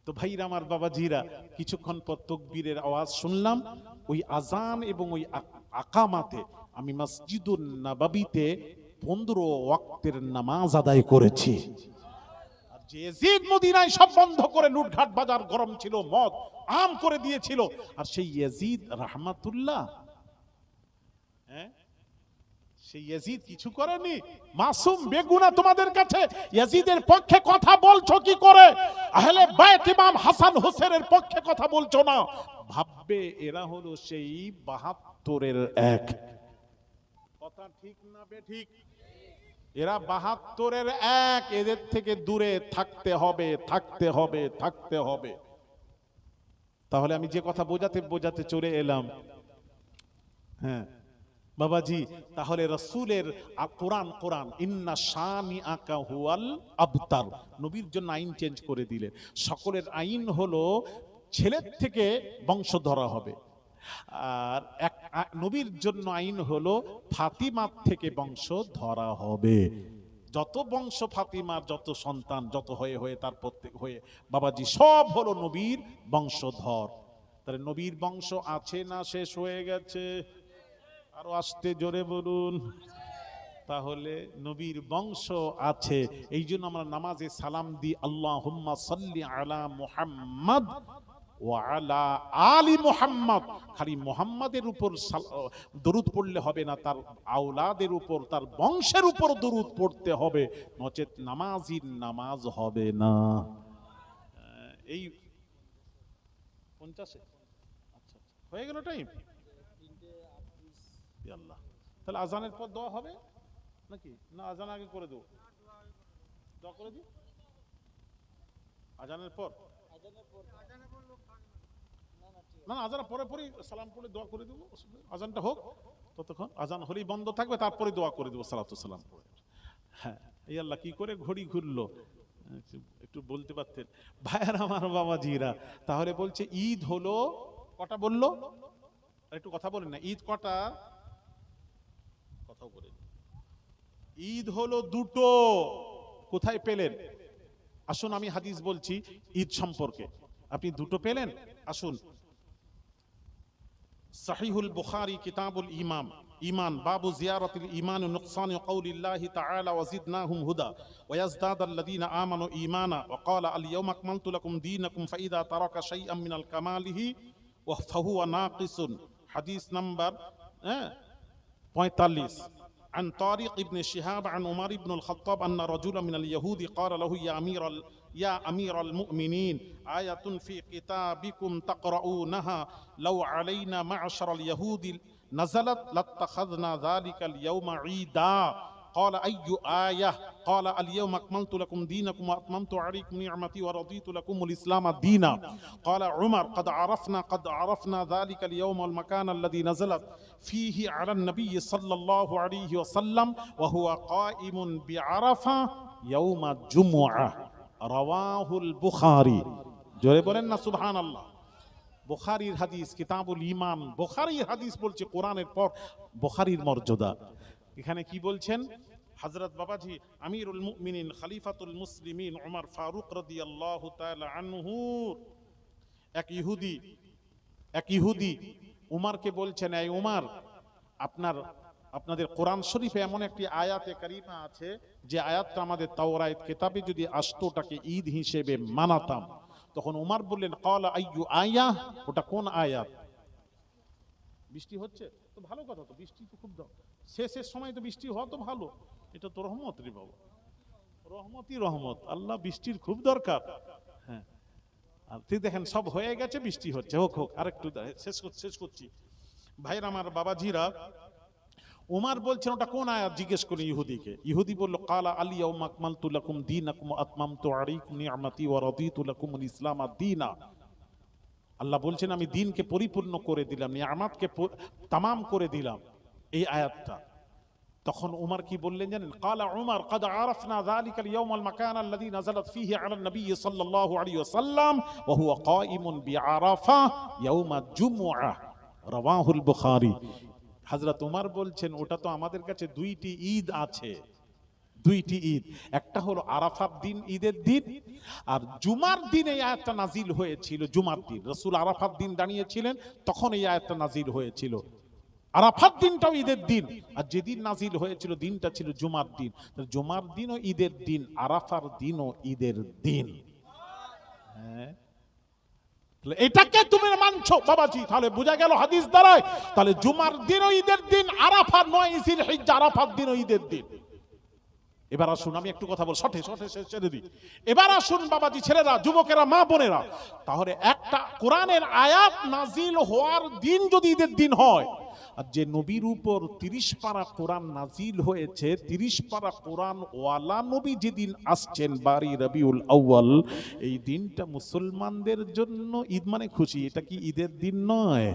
তো ভাইরা আমার, বাবাজিরা, কিছুক্ষণ পর তাকবীরের আওয়াজ শুনলাম। ওই আজান এবং ওই আকামাতে আমি মসজিদুন নববীতে 15 ওয়াক্তের নামাজ আদায় করেছি। আর যে ইয়াজিদ মদিনায় সব বন্ধ করে, লুটঘাট বাজার গরম ছিল, মদ আম করে দিয়েছিল, আর সেই ইয়াজিদ রাহমাতুল্লাহ, হ্যাঁ, সেই ইয়াজিদ কিছু করেনি, মাসুম বেগুনা। তোমাদের কাছে ইয়াজিদের পক্ষে কথা বলছো কি করে? আহলে বাইত ইমাম হাসান হোসেনের পক্ষে কথা বলছো না। ভাববে এরা হলো সেই 72-এর এক। কথা ঠিক না বেঠিক? এরা 72-এর এক। এদের থেকে দূরে থাকতে হবে, থাকতে হবে, থাকতে হবে। তাহলে আমি যে কথা বোঝাতে বোঝাতে চলে এলাম, হ্যাঁ বাবাজি, তাহলে রাসূলের কোরআন, কোরআন ইন্না শানিআকা হুয়াল আবতার, নবীর জন্য আইন চেঞ্জ করে দিলেন। সকলের আইন হলো ছেলের থেকে বংশ ধরা হবে, আর এক নবীর জন্য আইন হলো ফাতিমার থেকে বংশ ধরা হবে। যত বংশ ফাতিমার, যত সন্তান, যত হয়ে হয়ে তার প্রত্যেক হয়ে বাবাজি সব হলো নবীর বংশধর। তাহলে নবীর বংশ আছে না শেষ হয়ে গেছে? আরো আসতে জোরে বলুন। তাহলে নবীর বংশ আছে, এই জন্য আমরা নামাজে সালাম দিই, আল্লাহুম্মা সাল্লি আলা মুহাম্মাদ ওয়া আলা আলি মুহাম্মাদ। খালি মুহাম্মাদের উপর দরুদ পড়লে হবে না, তার আওলাদের উপর, তার বংশের উপর দরুদ পড়তে হবে, নচেত নামাজির নামাজ হবে না। এই 50 আচ্ছা হয়ে গেল টাইম। আল্লাহ, তাহলে আজানের পর দোয়া হবে নাকি না? আজান আগে করে দেবো, দোয়া করে দিই আজানের পর। না না, আজান পরে পরে সালাম পড়ে দোয়া করে দেবো, আজানটা হোক ততক্ষণ। আজান হলেই বন্ধ থাকবে, তারপরে দোয়া করে দেবো সালাতু সালাম পড়ে। হ্যাঁ, এই আল্লাহ কি করে ঘড়ি ঘুরলো, একটু বলতে পারতেন ভাইয়ের আমার, বাবাজিরা। তাহলে বলছে ঈদ হলো কটা বললো? একটু কথা বলেন না, ঈদ কটা? কথাও করে ঈদ হলো দুটো। কোথায় পেলেন? আসুন আমি হাদিস বলছি ঈদ সম্পর্কে। আপনি দুটো পেলেন? আসুন সহিহুল বুখারী কিতাবুল ঈমান বাবু জিয়ারাতিল ঈমান ওয়া নুকসান কওলিল্লাহি তাআলা ওয়া জিদনাহুম হুদা ওয়া ইয়াজদাদাল্লাযীনা আমানু ঈমানা ওয়া ক্বালা আল ইয়াওমা আকমালতু লাকুম দীনাকুম ফাইযা তারাকা শাইআম মিনাল কামালিহি ওয়া ফাহুয়া নাকিসুন। হাদিস নাম্বার 45 عن طارق بن شهاب عن عمر بن الخطاب أن رجلا من اليهود قال له يا أمير المؤمنين آية في كتابكم تقرؤونها لو علينا معشر اليهود نزلت لاتخذنا ذلك اليوم عيدا قال أي آية؟ قال اليوم أكملت لكم دينكم وأتممت عليكم نعمتي ورضيت لكم الإسلام دينا. قال عمر قد عرفنا ذلك اليوم والمكان الذي نزلت فيه على النبي صلى الله عليه وسلم وهو قائم بعرفة يوم الجمعة رواه البخاري. জোরে বলেন না সুবহানাল্লাহ। বুখারীর হাদিস কিতাবুল ঈমান, বুখারীর হাদিস বলছে কোরআনের পর বুখারীর মর্যাদা। এখানে কি বলছেন? হযরত বাবাজি আমিরুল মুমিনিন খলিফাতুল মুসলিমিন ওমর ফারুক রাদিয়াল্লাহু তাআলা আনহু এক ইহুদি উমরকে বলছেন, এই উমর, আপনাদের কোরআন শরীফে এমন একটি আয়াতে কারিমা আছে যে আয়াতটা আমাদের তাওরাত কিতাবে যদি আসতো ওটাকে ঈদ হিসেবে মানাতাম। তখন উমর বললেন, ক্বালা আইয়ু আয়া? ওটা কোন আয়াত? বৃষ্টি হচ্ছে তো ভালো কথা, তো বৃষ্টি তো খুব শেষের সময় তো বৃষ্টি হওয়া তো ভালো, এটা তো রহমত রে বাবা, রহমতই রহমত। আল্লাহ বৃষ্টির খুব দরকার। হ্যাঁ, আর ঠিক দেখেন সব হয়ে গেছে, বৃষ্টি হচ্ছে, হোক আরেকটু শেষ করছি। ভাইরা আমার, বাবাজিরা, উমর বলছেন ওটা কোন আয়াত জিজ্ঞেস করি ইহুদিকে। ইহুদি বলল, ক্বালা আল ইয়াওমা আকমালতু লাকুম দীনাকুম ওয়া আতমামতু আলাইকুম নি'মাতি ওয়া রাদিতু লাকুমুল ইসলাম দীনা। আল্লাহ বলছেন আমি দ্বীনকে পরিপূর্ণ করে দিলাম, নিয়ামতকে তামাম করে দিলাম, এই আয়াতটা। তখন উমর কি বললেন জানেন? ক্বালা উমর قد عرفنا ذلك اليوم والمكان الذي نزلت فيه على النبي صلى الله عليه وسلم وهو قائم بعرفة يوم الجمعة رواه البخاري। হযরত উমর বলছেন ওটা তো আমাদের কাছে দুইটি ঈদ আছে, দুইটি ঈদ। একটা হলো আরাফার দিন, ঈদের দিন, আর জুমার দিন এই আয়াতটা নাজিল হয়েছিল। জুমার দিন রাসূল আরাফার দিন দাঁড়িয়েছিলেন, তখন এই আয়াতটা নাজিল হয়েছিল। আরাফার দিনটাও ঈদের দিন, আর যেদিন নাজিল হয়েছিল দিনটা ছিল জুমার দিন। জুমার দিনও ঈদের দিন, আরাফার দিনও ঈদের দিন। হ্যাঁ, এটাকে তুমি মানছো বাবাজি, তাহলে বোঝা গেল হাদিস দ্বারাই, তাহলে জুমার দিনও ঈদের দিন, আরাফার 9 জিলহিজ্জা আরাফার দিনও ঈদের দিন। এবার আসুন আমি একটু কথা বল, শর্টে ছেড়ে দিই। এবার আসুন বাবাজি, ছেলেরা, যুবকেরা, মা বোনেরা, তাহলে একটা কোরআনের আয়াত নাজিল হওয়ার দিন যদি ঈদের দিন হয়, আর যে নবীর উপর 30 পারা কোরআন নাজিল হয়েছে, 30 পারা কোরআন ওয়ালা নবী যেদিন আসছেন বারি রবিউল আউয়াল, এই দিনটা মুসলমানদের জন্য ঈদ মানে খুশি। এটা কি ঈদের দিন নয়?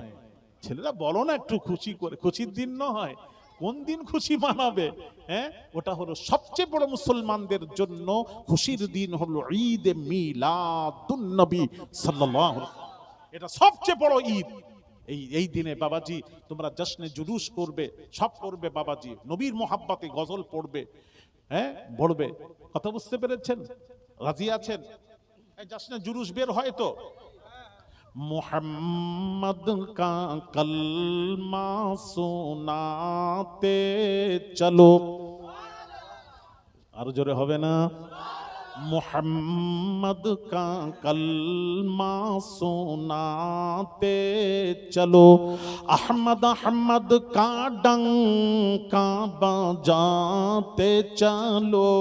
ছেলেরা বলো না একটু খুশি করে, খুশির দিন নয়? কোন দিন খুশি মানাবে? হ্যাঁ, ওটা হলো সবচেয়ে বড় মুসলমানদের জন্য খুশির দিন হলো ঈদ এ মিলাদুন নবী সাল্লাল্লাহু আলাইহি ওয়াসাল্লাম। এটা সবচেয়ে বড় ঈদ। এই দিনে বাবাজি তোমরা জশ্নে জুলুস করবে, সব করবে বাবাজি, নবীর মোহাব্বতে গজল পড়বে, হ্যাঁ পড়বে। কথা বুঝতে পেরেছেন? রাজি আছেন? এই জশ্নে জুলুস বের হয় তো, মোহাম্মদ কা কলমা সুনাতে চলো, আরো জোরে হবে না? मोहम्मद का कलमा सुनाते चलो, अहमद अहमद का डंका बजाते चलो,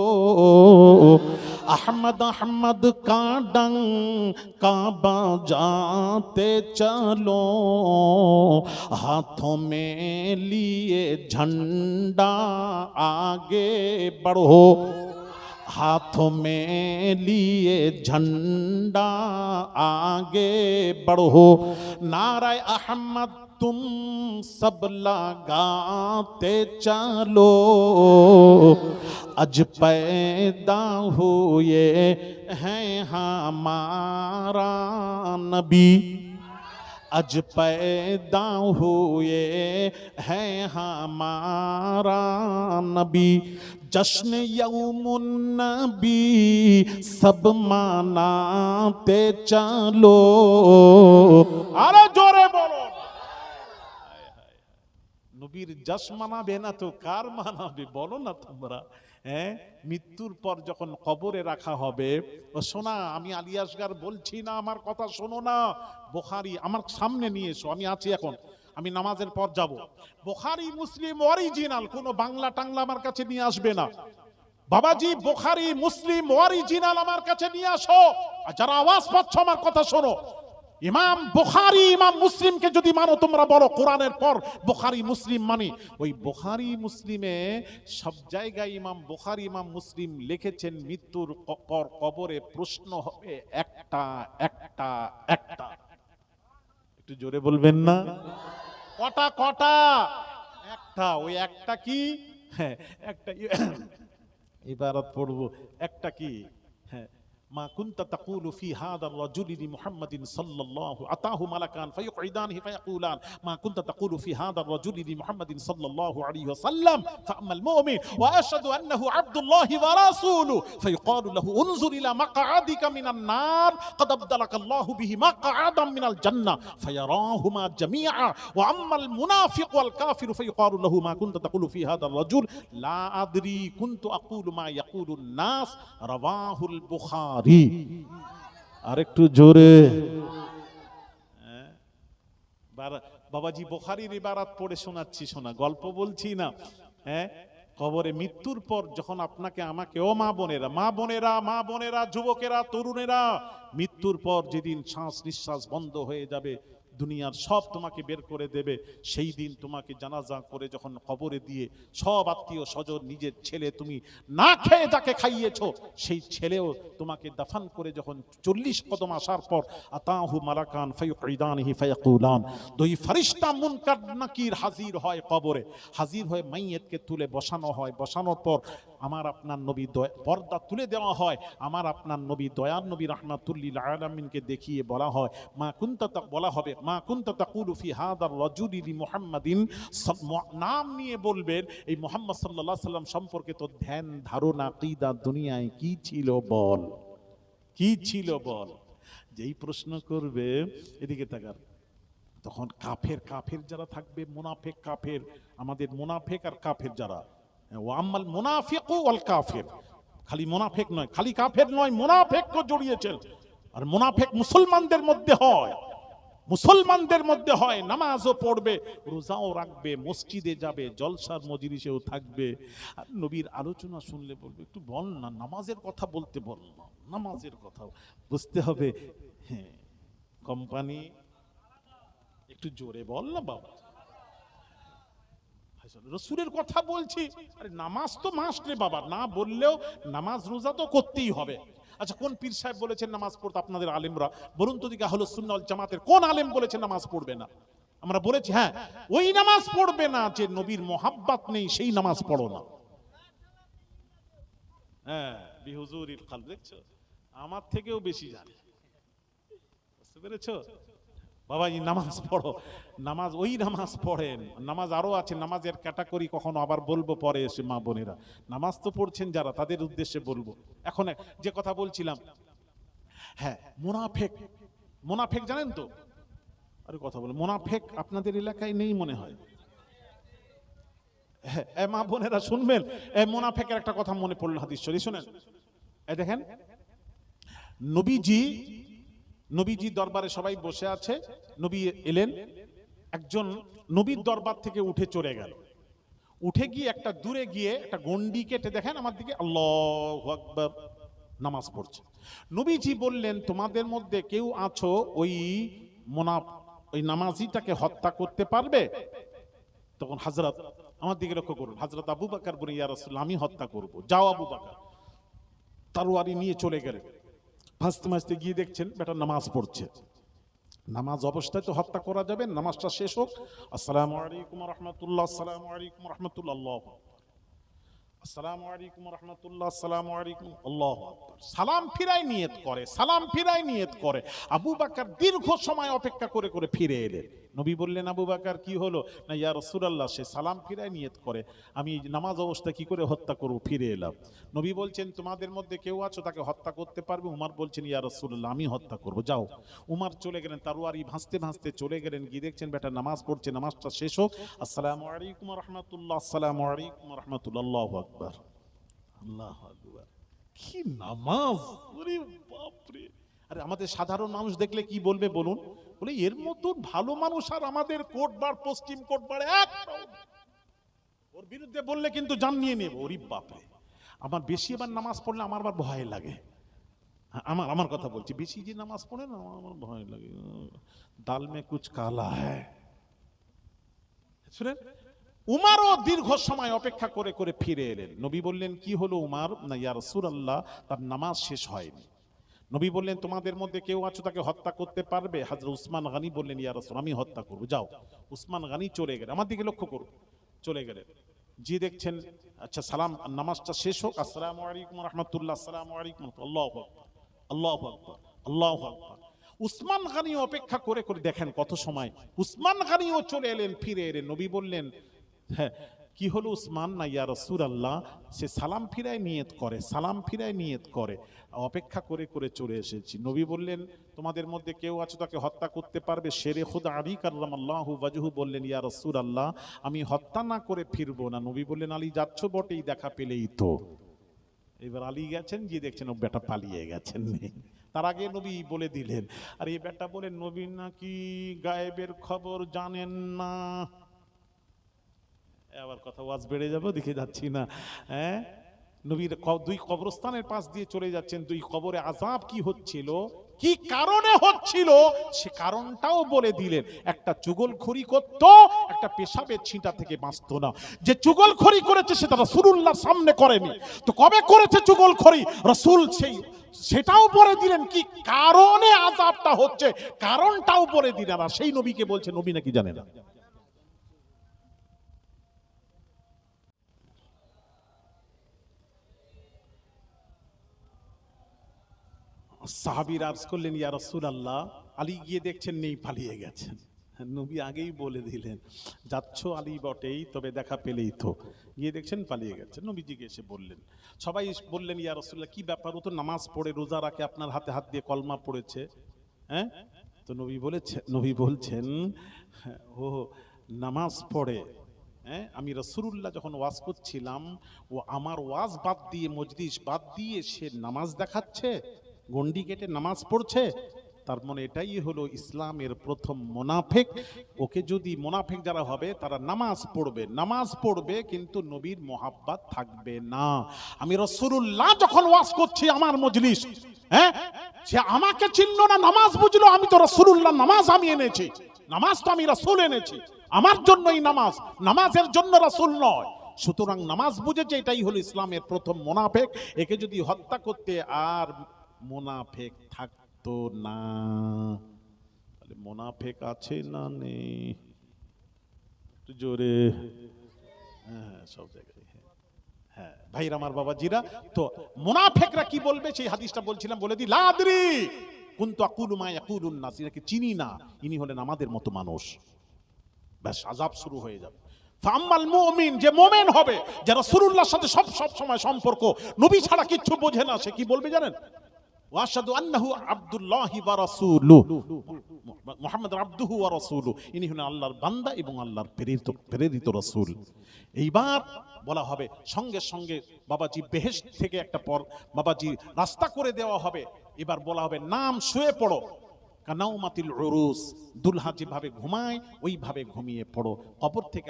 अहमद अहमद का डंका बजाते चलो, हाथों में लिए झंडा आगे बढ़ो, हाथों में लिए झंडा आगे बढ़ो, नारे अहमद तुम सब लगाते चलो, अज पैदा हुए हैं हमारा नबी, अज पैदा हुए हैं हमारा नबी, जश्न यौमुन नबी सब मनाते चलो। अरे जोरे बोलो, নবীর যশ মানাবে না তো কার মানাবে বলো না তোমরা? হ্যাঁ, মৃত্যুর পর যখন কবরে রাখা হবে, ও শোনা, আমি আলী আসগার বলছি না, আমার কথা শোনো না। বুখারী আমার সামনে নিয়ে এসো, আমি আছি এখন, আমি নামাজের পর যাব। বুখারী মুসলিম অরিজিনাল, কোনো বাংলা টাংলা আমার কাছে নিয়ে আসবে না বাবাজি। বুখারী মুসলিম অরিজিনাল আমার কাছে নিয়ে আসো। আর যারা আওয়াজ পাচ্ছ আমার কথা শোনো, ইমাম বুখারী ইমাম মুসলিমকে যদি মানো তোমরা বলো কোরআনের পর বুখারী মুসলিম মানি। ওই বুখারী মুসলিমে সব জায়গায় ইমাম বুখারী ইমাম মুসলিম লিখেছেন মৃত্যুর পর কবরে প্রশ্ন হবে একটা একটা একটা। একটু জোরে বলবেন না? কটা কটা? একটা। ওই একটা কি? হ্যাঁ, একটা ইবারত পড়বো। একটা কি? হ্যাঁ, ما كنت تقول في هذا الرجل لمحمد صلى الله أتاه ملكان فيقعدانه فيقولان ما كنت تقول في هذا الرجل لمحمد صلى الله عليه وسلم فأما المؤمن وأشهد أنه عبد الله ورسوله فيقال له انظر إلى مقعدك من النار قد أبدلك الله به مقعدا من الجنة فيراهما جميعا وأما المنافق والكافر فيقال له ما كنت تقول في هذا الرجل لا أدري كنت أقول ما يقول الناس رواه البخاري। আরেকটু জোরে। বাবাজি বুখারীর ইবারত পড়ে শোনাচ্ছি, শোনা, গল্প বলছি না। হ্যাঁ, কবরে মৃত্যুর পর যখন আপনাকে আমাকে, ও মা বোনেরা, মা বোনেরা, মা বোনেরা, যুবকেরা, তরুণেরা, মৃত্যুর পর যেদিন শ্বাস নিঃশ্বাস বন্ধ হয়ে যাবে, দুনিয়ার সব তোমাকে বের করে দেবে, সেই দিন তোমাকে জানাজা করে যখন কবরে দিয়ে সব আত্মীয় স্বজন, নিজের ছেলে, তুমি না খেয়ে যাকে খাইয়েছো সেই ছেলেও তোমাকে দাফন করে যখন 40 কদম আসার পর আতাহু মালাকান ফায়ুকিদানিহি ফায়াকুলান, দুই ফেরেশতা মুনকার নাকির হাজির হয় কবরে। হাজির হয়ে মাইয়িতকে তুলে বসানো হয়। বসানোর পর আমার আপনার নবী পর্দা তুলে দেওয়া হয়। আমার আপনার নবী দয়ার নবী রাহমাতুল্লিল আলামিনকে দেখিয়ে বলা হয়, মা কুনতা, বলা হবে মা কুনতা তাকুলু ফি হাদার রাজুলি লিমুহাম্মাদিন, নাম নিয়ে বলবেন এই মুহাম্মদ সাল্লাল্লাহু আলাইহি সাল্লাম সম্পর্কে তো ধ্যান ধারণা আকীদা দুনিয়ায় কি ছিল বল, কি ছিল বল। যেই প্রশ্ন করবে, এদিকে তাকান, তখন কাফের কাফের যারা থাকবে, মুনাফিক কাফের, আমাদের মুনাফিক আর কাফের যারা, ওয়াম্মাল মুনাফিকু ওয়াল কাফির, খালি মুনাফিক নয়, খালি কাফের নয়, মুনাফিকও জড়িয়েছেন। আর মুনাফিক মুসলমানদের মধ্যে হয়, মুসলমানদের মধ্যে হয়, নামাজও পড়বে, রোজাও রাখবে, মসজিদে যাবে, জলসার মজলিসেও থাকবে। আর নবীর আলোচনা শুনলে বলবে, একটু বল না, নামাজের কথা বলতে বল না, নামাজের কথা বুঝতে হবে। হ্যাঁ, কোম্পানি একটু জোরে বল না বাবা, রসুলের কথা বলছি। আরে নামাজ তো মাস্ট রে বাবা, না বললেও নামাজ রোজা তো করতেই হবে। আচ্ছা, কোন পীর সাহেব বলেছেন নামাজ পড়তে? আপনাদের আলেমরা বলুন তো দিকে, আহলুস সুন্নাহ ওয়াল জামাতের কোন আলেম বলেছেন নামাজ পড়বে না? আমরা বলেছি হ্যাঁ, ওই নামাজ পড়বে না যে নবীর মোহাব্বত নেই, সেই নামাজ পড়ো না। হ্যাঁ, বিহুজুরিল কলব, দেখছো আমার থেকেও বেশি জানে, বুঝতে পেরেছো বাবা? এই নামাজ পড়ো, নামাজ ওই নামাজ পড়েন। নামাজ আরো আছে, নামাজের ক্যাটাগরি কখনো আবার বলবো পরে এসে। মা বোনেরা, নামাজ তো পড়ছেন যারা, তাদের উদ্দেশ্যে বলবো। এখন যে কথা বলছিলাম, হ্যাঁ, মুনাফিক, মুনাফিক জানেন তো? আরে কথা বলে, মুনাফিক আপনাদের এলাকায় নেই মনে হয়। হ্যাঁ, মা বোনেরা শুনবেন, মুনাফিকের একটা কথা মনে পড়লো, হাদিস শরীফ শুনেন। এই দেখেন, নবীজি দরবারে সবাই বসে আছে, নবী এলেন, একজন নবীর দরবার থেকে উঠে চলে গেল। উঠে গিয়ে একটা দূরে গিয়ে একটা গন্ডি কেটে, দেখেন আমার দিকে, আল্লাহু আকবার, নামাজ পড়ছে। নবীজি বললেন, তোমাদের মধ্যে কেউ আছো ওই নামাজিটাকে হত্যা করতে পারবে? তখন হযরত, আমার দিকে লক্ষ্য করুন, হযরত আবু বকর বলে, ইয়া রাসূলুল্লাহ, আমি হত্যা করব। যাও আবু বকর। তরবারি নিয়ে চলে গেলেন। ভাসতে ভাসতে গিয়ে দেখছেন বেটা নামাজ পড়ছে। নামাজ অবস্থায় তো হত্যা করা যাবে, নামাজটা শেষ হোক। আসসালামু আলাইকুম ওয়া রাহমাতুল্লাহ, আসসালামু আলাইকুম ওয়া রাহমাতুল্লাহ, আসসালামু আলাইকুম রহমতুল্লাহ, আসসালামু আলাইকুম, আল্লাহু আকবার। সালাম ফিরাই নিয়ত করে, সালাম ফিরাই নিয়ত করে। আবু বকর দীর্ঘ সময় অপেক্ষা করে করে ফিরে এলেন। নবী বললেন, আবু বকর কি হলো? না ইয়া রাসূলুল্লাহ, সে সালাম ফিরাই নিয়ত করে, আমি নামাজ অবস্থা কি করে হত্যা করব, ফিরে এলাম। নবী বলছেন, তোমাদের মধ্যে কেউ আছো তাকে হত্যা করতে পারবে? উমর বলছেন, ইয়া রাসূলুল্লাহ, আমি হত্যা করব, যাও। উমর চলে গেলেন, তরবারি ভাঁজতে ভাঁজতে চলে গেলেন, গিয়ে দেখছেন বেটা নামাজ পড়ছে, নামাজটা শেষ হোক, আসসালামু আলাইকুম রহমতুল্লাহ, আসসালামু আলাইকুম রহমতুল্লাহ, আল্লাহু আকবার, আল্লাহু আকবার। কি নামাজ! ওরে বাপরে! আরে আমাদের সাধারণ মানুষ দেখলে কি বলবে বলুন? বলে এর মতন ভালো মানুষ আর আমাদের কোটবার, পশ্চিম কোটবার একটাও নেই। ওর বিরুদ্ধে বললে কিন্তু জান নিয়ে নেব। ওরে বাপরে! আমার বেশি এবার নামাজ পড়লে আমার আবার ভয় লাগে। আমার আমার কথা বলছি, বেশি যে নামাজ পড়ে না আমার ভয় লাগে। দাল মে কুছ কালা হ্যায়। শুনেন, উমারও দীর্ঘ সময় অপেক্ষা করে করে ফিরে এলেন। নবী বললেন, কি হলো উমার? না ইয়া রাসূলুল্লাহ, তার নামাজ শেষ হয়নি। নবী বললেন, তোমাদের মধ্যে কেউ আছো তাকে হত্যা করতে পারবে? হযরত উসমান গনি বললেন, ইয়া রাসূল, আমি হত্যা করব, যাও। উসমান গনি চলে গেলেন, আমার দিকে লক্ষ্য করুন, চলে গেলেন। জি দেখছেন, আচ্ছা সালাম, নামাজটা শেষ হোক, আসসালামু আলাইকুম রাহমাতুল্লাহ, আসসালামু আলাইকুম, আল্লাহু আকবার, আল্লাহু আকবার, আল্লাহু আকবার। উসমান গনি অপেক্ষা করে করে দেখেন কত সময়, উসমান গনিও চলে এলেন, ফিরে এলেন। নবী বললেন, হ্যাঁ, কি হলো উসমান? না ইয়া রাসূলুল্লাহ, সে সালাম ফিরায় নিয়ত করে, সালাম ফিরায় নিয়ত করে, অপেক্ষা করে করে চলে এসেছি। নবী বললেন, তোমাদের মধ্যে কেউ আছে তাকে হত্যা করতে পারবে? শেরে খুদ আলী কাররামাল্লাহু ওয়াজহু বললেন, ইয়া রাসূলুল্লাহ, আমি হত্যা না করে ফিরবো না। নবী বললেন, আলী যাচ্ছ বটেই, দেখা পেলেই তো। এবার আলী গেছেন, গিয়ে দেখছেন ও বেটা পালিয়ে গেছেন। তার আগে নবী বলে দিলেন, আর এই বেটা বলেন, নবী নাকি গায়েবের খবর জানেন না। আবার কথা ওয়াজ বেড়ে যাবে, দেখে যাচ্ছি না। হ্যাঁ, নবীর দুই কবরস্থানের পাশ দিয়ে চলে যাচ্ছেন, দুই কবরে আযাব কি হচ্ছিল, কি কারণে হচ্ছিল, সে কারণটাও বলে দিলেন। একটা চুগলখড়ি করত, একটা পেশাবের ছিটা থেকে বাঁচত না। যে চুগলখড়ি করেছে সেটা রাসূলুল্লাহর সামনে করেনি, তো কবে করেছে চুগলখড়ি? রাসূল সেটাও বলে দিলেন, কি কারণে আযাবটা হচ্ছে, কারণটাও বলে দিলেন। আর সেই নবীকে বলছে নবী নাকি জানে না। সাহাবীরা আরজ করলেন, ইয়া রাসূলুল্লাহ, আলী গিয়ে দেখছেন নেই, পালিয়ে গেছেন। নবী আগেই বলে দিলেন, যাচ্ছ আলী বটেই, তবে দেখা পেলেই তো। গিয়ে দেখছেন পালিয়ে গেছেন। নবীজিকে এসে বললেন, সবাই বললেন, ইয়া রাসূলুল্লাহ, কি ব্যাপার? ও তো নামাজ পড়ে, রোজা রাখে, আপনার হাতে হাত দিয়ে কলমা পড়েছে। হ্যাঁ, তো নবী বলছেন, ও নামাজ পড়ে। হ্যাঁ, আমি রাসূলুল্লাহ যখন ওয়াজ করছিলাম, ও আমার ওয়াজ বাদ দিয়ে, মজলিস বাদ দিয়ে সে নামাজ দেখাচ্ছে, গন্ডি কেটে নামাজ পড়ছে। তার মানে এটাই হলো ইসলামের প্রথম মুনাফিক। ওকে যদি মুনাফিক যারা হবে তারা নামাজ পড়বে কিন্তু নবীর মোহাব্বত থাকবে না। আমি রাসূলুল্লাহ যখন ওয়াজ করছি আমার মজলিস, হ্যাঁ, সে আমাকে চিনলো না, নামাজ বুঝলো, আমি তো রাসূলুল্লাহ নামাজ আমি এনেছি, নামাজ তো আমি রাসূল এনেছি, আমার জন্যই নামাজ, নামাজের জন্য রাসূল নয়। সুতরাং নামাজ বুঝেছে, এটাই হলো ইসলামের প্রথম মুনাফিক। একে যদি হত্যা করতে আর মুনাফিক থাকতো না, তাহলে মুনাফিক আছে না নেই? একটু জোরে। হ্যাঁ, সব জায়গায়। হ্যাঁ ভাইরা, আমার বাবাজিরা, তো মুনাফিকরা কি বলবে সেই হাদিসটা বলছিলাম, বলে দি, লা আদরি কুনতু আকুলু মা ইয়াকুলুন নাস, এনাকে চিনি না, ইনি হলেন আমাদের মতো মানুষ। ব্যাস, আযাব শুরু হয়ে যাবে। ফাম্মাল মুমিন, যে মুমিন হবে, যে রাসূলুল্লাহর সাথে সব সময় সম্পর্ক, নবী ছাড়া কিচ্ছু বোঝে না, সে কি বলবে জানেন? ওয়াশহাদু আন্নাহু আব্দুল্লাহি ওয়া রাসূলুহু, মুহাম্মদ আব্দুহু ওয়া রাসূলুহু, ইনি হলেন আল্লাহর বান্দা এবং আল্লাহর প্রেরিত রাসূল। এইবার বলা হবে, সঙ্গে সঙ্গে বাবাজি বেহেশত থেকে একটা পর বাবাজি রাস্তা করে দেওয়া হবে। এবার বলা হবে, নাম, শুয়ে পড়ো, কানাউমাতিল উরুস, দুলহা যেভাবে ঘুমায় ওইভাবে ঘুমিয়ে পড়ো। কবর থেকে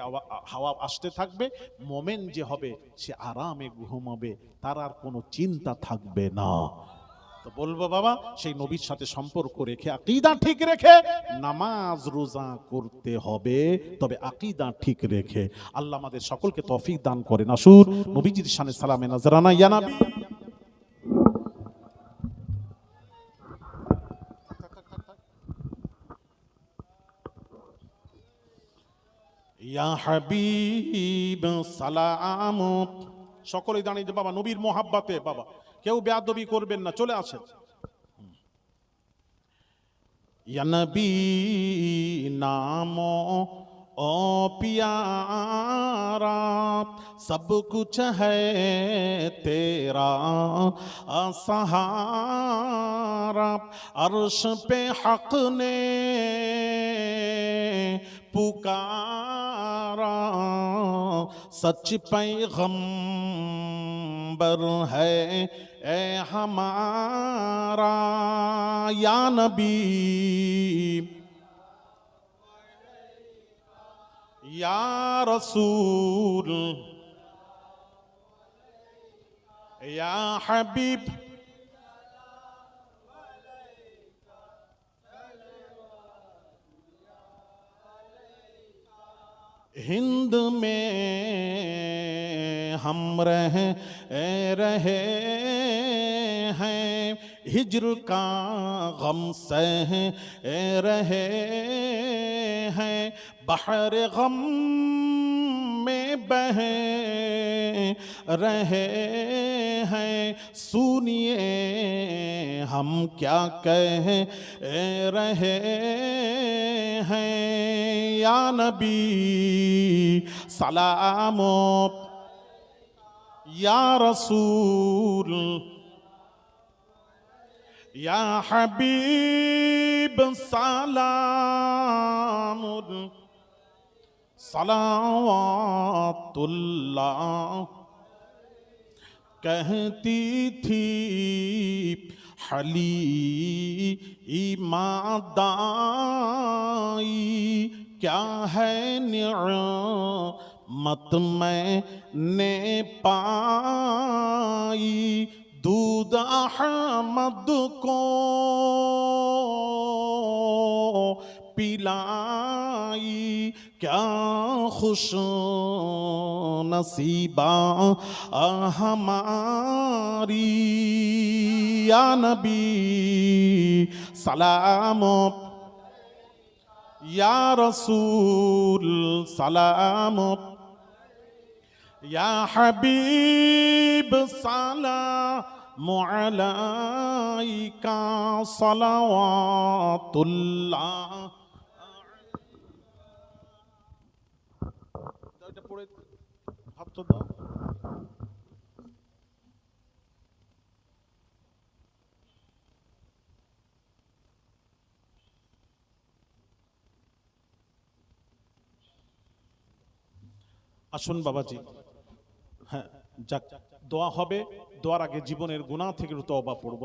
হাওয়া আসতে থাকবে, মোমেন যে হবে সে আরামে ঘুমাবে, তার আর কোনো চিন্তা থাকবে না। তো বলবো বাবা, সেই নবীর সাথে সম্পর্ক রেখে, আকীদা ঠিক রেখে নামাজ রোজা করতে হবে, তবে আকীদা ঠিক রেখে। আল্লাহ আমাদের সকলকে তৌফিক দান করেন। আসুন নবীজির শানে সালামে নাজরানা, ইয়া নবী। ইয়া হাবিব সালাম সকলেই দাঁড়িয়ে যে বাবা নবীর মোহাব্বতে বাবা কেউ বেয়াদবি করবেন না, চলে আসেন। या नबी नामो ओ प्यारा, सब कुछ है तेरा सहारा। अर्श पे हक ने पुकारा, सच पैगंबर है ए हमारा। या नबी या रसूल या हबीब, हिंद में हम रहे हैं, हिज्र का गम सह रहे हैं, बहर गम में बह रहे हैं। सुनिए हम क्या कह रहे हैं। या नबी सलामो, या रसूल या हबीब सलाम, सलावतुल्लाह कहती थी हलीमा दाई। क्या है निअमत मैंने पाई, दूध अहमद को पिलाई। क्या खुश नसीबा हमारी। या नबी सलाम, या रसूल सलाम, या हबीब सलाम अलैका सलावातुल्लाह। এটা পড়ে হাত তো দাও। আসুন বাবাজি, হ্যাঁ যাক দোয়া হবে, দোয়ার আগে জীবনের গুনাহ থেকে তওবা পড়ব।